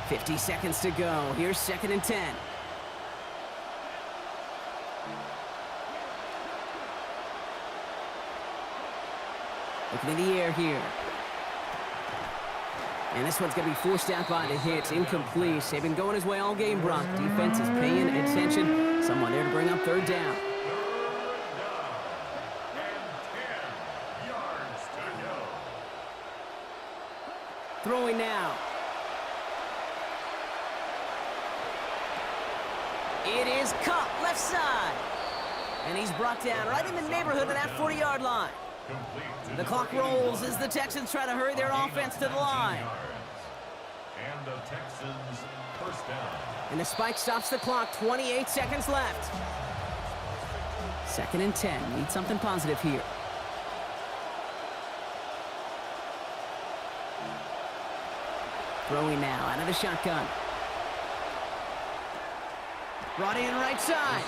50 seconds to go. Here's 2nd and 10. Looking in the air here. And this one's going to be forced out by the hit. Incomplete. They've been going his way all game, Brock. Defense is paying attention. Someone there to bring up third down. Throwing now. It is caught left side. And he's brought down right in the neighborhood of that 40-yard line. The clock rolls as the Texans try to hurry their offense to the line. And the Texans first down. And the spike stops the clock. 28 seconds left. 2nd and 10. Need something positive here. Throwing now out of the shotgun. Brought in right side.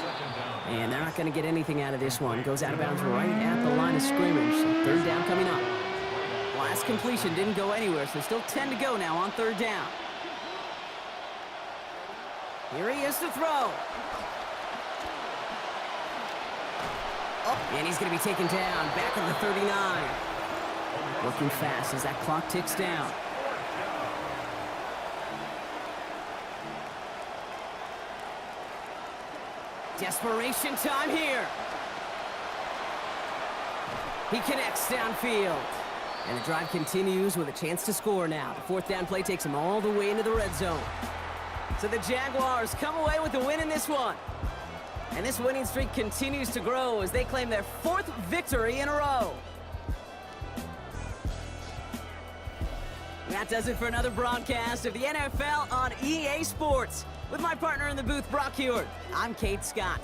And they're not going to get anything out of this one. Goes out of bounds right at the line of scrimmage. So third down coming up. Last completion didn't go anywhere, so still 10 to go now on third down. Here he is to throw. Oh, and he's going to be taken down back at the 39. Working fast as that clock ticks down. Desperation time here. He connects downfield. And the drive continues with a chance to score now. The fourth down play takes him all the way into the red zone. So the Jaguars come away with the win in this one. And this winning streak continues to grow as they claim their 4th victory in a row. That does it for another broadcast of the NFL on EA Sports. With my partner in the booth, Brock Heward, I'm Kate Scott.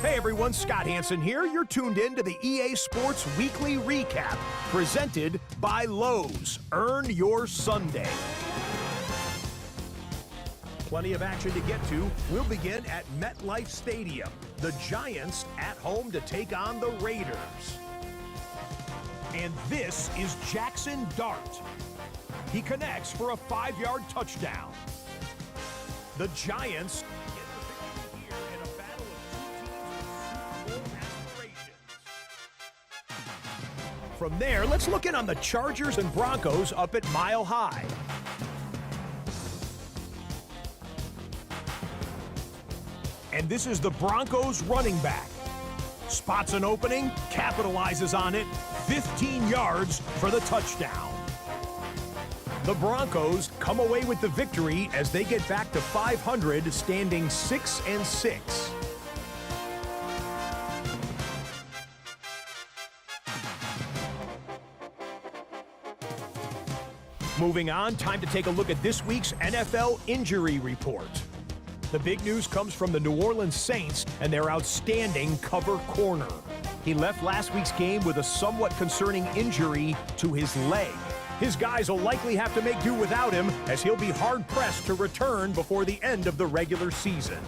Hey everyone, Scott Hansen here. You're tuned in to the EA Sports Weekly Recap, presented by Lowe's. Earn your Sunday. Plenty of action to get to. We'll begin at MetLife Stadium. The Giants at home to take on the Raiders. And this is Jackson Dart. He connects for a 5-yard touchdown. The Giants get the victory here in a battle of two teams with Super Bowl aspirations. From there, let's look in on the Chargers and Broncos up at Mile High. And this is the Broncos running back. Spots an opening, capitalizes on it, 15 yards for the touchdown. The Broncos come away with the victory as they get back to 500, standing 6-6. Moving on, time to take a look at this week's NFL injury report. The big news comes from the New Orleans Saints and their outstanding cover corner. He left last week's game with a somewhat concerning injury to his leg. His guys will likely have to make do without him, as he'll be hard-pressed to return before the end of the regular season.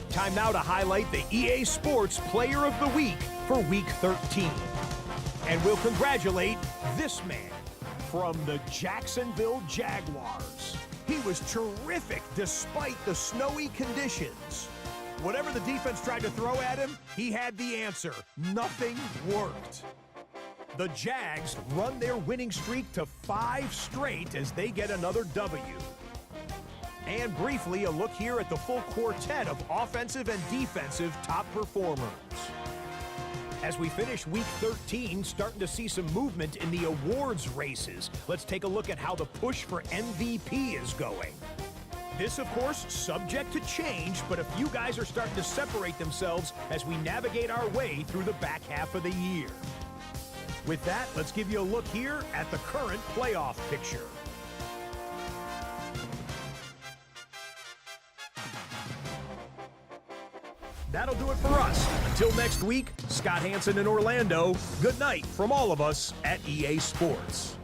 Time now to highlight the EA Sports Player of the Week for Week 13. And we'll congratulate this man from the Jacksonville Jaguars. He was terrific despite the snowy conditions. Whatever the defense tried to throw at him, he had the answer. Nothing worked. The Jags run their winning streak to 5 straight as they get another W. And briefly, a look here at the full quartet of offensive and defensive top performers. As we finish Week 13, starting to see some movement in the awards races. Let's take a look at how the push for MVP is going. This, of course, subject to change, but a few guys are starting to separate themselves as we navigate our way through the back half of the year. With that, let's give you a look here at the current playoff picture. That'll do it for us. Until next week, Scott Hansen in Orlando. Good night from all of us at EA Sports.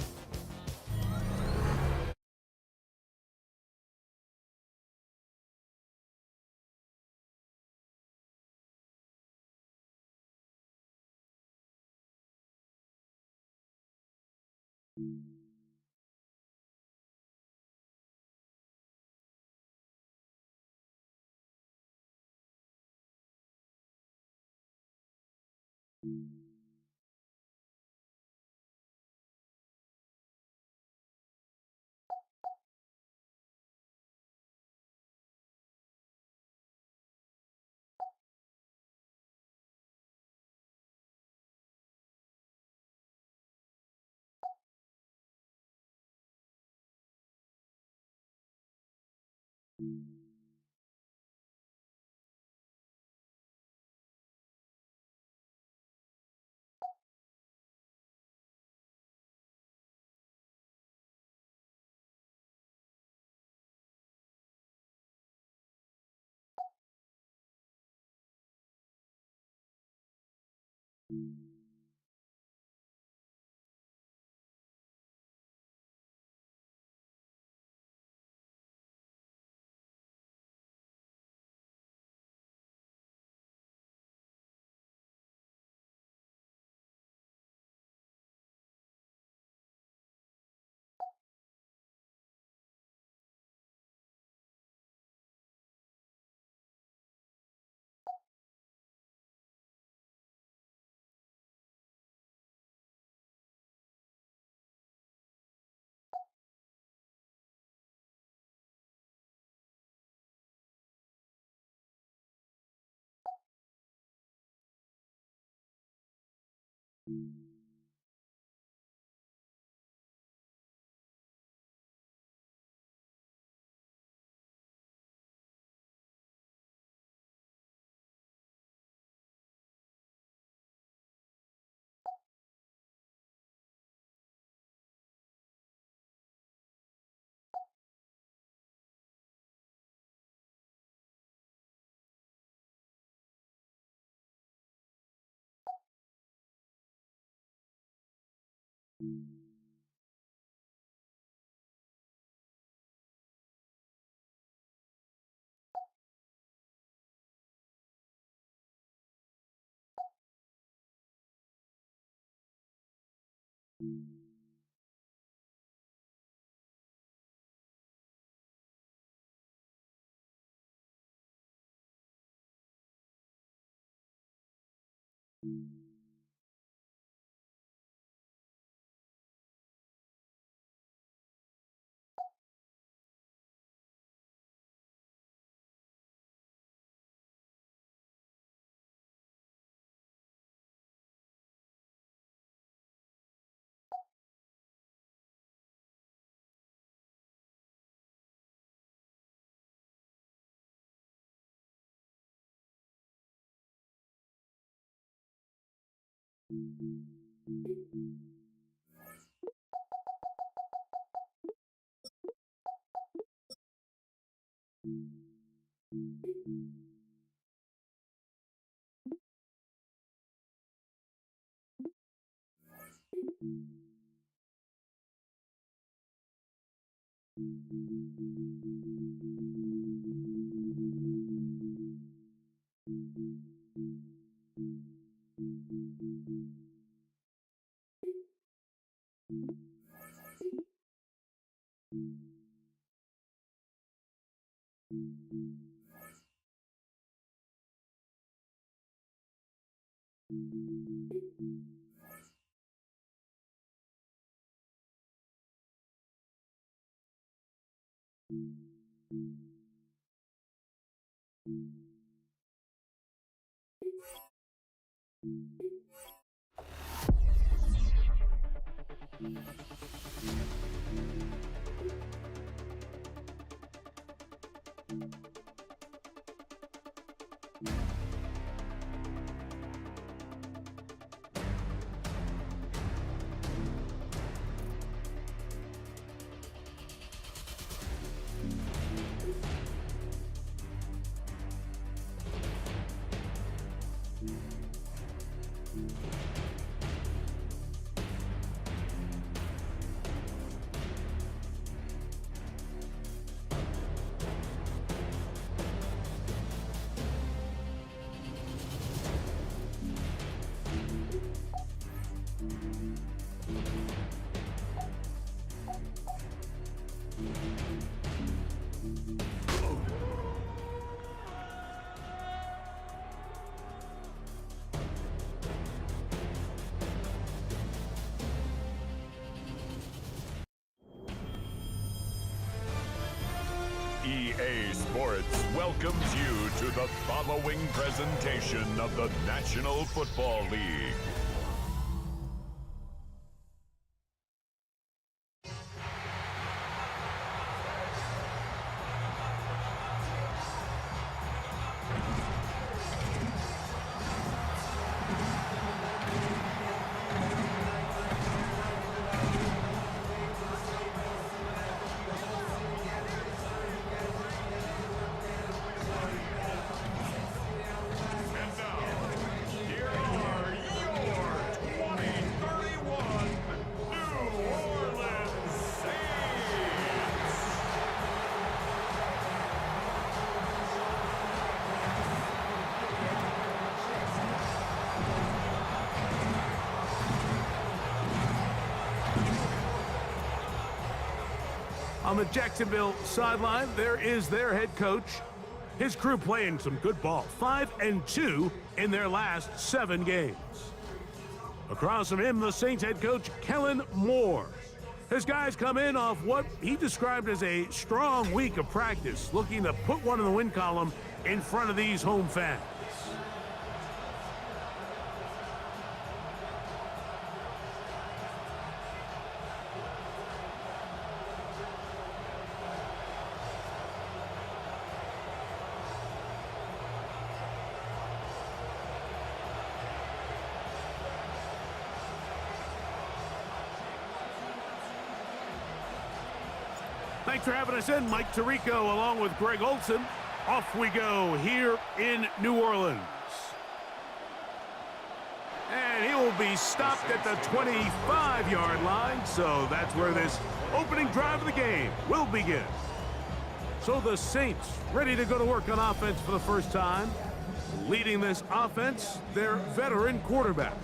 EA Sports welcomes you to the following presentation of the National Football League. On the Jacksonville sideline, there is their head coach. His crew playing some good ball, 5-2 in their last 7 games. Across from him, the Saints head coach, Kellen Moore. His guys come in off what he described as a strong week of practice, looking to put one in the win column in front of these home fans. Thanks for having us in, Mike Tirico, along with Greg Olson. Off we go here in New Orleans. And he will be stopped at the 25-yard line, so that's where this opening drive of the game will begin. So the Saints ready to go to work on offense for the first time. Leading this offense, their veteran quarterback.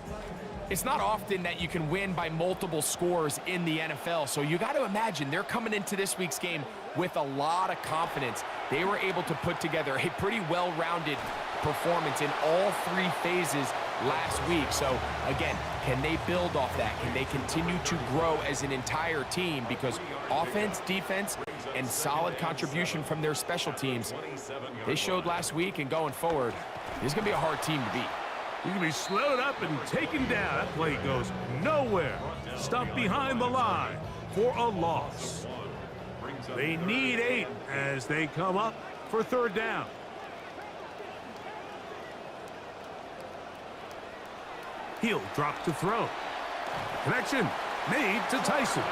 It's not often that you can win by multiple scores in the NFL, so you got to imagine they're coming into this week's game with a lot of confidence. They were able to put together a pretty well-rounded performance in all three phases last week. So, again, can they build off that? Can they continue to grow as an entire team? Because offense, defense, and solid contribution from their special teams, they showed last week, and going forward, this is going to be a hard team to beat. He's going to be slowed up and taken down. That play goes nowhere. Stuck behind the line for a loss. They need 8 as they come up for third down. He'll drop to throw. Connection made to Tyson.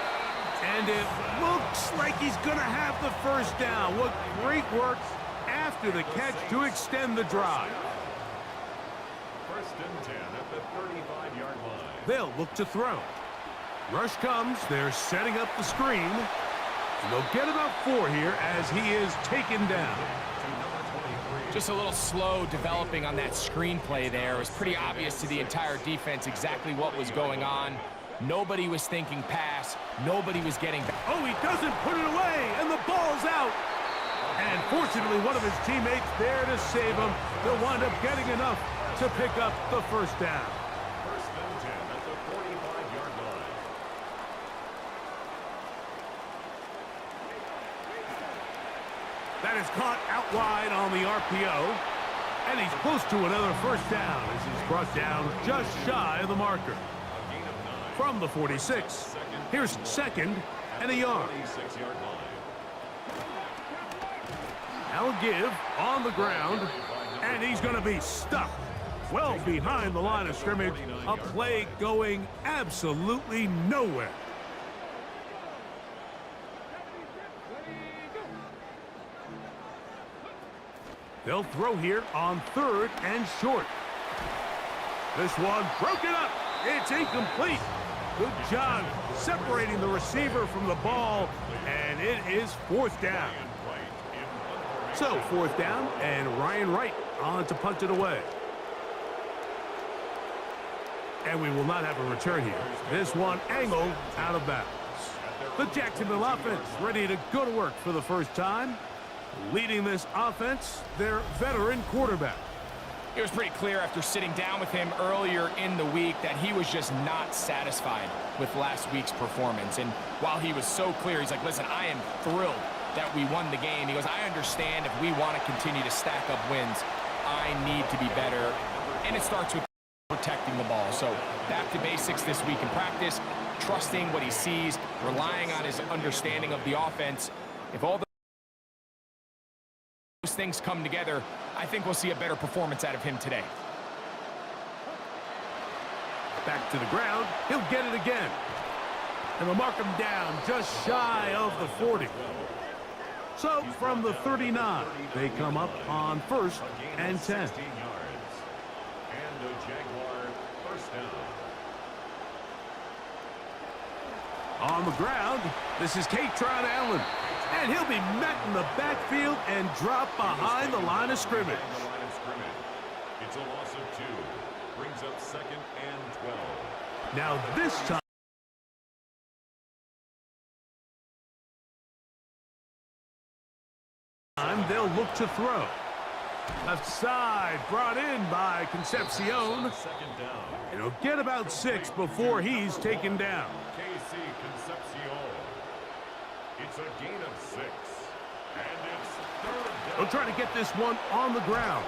And it looks like he's going to have the first down. What great work after the catch to extend the drive. First and 10 at the 35-yard line. They'll look to throw. Rush comes. They're setting up the screen. And they'll get about 4 here as he is taken down. Just a little slow developing on that screenplay there. It was pretty obvious to the entire defense exactly what was going on. Nobody was thinking pass. Nobody was getting back. Oh, he doesn't put it away, and the ball's out. And fortunately, one of his teammates there to save him. They'll wind up getting enough to pick up the first down. First and 10 at the 45-yard line. That is caught out wide on the RPO. And he's close to another first down as he's brought down just shy of the marker. From the 46, here's second and a yard. Now a give on the ground, and he's going to be stuck well behind the line of scrimmage. A play going absolutely nowhere. They'll throw here on third and short. This one broken up. It's incomplete. Good job separating the receiver from the ball, and it is fourth down. So fourth down, and Ryan Wright on to punt it away. And we will not have a return here. This one angled out of bounds. The Jacksonville offense ready to go to work for the first time. Leading this offense, their veteran quarterback. It was pretty clear after sitting down with him earlier in the week that he was just not satisfied with last week's performance. And while he was so clear, he's like, listen, I am thrilled that we won the game. He goes, I understand if we want to continue to stack up wins, I need to be better. And it starts with protecting the ball. So back to basics this week in practice, trusting what he sees, relying on his understanding of the offense. If all those things come together, I think we'll see a better performance out of him today. Back to the ground. He'll get it again. And they'll mark him down just shy of the 40. So from the 39, they come up on first and 10. And a Jaguar first down. On the ground, this is Katron Allen. And he'll be met in the backfield and dropped behind the line of scrimmage. It's a loss of 2. Brings up second and 12. Now this time, they'll look to throw. Left side brought in by Concepcion. And he'll get about 6 before he's taken down. KC Concepcion. It's a gain of 6. And it's third down. They'll try to get this one on the ground.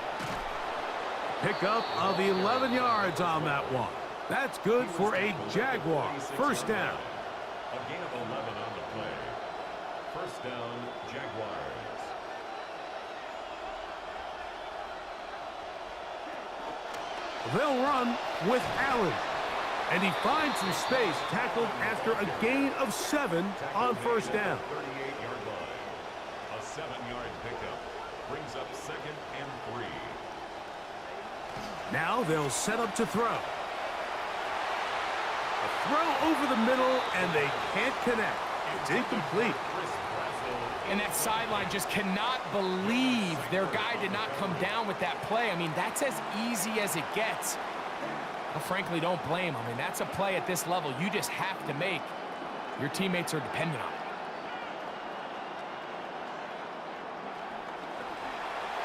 Pickup of 11 yards on that one. That's good for a Jaguar. First down. A gain of 11 on the play. First down, Jaguars. They'll run with Allen. And he finds some space, tackled after a gain of 7 on first down. 38-yard line. A 7-yard pickup. Brings up second and 3. Now they'll set up to throw. A throw over the middle, and they can't connect. It's incomplete. And that sideline just cannot believe their guy did not come down with that play. I mean, that's as easy as it gets. I frankly don't blame him. I mean, that's a play at this level you just have to make. Your teammates are dependent on it.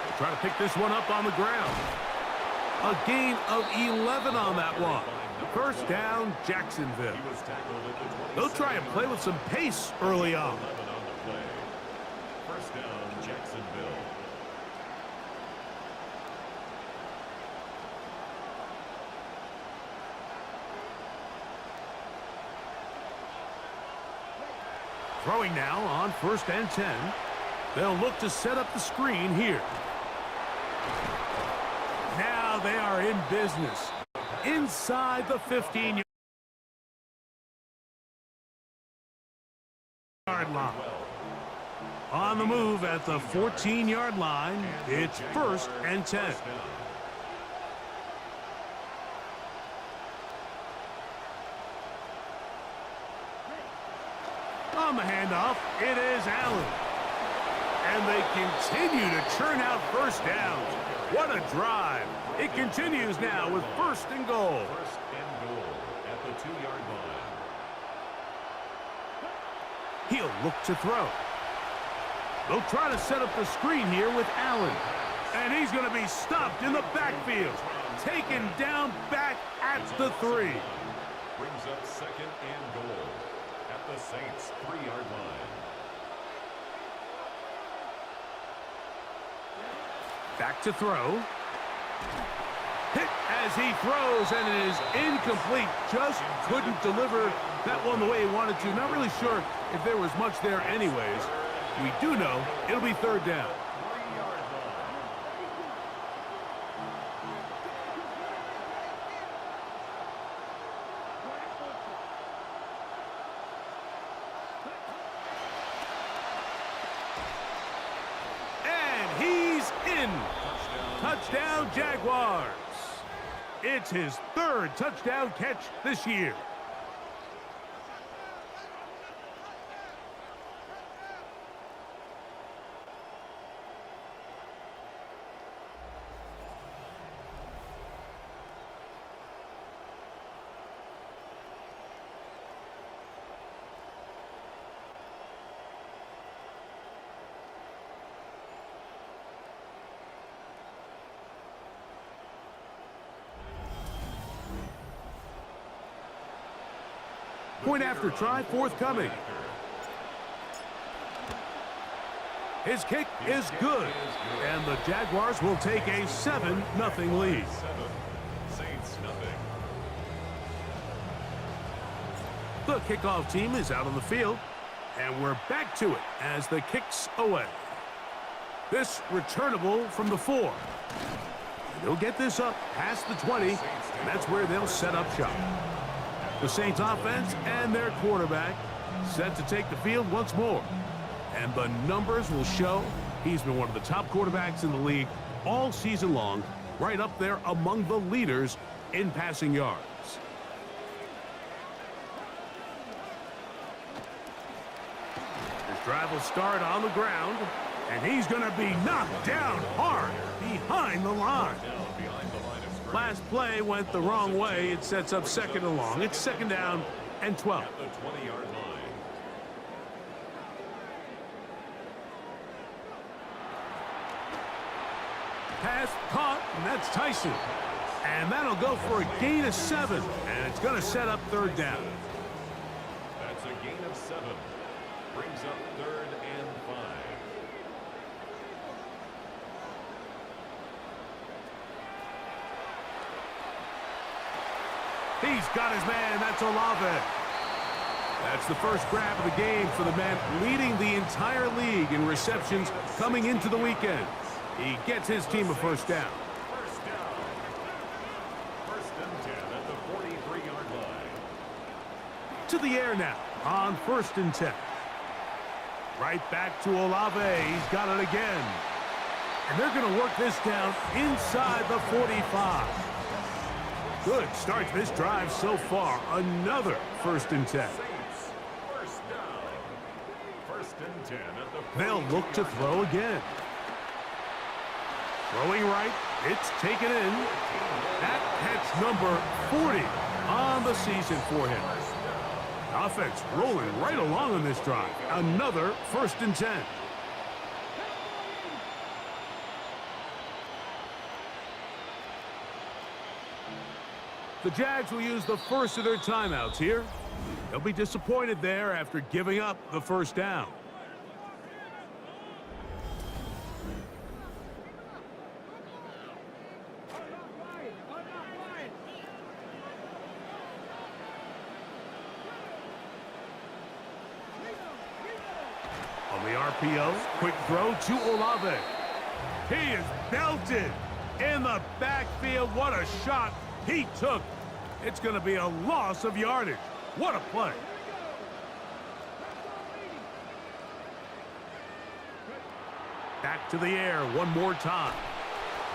They'll try to pick this one up on the ground. A gain of 11 on that one. First down, Jacksonville. They'll try and play with some pace early on. First down, Jacksonville. Throwing now on 1st and 10. They'll look to set up the screen here. Now they are in business. Inside the 15-yard line. On the move at the 14-yard line, it's 1st and 10. On the handoff, it is Allen. And they continue to churn out first downs. What a drive. It continues now with 1st and goal. 1st and goal at the 2-yard line. He'll look to throw. They'll try to set up the screen here with Allen. And he's going to be stopped in the backfield. Taken down back at the 3. Brings up 2nd and goal at the Saints' 3-yard line. Back to throw. Hit as he throws, and it is incomplete. Just couldn't deliver that one the way he wanted to. Not really sure if there was much there anyways. We do know it'll be 3rd down. And he's in. Touchdown, Jaguars. It's his 3rd touchdown catch this year. Point after try forthcoming. His kick is good, and the Jaguars will take a 7-0 lead. Saints nothing. The kickoff team is out on the field, and we're back to it as the kick's away. This returnable from the 4. They'll get this up past the 20, and that's where they'll set up shop. The Saints offense and their quarterback set to take the field once more. And the numbers will show he's been one of the top quarterbacks in the league all season long, right up there among the leaders in passing yards. His drive will start on the ground, and he's going to be knocked down hard behind the line. Last play went the wrong way. It sets up 2nd and long. It's 2nd down and 12. At the 20-yard line. Pass caught, and that's Tyson. And that'll go for a gain of 7, and it's going to set up 3rd down. That's a gain of 7. Brings up 3rd and 5. He's got his man. That's Olave. That's the first grab of the game for the man leading the entire league in receptions coming into the weekend. He gets his team a 1st down. 1st and 10 at the 43-yard line. To the air now on 1st and 10. Right back to Olave. He's got it again. And they're going to work this down inside the 45. Good start to this drive so far. Another 1st and 10. First down. 1st and 10 at the They'll look to throw again. Throwing right, it's taken in. That's number 40 on the season for him. Offense rolling right along on this drive. Another 1st and 10. The Jags will use the first of their timeouts here. They'll be disappointed there after giving up the 1st down. On the RPO, quick throw to Olave. He is belted in the backfield. What a shot he took. It's going to be a loss of yardage. What a play. Back to the air one more time.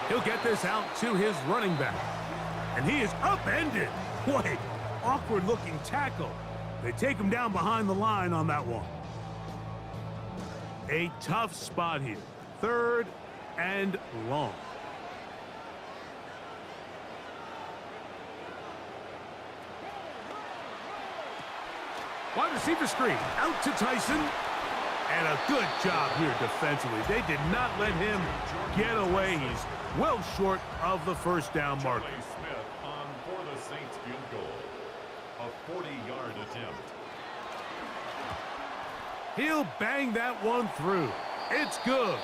He'll get this out to his running back. And he is upended. Wait, awkward looking tackle. They take him down behind the line on that one. A tough spot here. 3rd and long. Wide receiver screen out to Tyson. And a good job here defensively. They did not let him get away. He's well short of the 1st down marker. Smith on for the Saints field goal. A 40-yard attempt. He'll bang that one through. It's good.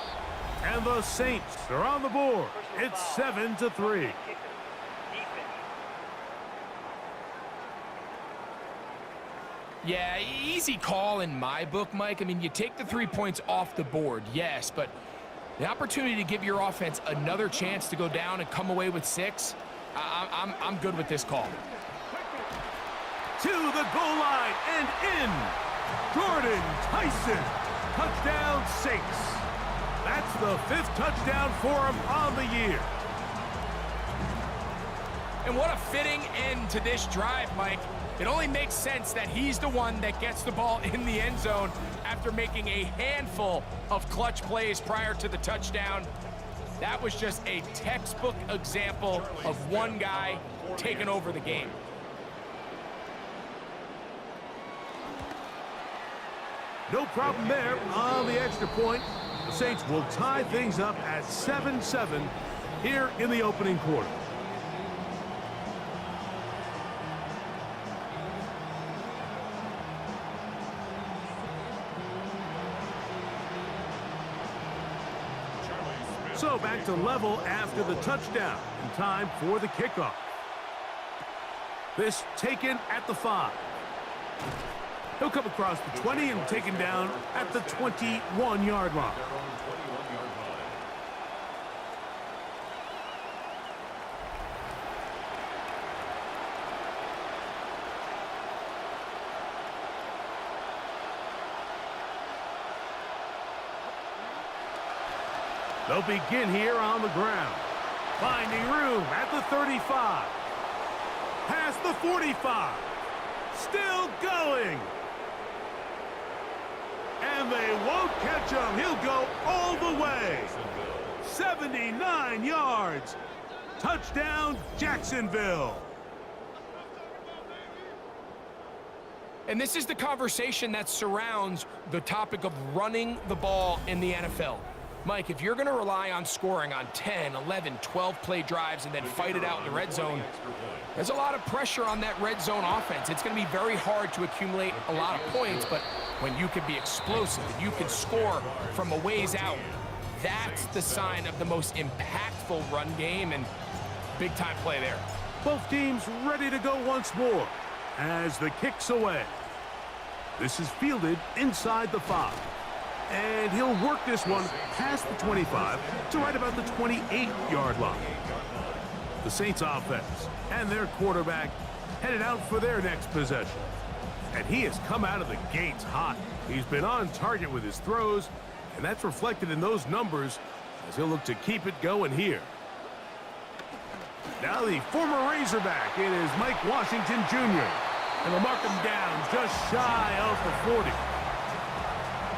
And the Saints are on the board. It's 7-3. Yeah, easy call in my book, Mike. I mean, you take the 3 points off the board, yes, but the opportunity to give your offense another chance to go down and come away with 6, I'm good with this call. To the goal line and in. Jordan Tyson. Touchdown Saints. That's the 5th touchdown for him on the year. And what a fitting end to this drive, Mike. It only makes sense that he's the one that gets the ball in the end zone after making a handful of clutch plays prior to the touchdown. That was just a textbook example of one guy taking over the game. No problem there on the extra point. The Saints will tie things up at 7-7 here in the opening quarter. So back to level after the touchdown. In time for the kickoff. This taken at the 5. He'll come across the 20 and taken down at the 21-yard line. They'll begin here on the ground. Finding room at the 35. Past the 45. Still going. And they won't catch him. He'll go all the way. 79 yards. Touchdown, Jacksonville. And this is the conversation that surrounds the topic of running the ball in the NFL. Mike, if you're going to rely on scoring on 10, 11, 12 play drives and then fight it out in the red zone, there's a lot of pressure on that red zone offense. It's going to be very hard to accumulate a lot of points, but when you can be explosive and you can score from a ways out, that's the sign of the most impactful run game, and big-time play there. Both teams ready to go once more as the kick's away. This is fielded inside the 5. And he'll work this one past the 25 to right about the 28-yard line. The Saints offense and their quarterback headed out for their next possession. And he has come out of the gates hot. He's been on target with his throws, and that's reflected in those numbers as he'll look to keep it going here. Now the former Razorback, it is Mike Washington Jr. And they'll mark him down just shy of the 40.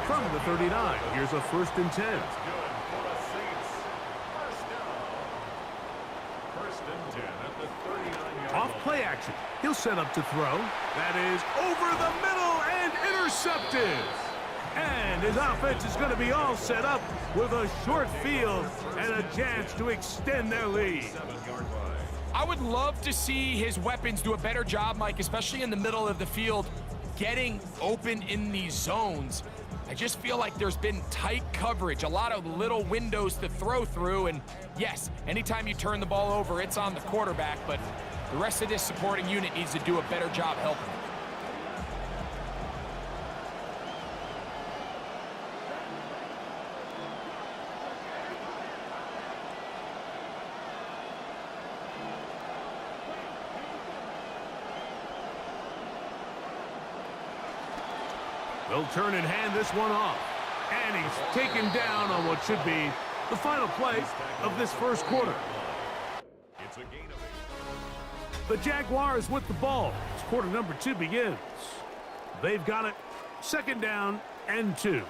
From the 39, here's a 1st and 10. Off play action. He'll set up to throw. That is over the middle and intercepted. And his offense is going to be all set up with a short field and a chance to extend their lead. I would love to see his weapons do a better job, Mike, especially in the middle of the field, getting open in these zones. I just feel like there's been tight coverage, a lot of little windows to throw through, and yes, anytime you turn the ball over, it's on the quarterback, but the rest of this supporting unit needs to do a better job helping. They'll turn and hand this one off. And he's taken down on what should be the final play of this first quarter. It's a gain of 8. The Jaguars with the ball as quarter number 2 begins. They've got it. 2nd down and 2.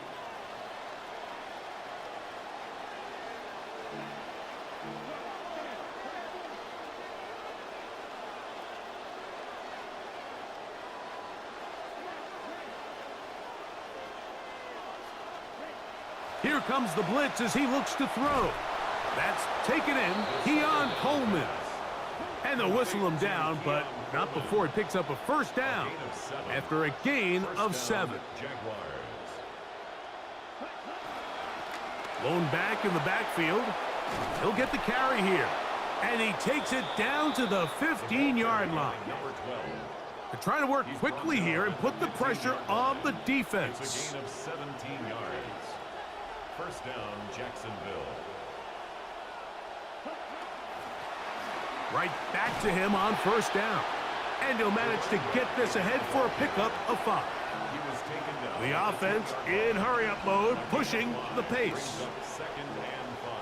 Here comes the blitz as he looks to throw. That's taken in. Keon Coleman. And they'll whistle him down, but not before he picks up a 1st down after a gain of 7. Lone back in the backfield. He'll get the carry here. And he takes it down to the 15-yard line. They're trying to work quickly here and put the pressure on the defense. It's a gain of 17 yards. 1st down, Jacksonville. Right back to him on 1st down. And he'll manage to get this ahead for a pickup of 5. He was taken down. The offense in hurry-up mode, pushing the pace. 2nd and 5.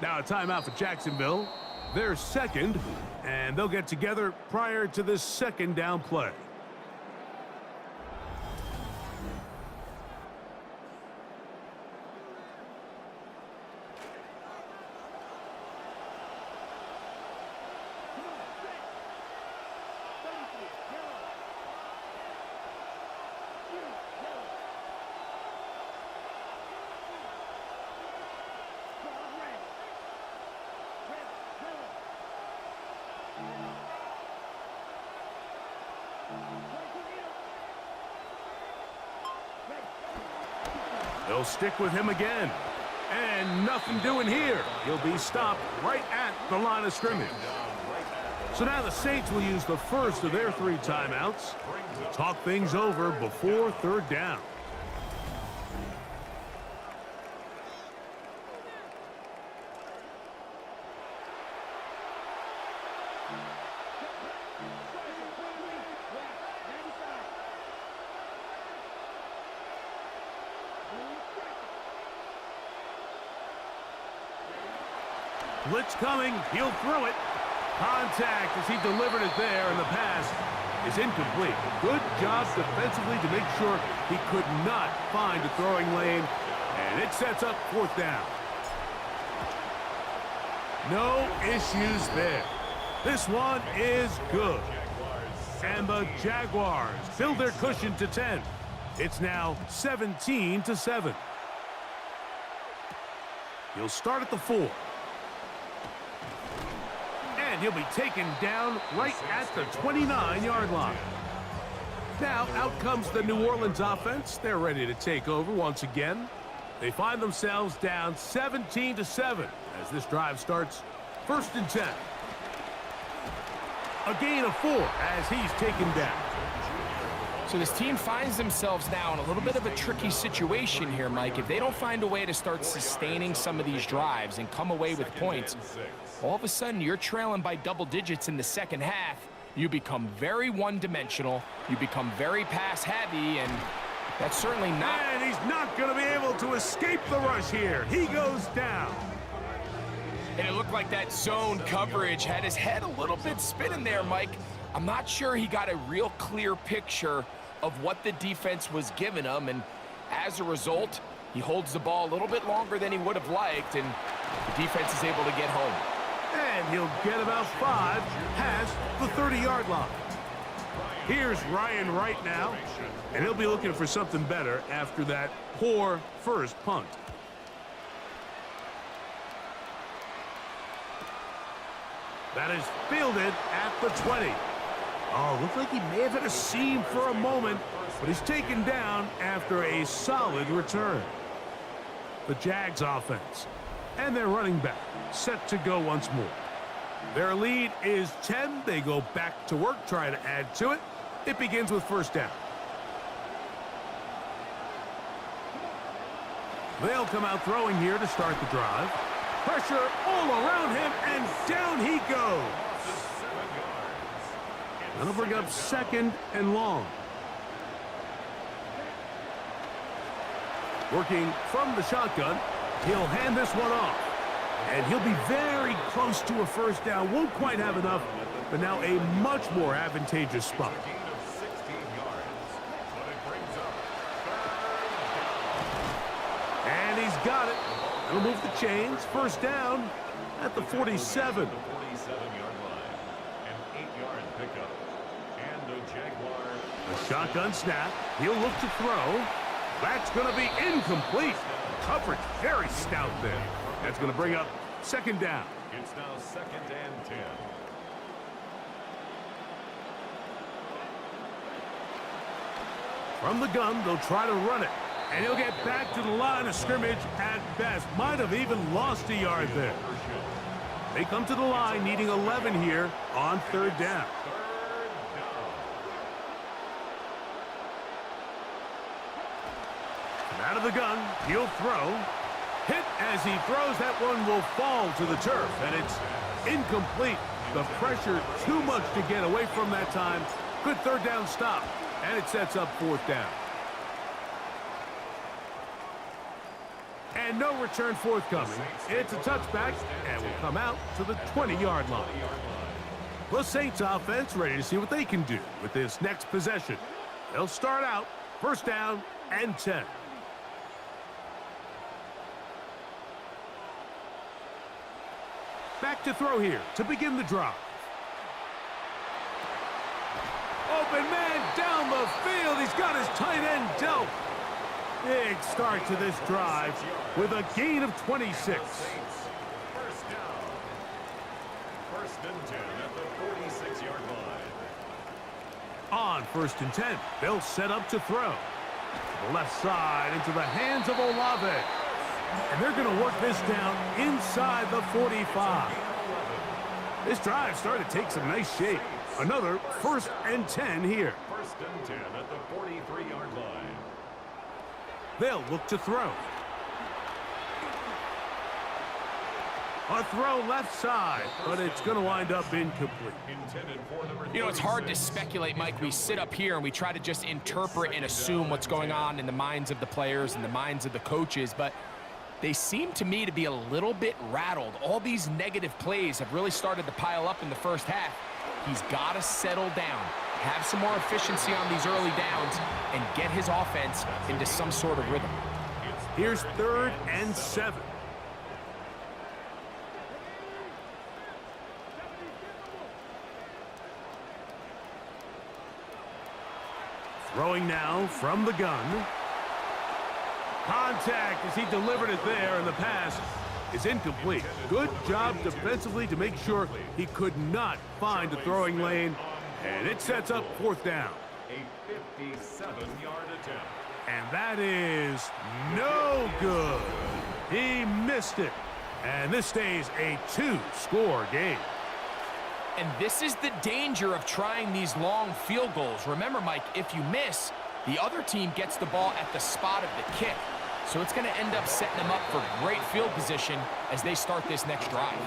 Now a timeout for Jacksonville. They're 2nd, and they'll get together prior to this 2nd down play. They'll stick with him again. And nothing doing here. He'll be stopped right at the line of scrimmage. So now the Saints will use the first of their 3 timeouts to talk things over before 3rd down. Blitz coming. He'll throw it. Contact as he delivered it there, and the pass is incomplete. Good job defensively to make sure he could not find a throwing lane, and it sets up 4th down. No issues there. This one is good. And the Jaguars build their cushion to 10. It's now 17-7. He'll start at the 4. And he'll be taken down right at the 29-yard line. Now, out comes the New Orleans offense. They're ready to take over once again. They find themselves down 17-7 as this drive starts 1st and 10. A gain of 4 as he's taken down. So this team finds themselves now in a little bit of a tricky situation here, Mike. If they don't find a way to start sustaining some of these drives and come away with points, all of a sudden you're trailing by double digits in the second half. You become very one-dimensional. You become very pass-heavy, and that's certainly not... And he's not going to be able to escape the rush here. He goes down. And it looked like that zone coverage had his head a little bit spinning there, Mike. I'm not sure he got a real clear picture of what the defense was giving him, and as a result, he holds the ball a little bit longer than he would have liked, and the defense is able to get home. And he'll get about 5 past the 30-yard line. Here's Ryan Wright now, and he'll be looking for something better after that poor first punt. That is fielded at the 20. Oh, looked like he may have hit a seam for a moment, but he's taken down after a solid return. The Jags offense and their running back set to go once more. Their lead is 10. They go back to work, try to add to it. It begins with first down. They'll come out throwing here to start the drive. Pressure all around him, and down he goes. That'll bring up second and long. Working from the shotgun, he'll hand this one off. And he'll be very close to a first down. Won't quite have enough, but now a much more advantageous spot. And he's got it. He'll move the chains. First down at the 47. A shotgun snap. He'll look to throw. That's going to be incomplete. Coverage very stout there. That's going to bring up second down. It's now 2nd and 10. From the gun, they'll try to run it. And he'll get back to the line of scrimmage at best. Might have even lost a yard there. They come to the line needing 11 here on third down. And out of the gun, he'll throw. Hit as he throws. That one will fall to the turf, and it's incomplete. The pressure too much to get away from that time. Good third down stop, and it sets up fourth down. And no return forthcoming. It's a touchback, and will come out to the 20-yard line. The Saints offense ready to see what they can do with this next possession. They'll start out first down and 10. Back to throw here to begin the drive. Open man down the field. He's got his tight end dealt. Big start to this drive with a gain of 26. First down. 1st and 10 at the 46-yard line. On 1st and 10, they'll set up to throw. To the left side into the hands of Olave. And they're going to work this down inside the 45. This drive started to take some nice shape. Another 1st and 10 here. 1st and 10 at the 43-yard line. They'll look to throw. A throw left side, but it's going to wind up incomplete. You know, it's hard to speculate, Mike. We sit up here and we try to just interpret and assume what's going on in the minds of the players and the minds of the coaches, but they seem to me to be a little bit rattled. All these negative plays have really started to pile up in the first half. He's got to settle down, have some more efficiency on these early downs, and get his offense into some sort of rhythm. Here's 3rd and 7. Throwing now from the gun. Contact as he delivered it there, and the pass is incomplete. Good job defensively to make sure he could not find a throwing lane, and it sets up 4th down. A 57-yard attempt. And that is no good. He missed it, and this stays a 2-score game. And this is the danger of trying these long field goals. Remember, Mike, if you miss, the other team gets the ball at the spot of the kick. So it's going to end up setting them up for great field position as they start this next drive.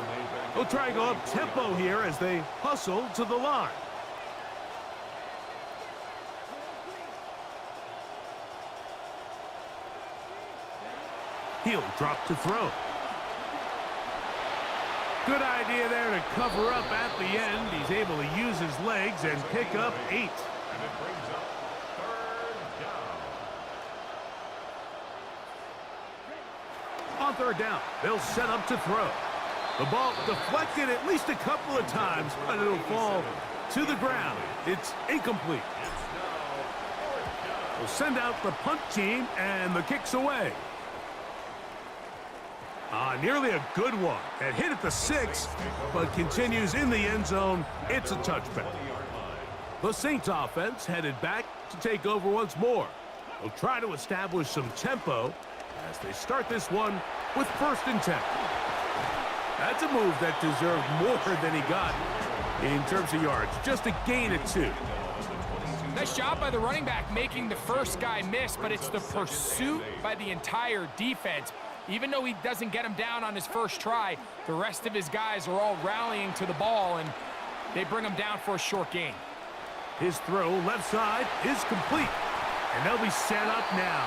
They'll try and go up tempo here as they hustle to the line. He'll drop to throw. Good idea there to cover up at the end. He's able to use his legs and pick up 8. And it brings up 3rd down. On 3rd down, they'll set up to throw. The ball deflected at least a couple of times, but it'll fall to the ground. It's incomplete. We'll send out the punt team, and the kick's away. Nearly a good one. That hit at the 6, but continues in the end zone. It's a touchback. The Saints offense headed back to take over once more. They'll try to establish some tempo as they start this one with 1st and 10. That's a move that deserved more than he got in terms of yards. Just a gain of 2. Nice job by the running back making the first guy miss, but it's the pursuit by the entire defense. Even though he doesn't get him down on his first try, the rest of his guys are all rallying to the ball, and they bring him down for a short gain. His throw left side is complete, and they'll be set up now.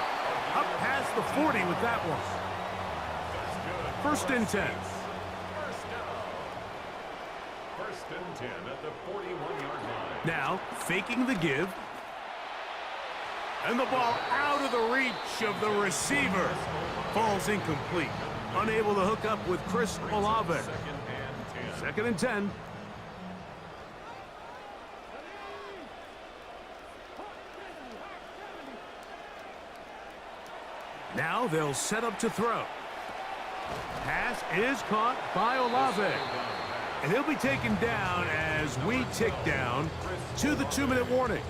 Up past the 40 with that one. 1st and 10. 1st and 10 at the 41-yard line. Now, faking the give. And the ball out of the reach of the receiver. Falls incomplete. Unable to hook up with Chris Olave. 2nd and 10. Now they'll set up to throw. Pass is caught by Olave. And he'll be taken down as we tick down to the 2-minute warning.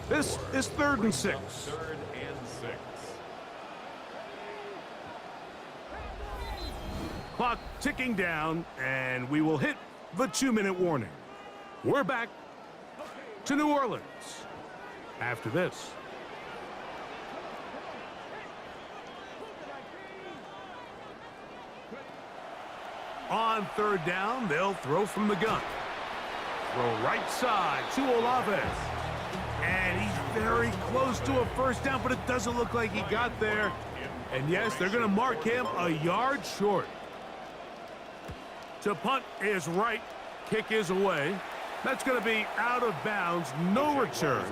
This is 3rd and 6. 3rd and 6. Clock ticking down, and we will hit the 2-minute warning. We're back to New Orleans after this. On 3rd down, they'll throw from the gun. Throw right side to Olave. And he's very close to a 1st down, but it doesn't look like he got there. And yes, they're going to mark him a yard short. To punt is right. Kick is away. That's going to be out of bounds. No return.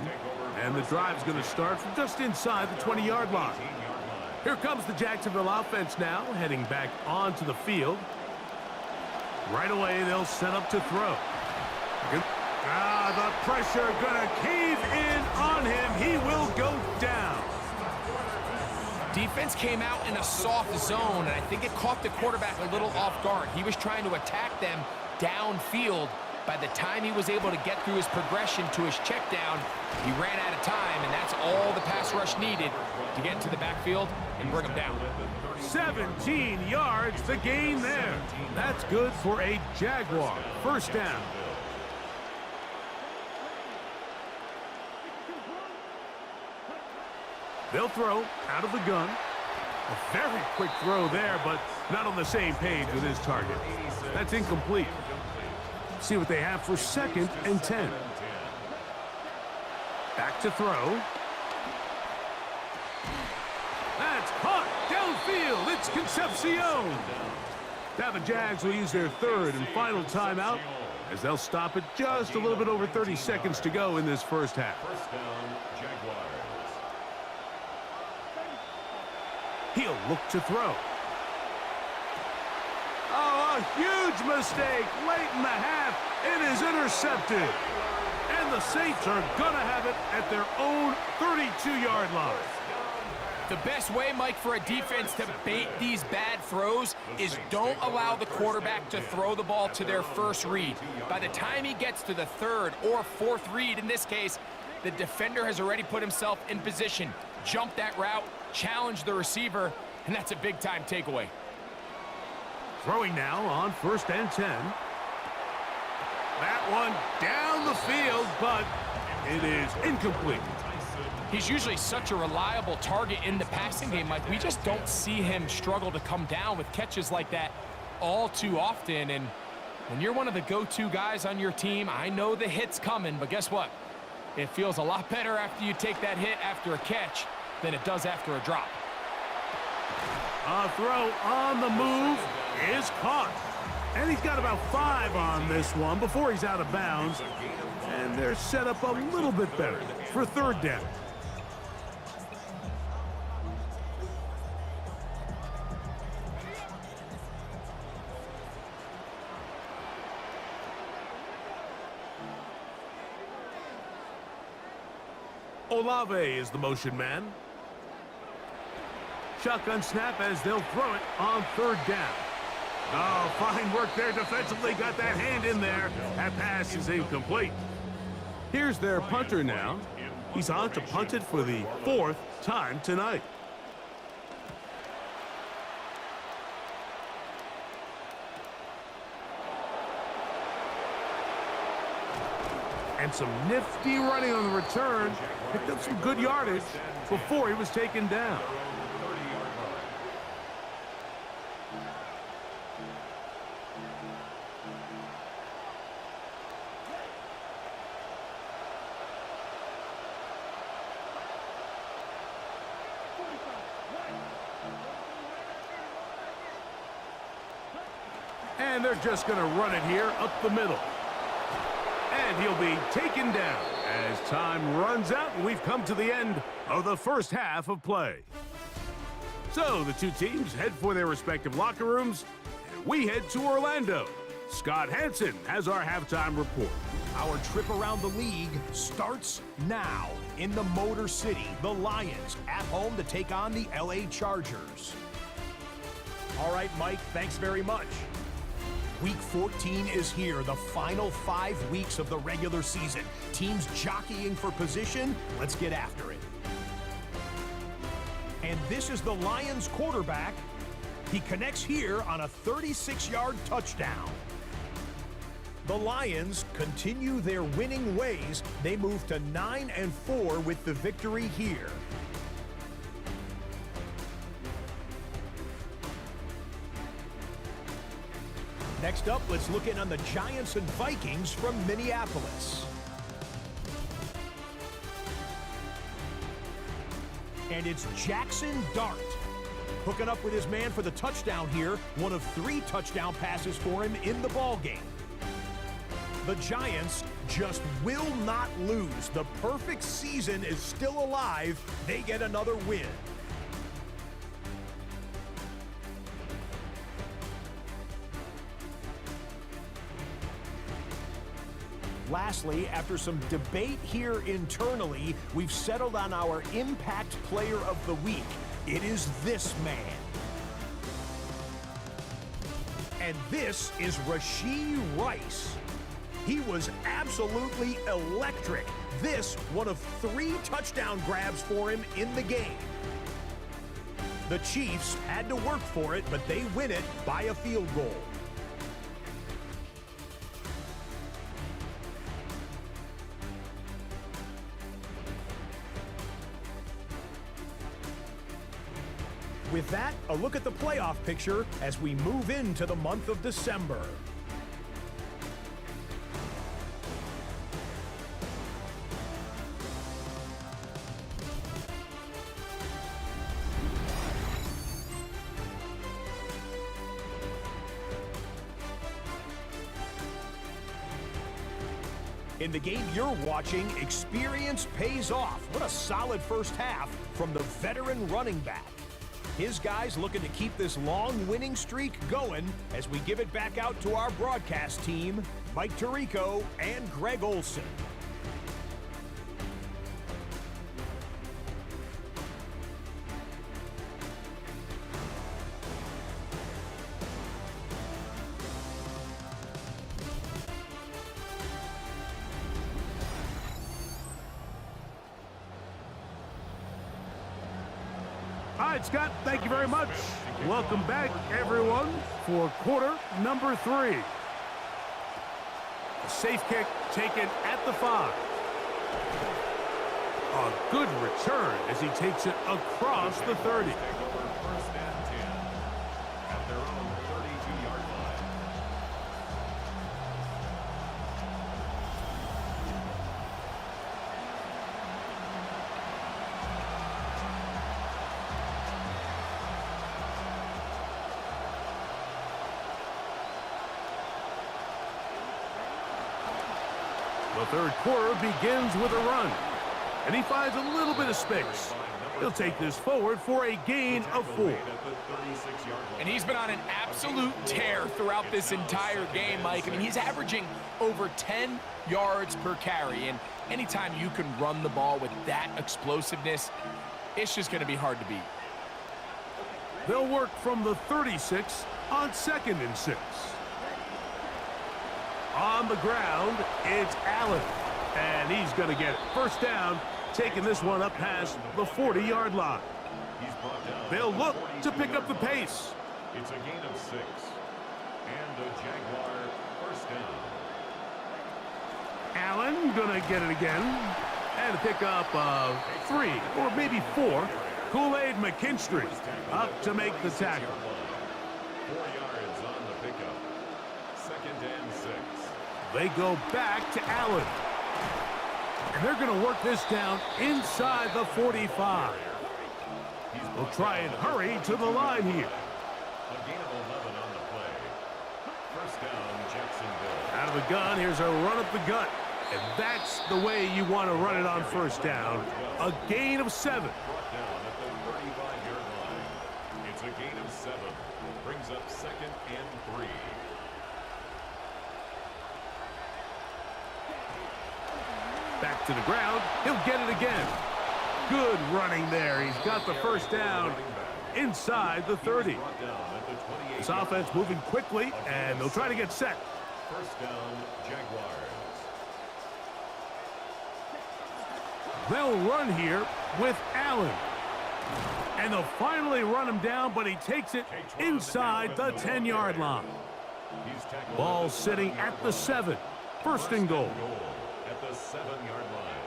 And the drive's going to start from just inside the 20-yard line. Here comes the Jacksonville offense now, heading back onto the field. Right away, they'll set up to throw. The pressure gonna cave in on him. He will go down. Defense came out in a soft zone, and I think it caught the quarterback a little off guard. He was trying to attack them downfield. By the time he was able to get through his progression to his check down, he ran out of time, and that's all the pass rush needed to get into the backfield and bring him down. 17 yards, the gain there. That's good for a Jaguar. 1st down. They'll throw out of the gun. A very quick throw there, but not on the same page with his target. That's incomplete. See what they have for 2nd and 10. Back to throw. That's caught downfield. It's Concepcion. Now the Jags will use their 3rd and final timeout as they'll stop it just a little bit over 30 seconds to go in this 1st half. 1st down, Jaguars. He'll look to throw. Oh, a huge mistake late in the half. It is intercepted. And the Saints are going to have it at their own 32-yard line. The best way, Mike, for a defense to bait these bad throws is don't allow the quarterback to throw the ball to their first read. By the time he gets to the 3rd or 4th read, in this case, the defender has already put himself in position. Jump that route, challenge the receiver, and that's a big-time takeaway. Throwing now on 1st and 10. That one down the field, but it is incomplete. He's usually such a reliable target in the passing game, Mike. We just don't see him struggle to come down with catches like that all too often. And when you're one of the go-to guys on your team, I know the hit's coming, but guess what? It feels a lot better after you take that hit after a catch than it does after a drop. A throw on the move is caught. And he's got about 5 on this one before he's out of bounds. And they're set up a little bit better for third down. Olave is the motion man. Shotgun snap as they'll throw it on third down. Oh, fine work there defensively. Got that hand in there. That pass is incomplete. Here's their punter now. He's on to punt it for the 4th time tonight. And some nifty running on the return. Picked up some good yardage before he was taken down. And they're just going to run it here up the middle. And he'll be taken down as time runs out, and we've come to the end of the first half of play. So the two teams head for their respective locker rooms, and we head to Orlando. Scott Hansen has our halftime report. Our trip around the league starts now. In the Motor City, the Lions at home to take on the LA Chargers. All right, Mike, thanks very much. Week 14 is here, the final 5 weeks of the regular season. Teams jockeying for position. Let's get after it. And this is the Lions quarterback. He connects here on a 36-yard touchdown. The Lions continue their winning ways. They move to 9-4 with the victory here. Next up, let's look in on the Giants and Vikings from Minneapolis. And it's Jackson Dart hooking up with his man for the touchdown here. One of 3 touchdown passes for him in the ballgame. The Giants just will not lose. The perfect season is still alive. They get another win. Lastly, after some debate here internally, we've settled on our Impact Player of the Week. It is this man. And this is Rashee Rice. He was absolutely electric. This, one of 3 touchdown grabs for him in the game. The Chiefs had to work for it, but they win it by a field goal. With that, a look at the playoff picture as we move into the month of December. In the game you're watching, experience pays off. What a solid first half from the veteran running back. His guys looking to keep this long winning streak going as we give it back out to our broadcast team, Mike Tirico and Greg Olson. All right, Scott, thank you very much. Welcome back, everyone, for quarter number 3. A safe kick taken at the 5. A good return as he takes it across the 30. First and 10 at their own 32-yard line. The third quarter begins with a run, and he finds a little bit of space. He'll take this forward for a gain of 4. And he's been on an absolute tear throughout this entire game, Mike. I mean, he's averaging over 10 yards per carry, and anytime you can run the ball with that explosiveness, it's just going to be hard to beat. They'll work from the 36 on 2nd and 6. On the ground, it's Allen, and he's going to get it. First down, taking this one up past the 40-yard line. They'll look to pick up the pace. It's a gain of 6. And a Jaguar first down. Allen going to get it again. And a pickup of 3 or maybe 4. Kool-Aid McKinstry up to make the tackle. 4 yards on the pickup. 2nd and 6. They go back to Allen. And they're going to work this down inside the 45. They'll try and hurry to the line here. A gain of 11 on the play. First down, Jacksonville. Out of the gun, here's a run up the gut. And that's the way you want to run it on first down. A gain of 7. Brought down at the 35-yard line. It's a gain of 7. Brings up 2nd and 3. Back to the ground. He'll get it again. Good running there. He's got the first down inside the 30. This offense moving quickly, and they'll try to get set. First down, Jaguars. They'll run here with Allen. And they'll finally run him down, but he takes it inside the 10-yard line. Ball sitting at the 7. First and goal. At the 7-yard line.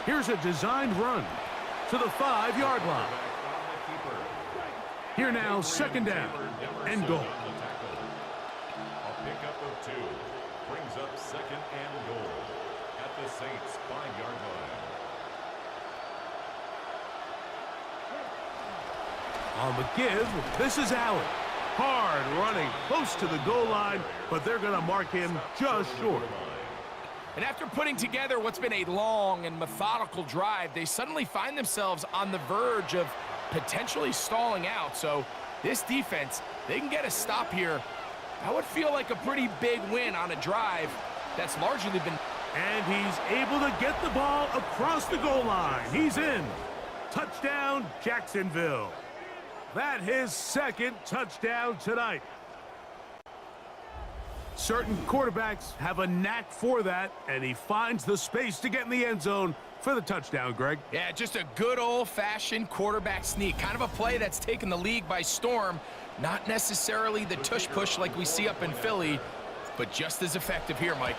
Here's a designed run to the 5-yard line. Here now, 2nd down and goal. A pickup of 2 brings up 2nd and goal at the Saints' 5-yard line. On the give, this is Allen. Hard running, close to the goal line, but they're going to mark him just short. And after putting together what's been a long and methodical drive, they suddenly find themselves on the verge of potentially stalling out. So this defense, they can get a stop here. That would feel like a pretty big win on a drive that's largely been... And he's able to get the ball across the goal line. He's in. Touchdown, Jacksonville. That his 2nd touchdown tonight. Certain quarterbacks have a knack for that, and he finds the space to get in the end zone for the touchdown, Greg. Yeah, just a good old-fashioned quarterback sneak. Kind of a play that's taken the league by storm. Not necessarily the tush-push like we see up in Philly, but just as effective here, Mike.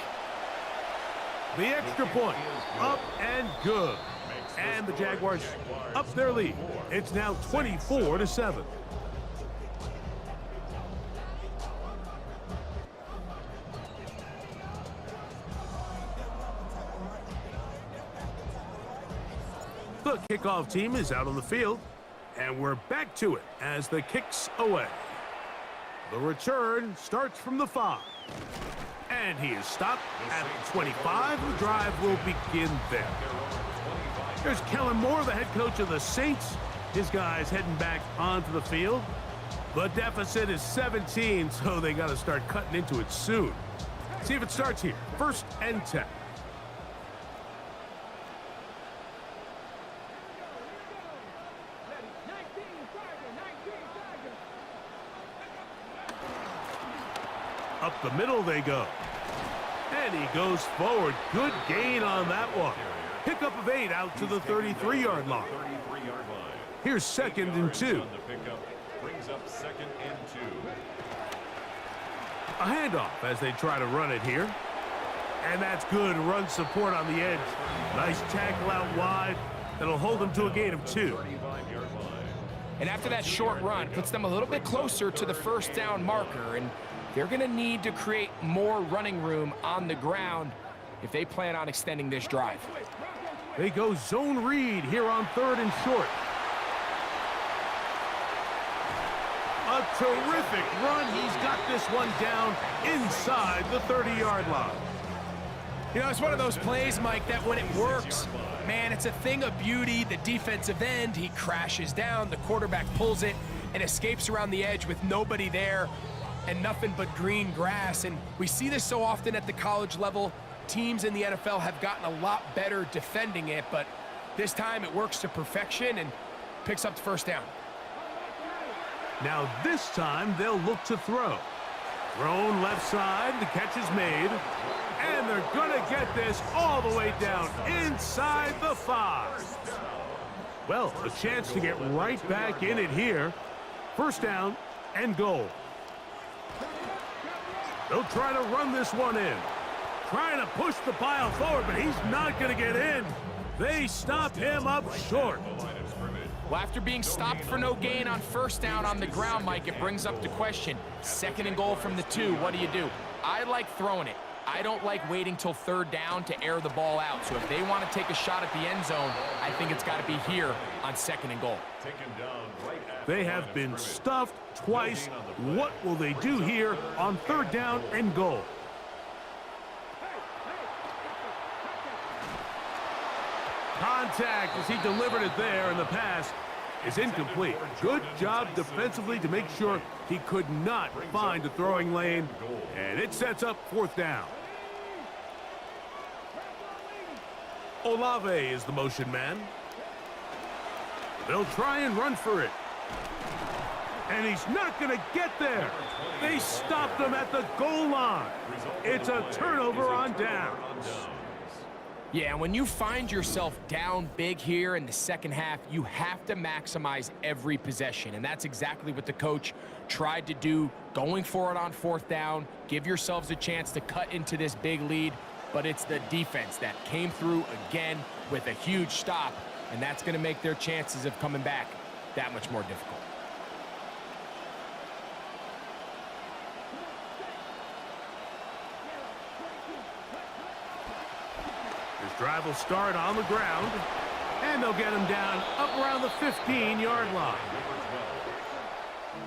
The extra point, up and good. And the Jaguars up their lead. It's now 24-7. The kickoff team is out on the field, and we're back to it as the kick's away. The return starts from the 5. And he is stopped at 25. The drive will begin there. There's Kellen Moore, the head coach of the Saints. His guys heading back onto the field. The deficit is 17, so they got to start cutting into it soon. See if it starts here. 1st and 10. Up the middle they go. And he goes forward. Good gain on that one. Pickup of 8 out to the 33-yard line. Here's 2nd and 2. brings up 2nd and 2. A handoff as they try to run it here. And that's good run support on the edge. Nice tackle out wide. That'll hold them to a gain of 2. And after that short run, puts them a little bit closer to the first down marker. And they're going to need to create more running room on the ground if they plan on extending this drive. They go zone read here on 3rd and short. A terrific run. He's got this one down inside the 30-yard line. You know, it's one of those plays, Mike, that when it works, man, it's a thing of beauty. The defensive end, he crashes down, the quarterback pulls it and escapes around the edge with nobody there and nothing but green grass. And we see this so often at the college level. Teams in the NFL have gotten a lot better defending it, but this time it works to perfection and picks up the first down. Now this time they'll look to throw. Thrown left side, the catch is made. And they're gonna get this all the way down inside the 5. Well, a chance to get right back in it here. First down and goal. They'll try to run this one in. Trying to push the pile forward, but he's not gonna get in. They stop him up short. Well, after being stopped for no gain on first down on the ground, Mike, it brings up the question. 2nd and goal from the 2, what do? I like throwing it. I don't like waiting till 3rd down to air the ball out. So if they want to take a shot at the end zone, I think it's got to be here on 2nd and goal. They have been stuffed twice. What will they do here on 3rd down and goal? Contact as he delivered it there, and the pass is incomplete. Good job defensively to make sure he could not find a throwing lane, and it sets up 4th down. Olave is the motion man. They'll try and run for it. And he's not going to get there. They stopped him at the goal line. It's a turnover on downs. Yeah, when you find yourself down big here in the second half, you have to maximize every possession. And that's exactly what the coach tried to do, going for it on 4th down. Give yourselves a chance to cut into this big lead. But it's the defense that came through again with a huge stop. And that's going to make their chances of coming back that much more difficult. This drive will start on the ground, and they'll get him down up around the 15-yard line.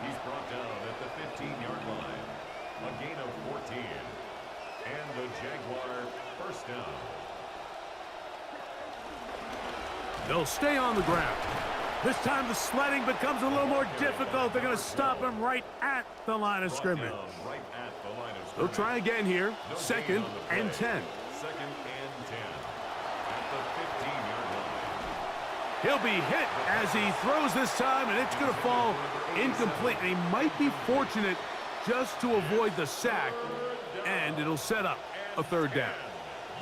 He's brought down at the 15-yard line. A gain of 14. And the Jaguar first down. They'll stay on the ground. This time the sledding becomes a little more difficult. They're going to stop him right at the line of scrimmage. They'll try again here. 2nd and 10. 2nd and 10. At the 15-yard line. He'll be hit as he throws this time, and it's going to fall incomplete. And he might be fortunate just to avoid the sack, and it'll set up a 3rd down.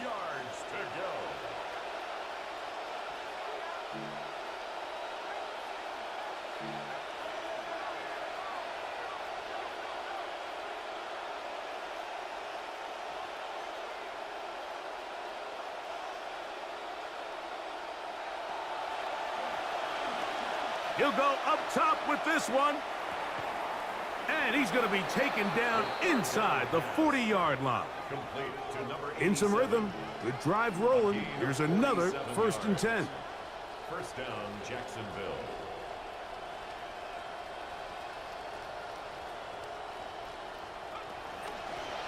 Yards to go. He'll go up top with this one. And he's going to be taken down inside the 40-yard line. In some rhythm, good drive rolling. Here's another 1st and 10. First down, Jacksonville.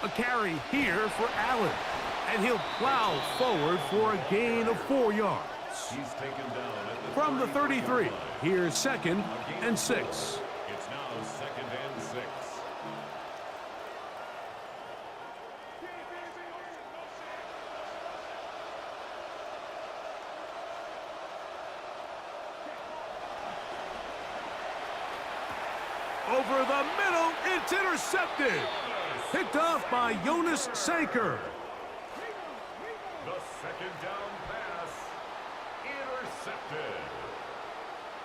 A carry here for Allen. And he'll plow forward for a gain of 4 yards. He's taken down at the From the 33, here's 2nd and 6. It's now 2nd and 6. Over the middle, it's intercepted. Picked off by Jonas Sanker. The 2nd down pass intercepted.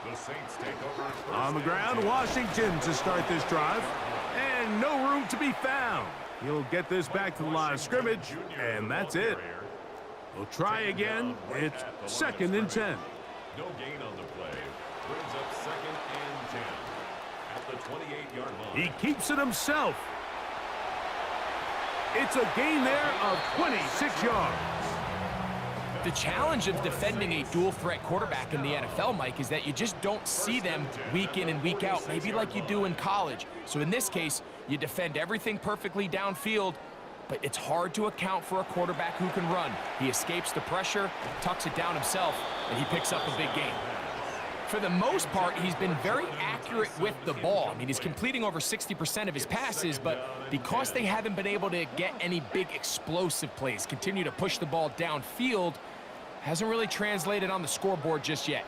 The Saints take over first On the ground, Washington to start this drive. And no room to be found. He'll get this back to the line of scrimmage, and that's it. We'll try again. It's 2nd and 10. No gain on the play. Brings up 2nd and 10 at the 28-yard line. He keeps it himself. It's a gain there of 26 yards. The challenge of defending a dual-threat quarterback in the NFL, Mike, is that you just don't see them week in and week out, maybe like you do in college. So in this case, you defend everything perfectly downfield, but it's hard to account for a quarterback who can run. He escapes the pressure, tucks it down himself, and he picks up a big gain. For the most part, he's been very accurate with the ball. I mean, he's completing over 60% of his passes, but because they haven't been able to get any big explosive plays, continue to push the ball downfield, hasn't really translated on the scoreboard just yet.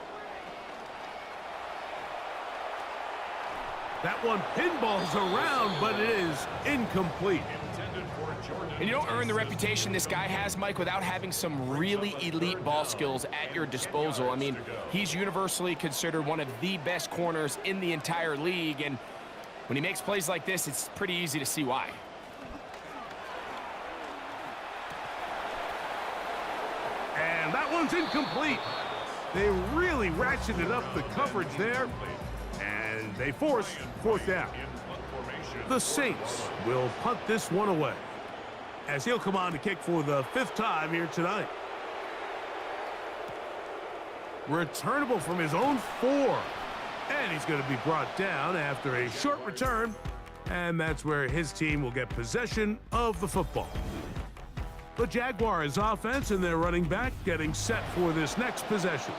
That one pinballs around, but it is incomplete. And you don't earn the reputation this guy has, Mike, without having some really elite ball skills at your disposal. I mean, he's universally considered one of the best corners in the entire league, and when he makes plays like this, it's pretty easy to see why. And that one's incomplete. They really ratcheted up the coverage there, and they force 4th down. The Saints will punt this one away, as he'll come on to kick for the 5th time here tonight. Returnable from his own 4. And he's going to be brought down after a short return. And that's where his team will get possession of the football. The Jaguars offense and their running back getting set for this next possession.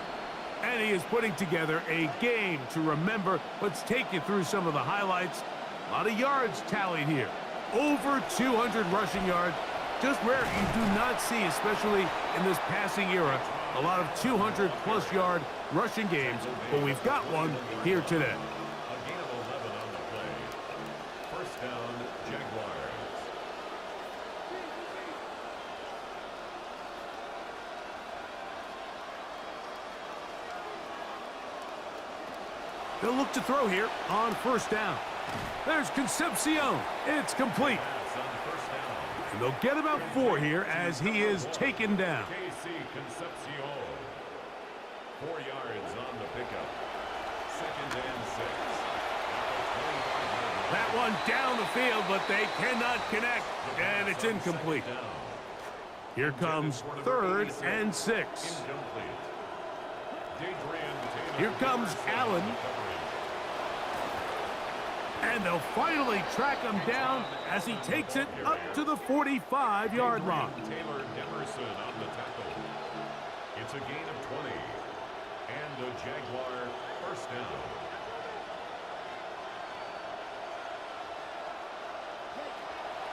And he is putting together a game to remember. Let's take you through some of the highlights. A lot of yards tallied here. Over 200 rushing yards. Just rare you do not see, especially in this passing era, a lot of 200-plus yard rushing games, but we've got one here today. A gain of 11 on the play. First down, Jaguars. They'll look to throw here on 1st down. There's Concepcion. It's complete. And they'll get about 4 here as he is taken down. KC Concepcion. 4 yards on the pickup. 2nd and 6. That one down the field, but they cannot connect, and it's incomplete. Here comes 3rd and 6. Here comes Allen. And they'll finally track him down as he takes it up to the 45-yard line. Taylor Demerson on the tackle. It's a gain of 20. And a Jaguar 1st down.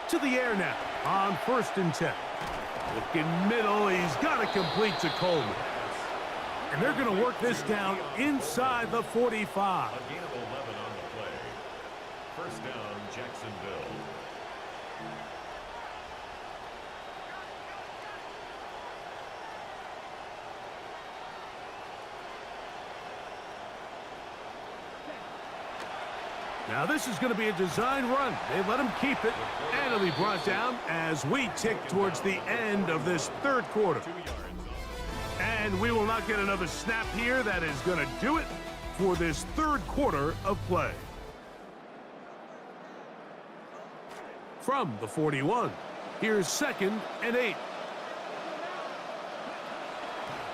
To the air now on 1st and 10. Looking middle, he's got to complete to Coleman. And they're going to work this down inside the 45. A gain of 11 on the play. 1st down, Jacksonville. Now this is going to be a design run. They let him keep it, and it'll be brought down as we tick towards the end of this 3rd quarter. And we will not get another snap here. That is going to do it for this 3rd quarter of play. From the 41, here's 2nd and 8.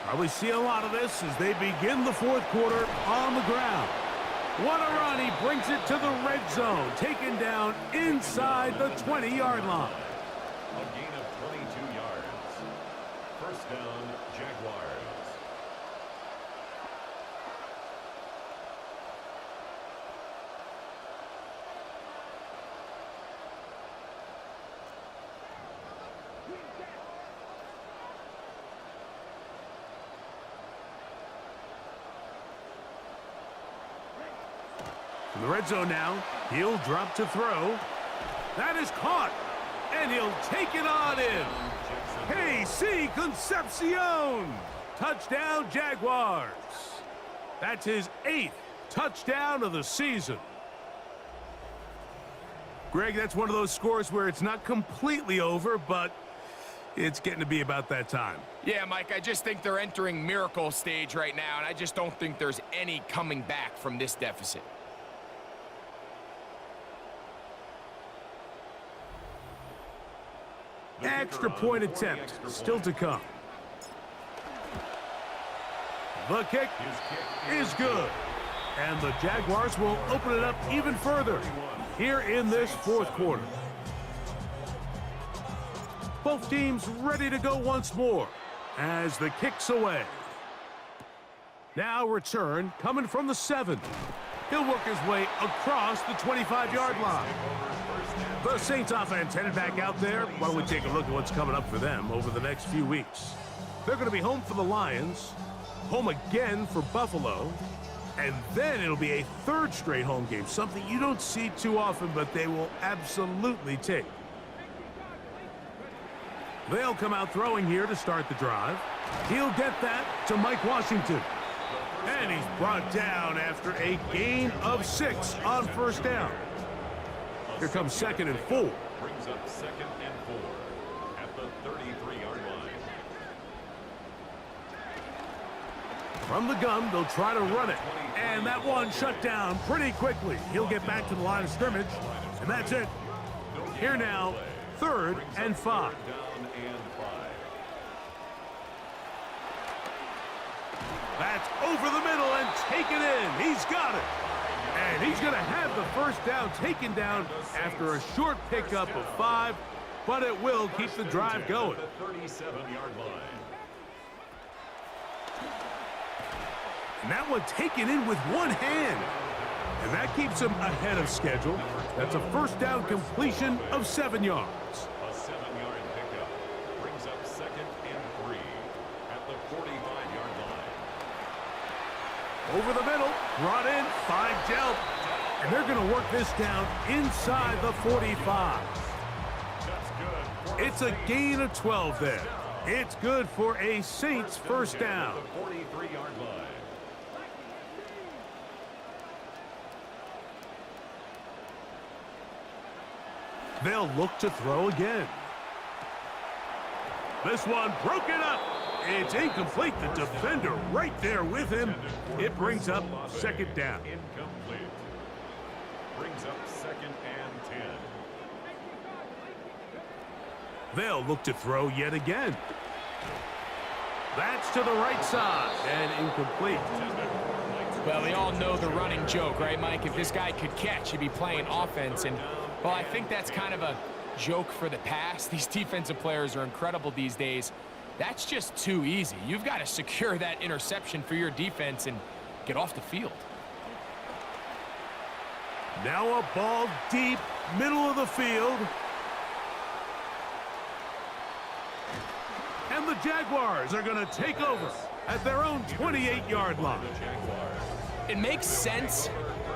Probably see a lot of this as they begin the 4th quarter on the ground. What a run. He brings it to the red zone, taken down inside the 20-yard line. A gain of 22 yards. 1st down, Jaguars. In the red zone now, he'll drop to throw. That is caught, and he'll take it on in. KC Concepcion. Touchdown, Jaguars. That's his 8th touchdown of the season. Greg, that's one of those scores where it's not completely over, but it's getting to be about that time. Yeah, Mike, I just think they're entering miracle stage right now, and I just don't think there's any coming back from this deficit. Extra point attempt still to come. The kick is good. And the Jaguars will open it up even further here in this fourth quarter. Both teams ready to go once more as the kick's away. Now return coming from the 7. He'll work his way across the 25-yard line. The Saints offense headed back out there. Why don't we take a look at what's coming up for them over the next few weeks. They're going to be home for the Lions, home again for Buffalo, and then it'll be a 3rd straight home game, something you don't see too often, but they will absolutely take. They'll come out throwing here to start the drive. He'll get that to Mike Washington. And he's brought down after a gain of 6 on first down. Here comes 2nd and 4. Brings up 2nd and 4 at the 33-yard line. From the gun, they'll try to run it. And that one shut down pretty quickly. He'll get back to the line of scrimmage. And that's it. Here now, 3rd and 5. That's over the middle and taken in. He's got it. And he's going to have the first down taken down after a short pickup of 5, but it will keep the drive going. The 37-yard line. And that one taken in with one hand. And that keeps him ahead of schedule. That's a first down completion of 7 yards. A 7-yard pickup brings up 2nd and 3 at the 45-yard line. Over the middle, brought in, 5 jump. And they're going to work this down inside the 45. It's a gain of 12 there. It's good for a Saints first down. 43-yard line. They'll look to throw again. This one broken up. It's incomplete. The defender right there with him. It brings up 2nd down. Incomplete. Brings up 2nd and 10. They'll look to throw yet again. That's to the right side and incomplete. Well, we all know the running joke, right, Mike? If this guy could catch, he'd be playing offense. And, well, I think that's kind of a joke for the past. These defensive players are incredible these days. That's just too easy. You've got to secure that interception for your defense and get off the field. Now a ball deep, middle of the field. And the Jaguars are going to take over at their own 28-yard line. It makes sense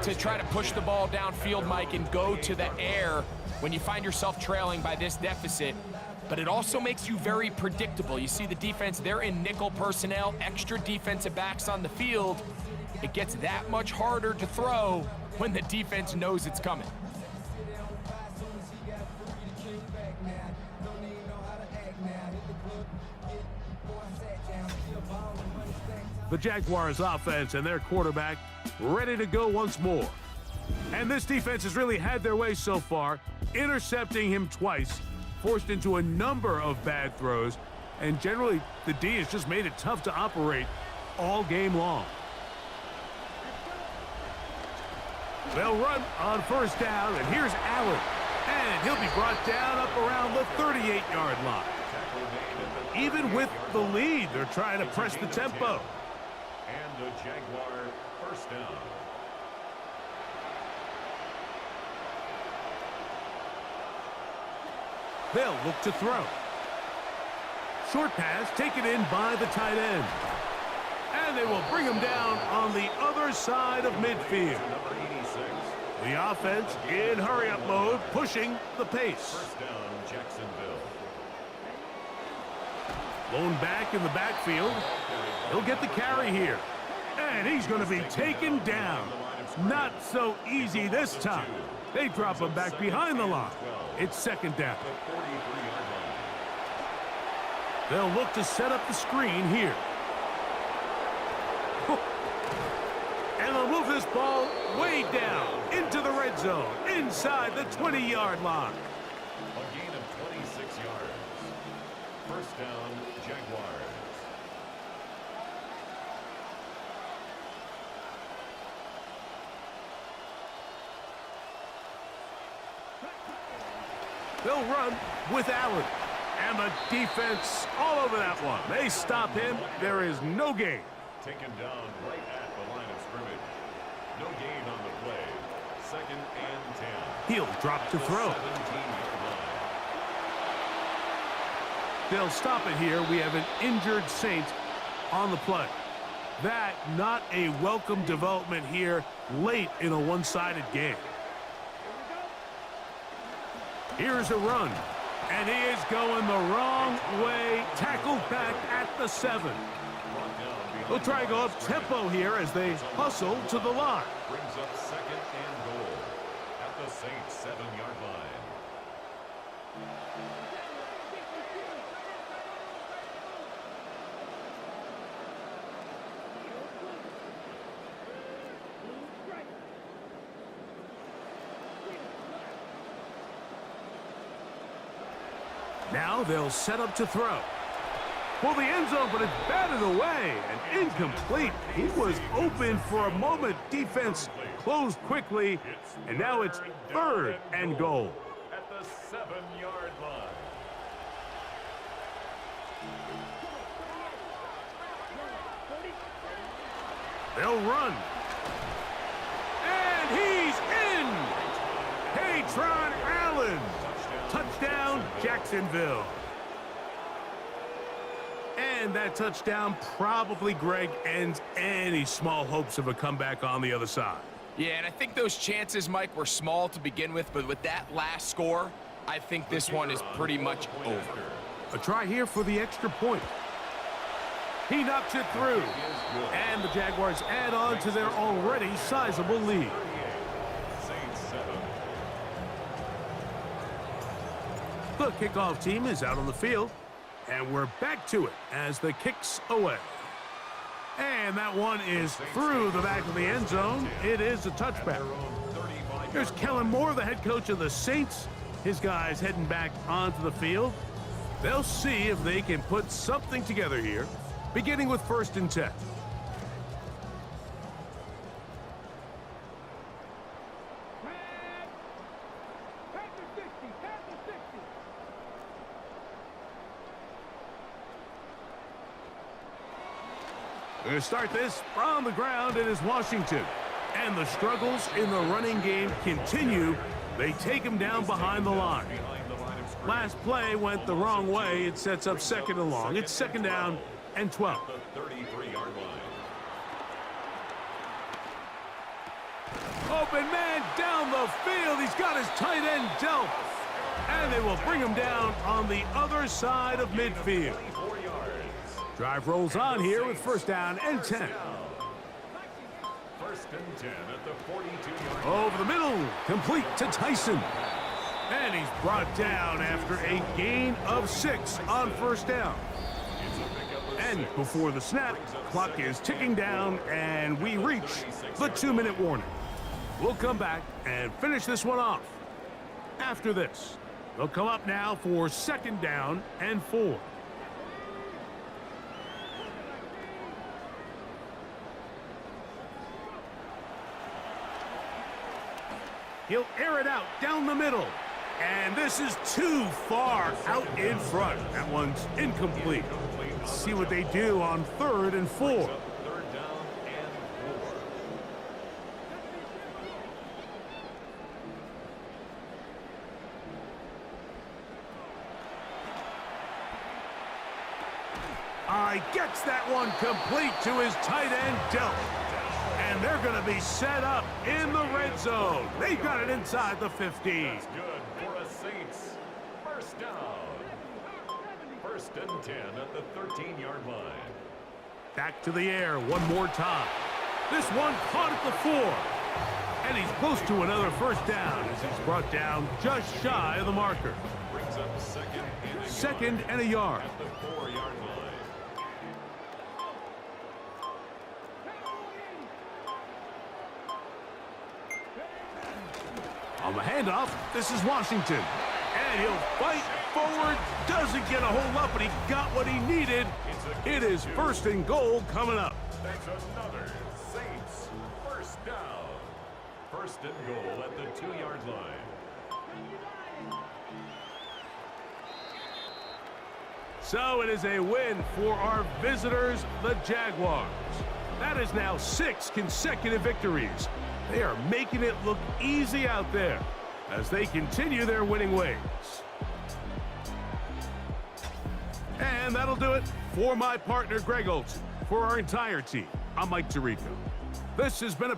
to try to push the ball downfield, Mike, and go to the air when you find yourself trailing by this deficit. But it also makes you very predictable. You see the defense, they're in nickel personnel, extra defensive backs on the field. It gets that much harder to throw when the defense knows it's coming. The Jaguars offense and their quarterback ready to go once more. And this defense has really had their way so far, intercepting him twice, forced into a number of bad throws, and generally the D has just made it tough to operate all game long. They'll run on first down, and here's Allen. And he'll be brought down up around the 38-yard line. Even with the lead, they're trying to press the tempo. And the Jaguar first down. They'll look to throw. Short pass taken in by the tight end. And they will bring him down on the other side of midfield. The offense in hurry-up mode, pushing the pace. First down, Jacksonville. Blown back in the backfield. He'll get the carry here. And he's going to be taken down. Not so easy this time. They drop him back behind the line. It's second down. They'll look to set up the screen here. And they'll move this ball way down into the red zone, inside the 20-yard line. A gain of 26 yards. First down, Jaguars. They'll run with Allen. And the defense all over that one. They stop him. There is no gain. Taken down right at the line of scrimmage. No gain on the play. Second and 10. He'll drop to throw. 17-yard line. They'll stop it here. We have an injured Saint on the play. That not a welcome development here late in a one-sided game. Here's a run. And he is going the wrong way. Tackled back at the 7. They'll try to go up tempo here as they hustle to the line. Brings up second and goal at the Saints 7-yard line. Now they'll set up to throw. Well, the end zone, but it's batted away and incomplete. He was open for a moment. Defense closed quickly, and now it's third and goal. At the 7-yard line. They'll run. And he's in! Katron Allen. Touchdown, Jacksonville. And that touchdown probably, Greg, ends any small hopes of a comeback on the other side. Yeah, and I think those chances, Mike, were small to begin with, but with that last score, I think this one is pretty much over. A try here for the extra point. He knocks it through. And the Jaguars add on to their already sizable lead. The kickoff team is out on the field, and we're back to it as the kick's away. And that one is through the back of the end zone. It is a touchback. Here's Kellen Moore, the head coach of the Saints. His guys heading back onto the field. They'll see if they can put something together here, beginning with 1st and 10. To start this from the ground, it is Washington. And the struggles in the running game continue. They take him down behind the line. Last play went the wrong way. It sets up 2nd and long. It's 2nd down and 12. The 33-yard line. Open man down the field. He's got his tight end dealt. And they will bring him down on the other side of midfield. Drive rolls on here with 1st down and 10. 1st and 10 at the 42-yard line. Over the middle, complete to Tyson. And he's brought down after a gain of 6 on 1st down. And before the snap, clock is ticking down, and we reach the 2-minute warning. We'll come back and finish this one off. After this, they'll come up now for 2nd down and 4. He'll air it out down the middle. And this is too far out in front. That one's incomplete. Let's see what they do on 3rd and 4. 3rd down and 4. Gets that one complete to his tight end, Delt. And they're going to be set up in the red zone. They've got it inside the 15. That's good for a Saints. 1st down. 1st and 10 at the 13-yard line. Back to the air one more time. This one caught at the 4. And he's close to another first down as he's brought down just shy of the marker. Brings up Second and a yard. at the 4-yard line. On the handoff, this is Washington. And he'll fight forward. Doesn't get a hold up, but he got what he needed. It is first and goal coming up. That's another Saints first down. First and goal at the 2-yard line. So it is a win for our visitors, the Jaguars. That is now 6 consecutive victories. They are making it look easy out there as they continue their winning ways. And that'll do it for my partner, Greg Olson. For our entire team, I'm Mike Tirico. This has been a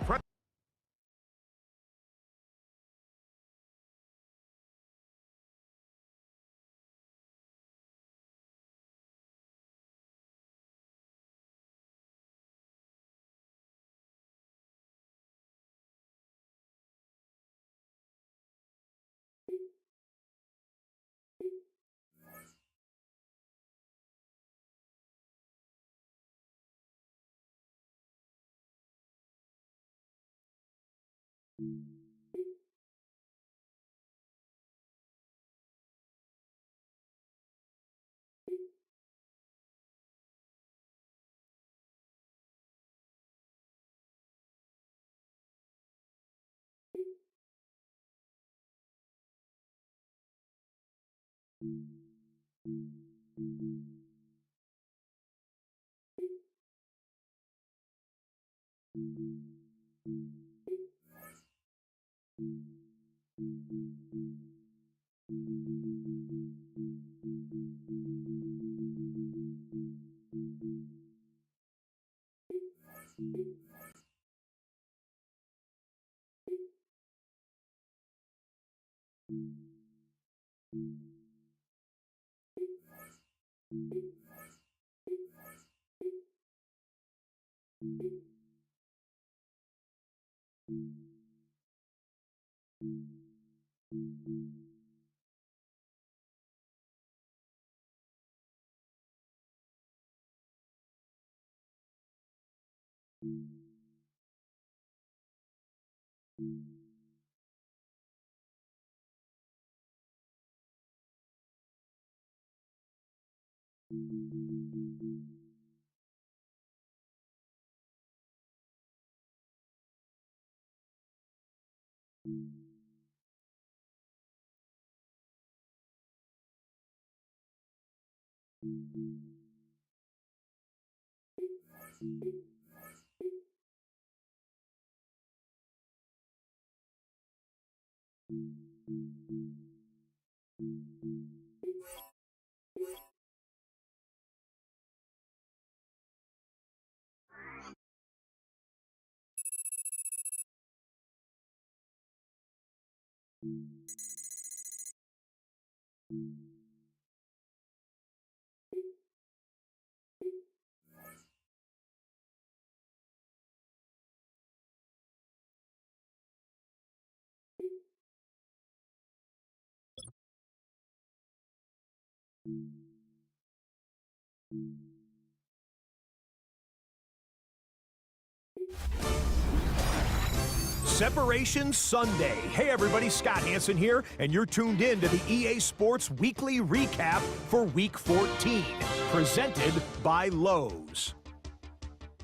Separation Sunday. Hey everybody, Scott Hansen here, and you're tuned in to the EA Sports Weekly Recap for Week 14, presented by Lowe's.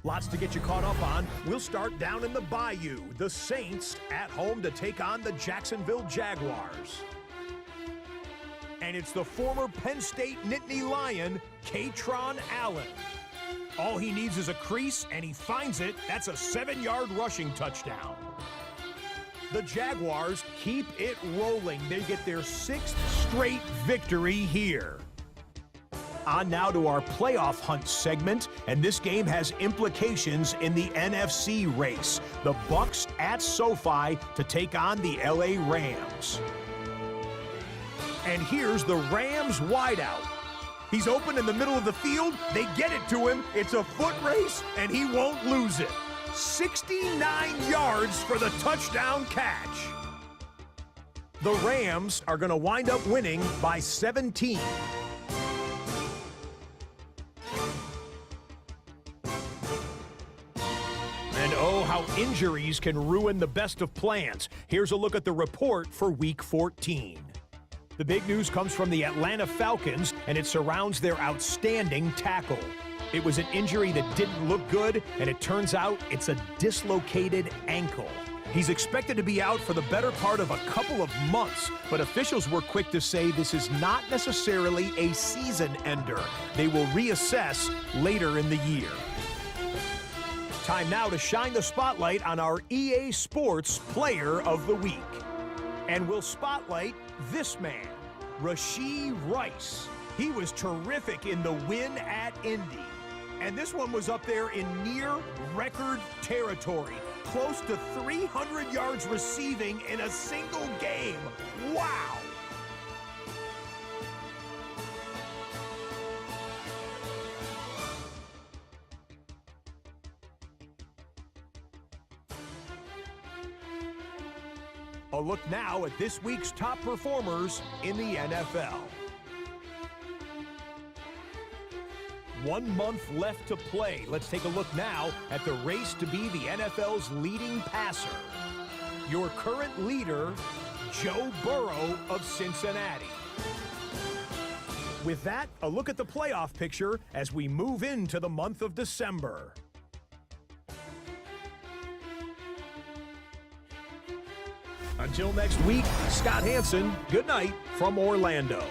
Lots to get you caught up on. We'll start down in the Bayou. The Saints at home to take on the Jacksonville Jaguars. And it's the former Penn State Nittany Lion, Katron Allen. All he needs is a crease, and he finds it. That's a 7-yard rushing touchdown. The Jaguars keep it rolling. They get their 6th straight victory here. On now to our playoff hunt segment, and this game has implications in the NFC race. The Bucs at SoFi to take on the LA Rams. And here's the Rams wideout. He's open in the middle of the field. They get it to him. It's a foot race, and he won't lose it. 69 yards for the touchdown catch. The Rams are going to wind up winning by 17. And oh, how injuries can ruin the best of plans. Here's a look at the report for Week 14. The big news comes from the Atlanta Falcons, and it surrounds their outstanding tackle. It was an injury that didn't look good, and it turns out it's a dislocated ankle. He's expected to be out for the better part of a couple of months, but officials were quick to say this is not necessarily a season ender. They will reassess later in the year. Time now to shine the spotlight on our EA Sports Player of the Week. And we'll spotlight this man, Rashee Rice. He was terrific in the win at Indy. And this one was up there in near record territory. Close to 300 yards receiving in a single game. Wow! A look now at this week's top performers in the NFL. 1 month left to play. Let's take a look now at the race to be the NFL's leading passer. Your current leader, Joe Burrow of Cincinnati. With that, a look at the playoff picture as we move into the month of December. Until next week, Scott Hansen, good night from Orlando.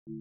you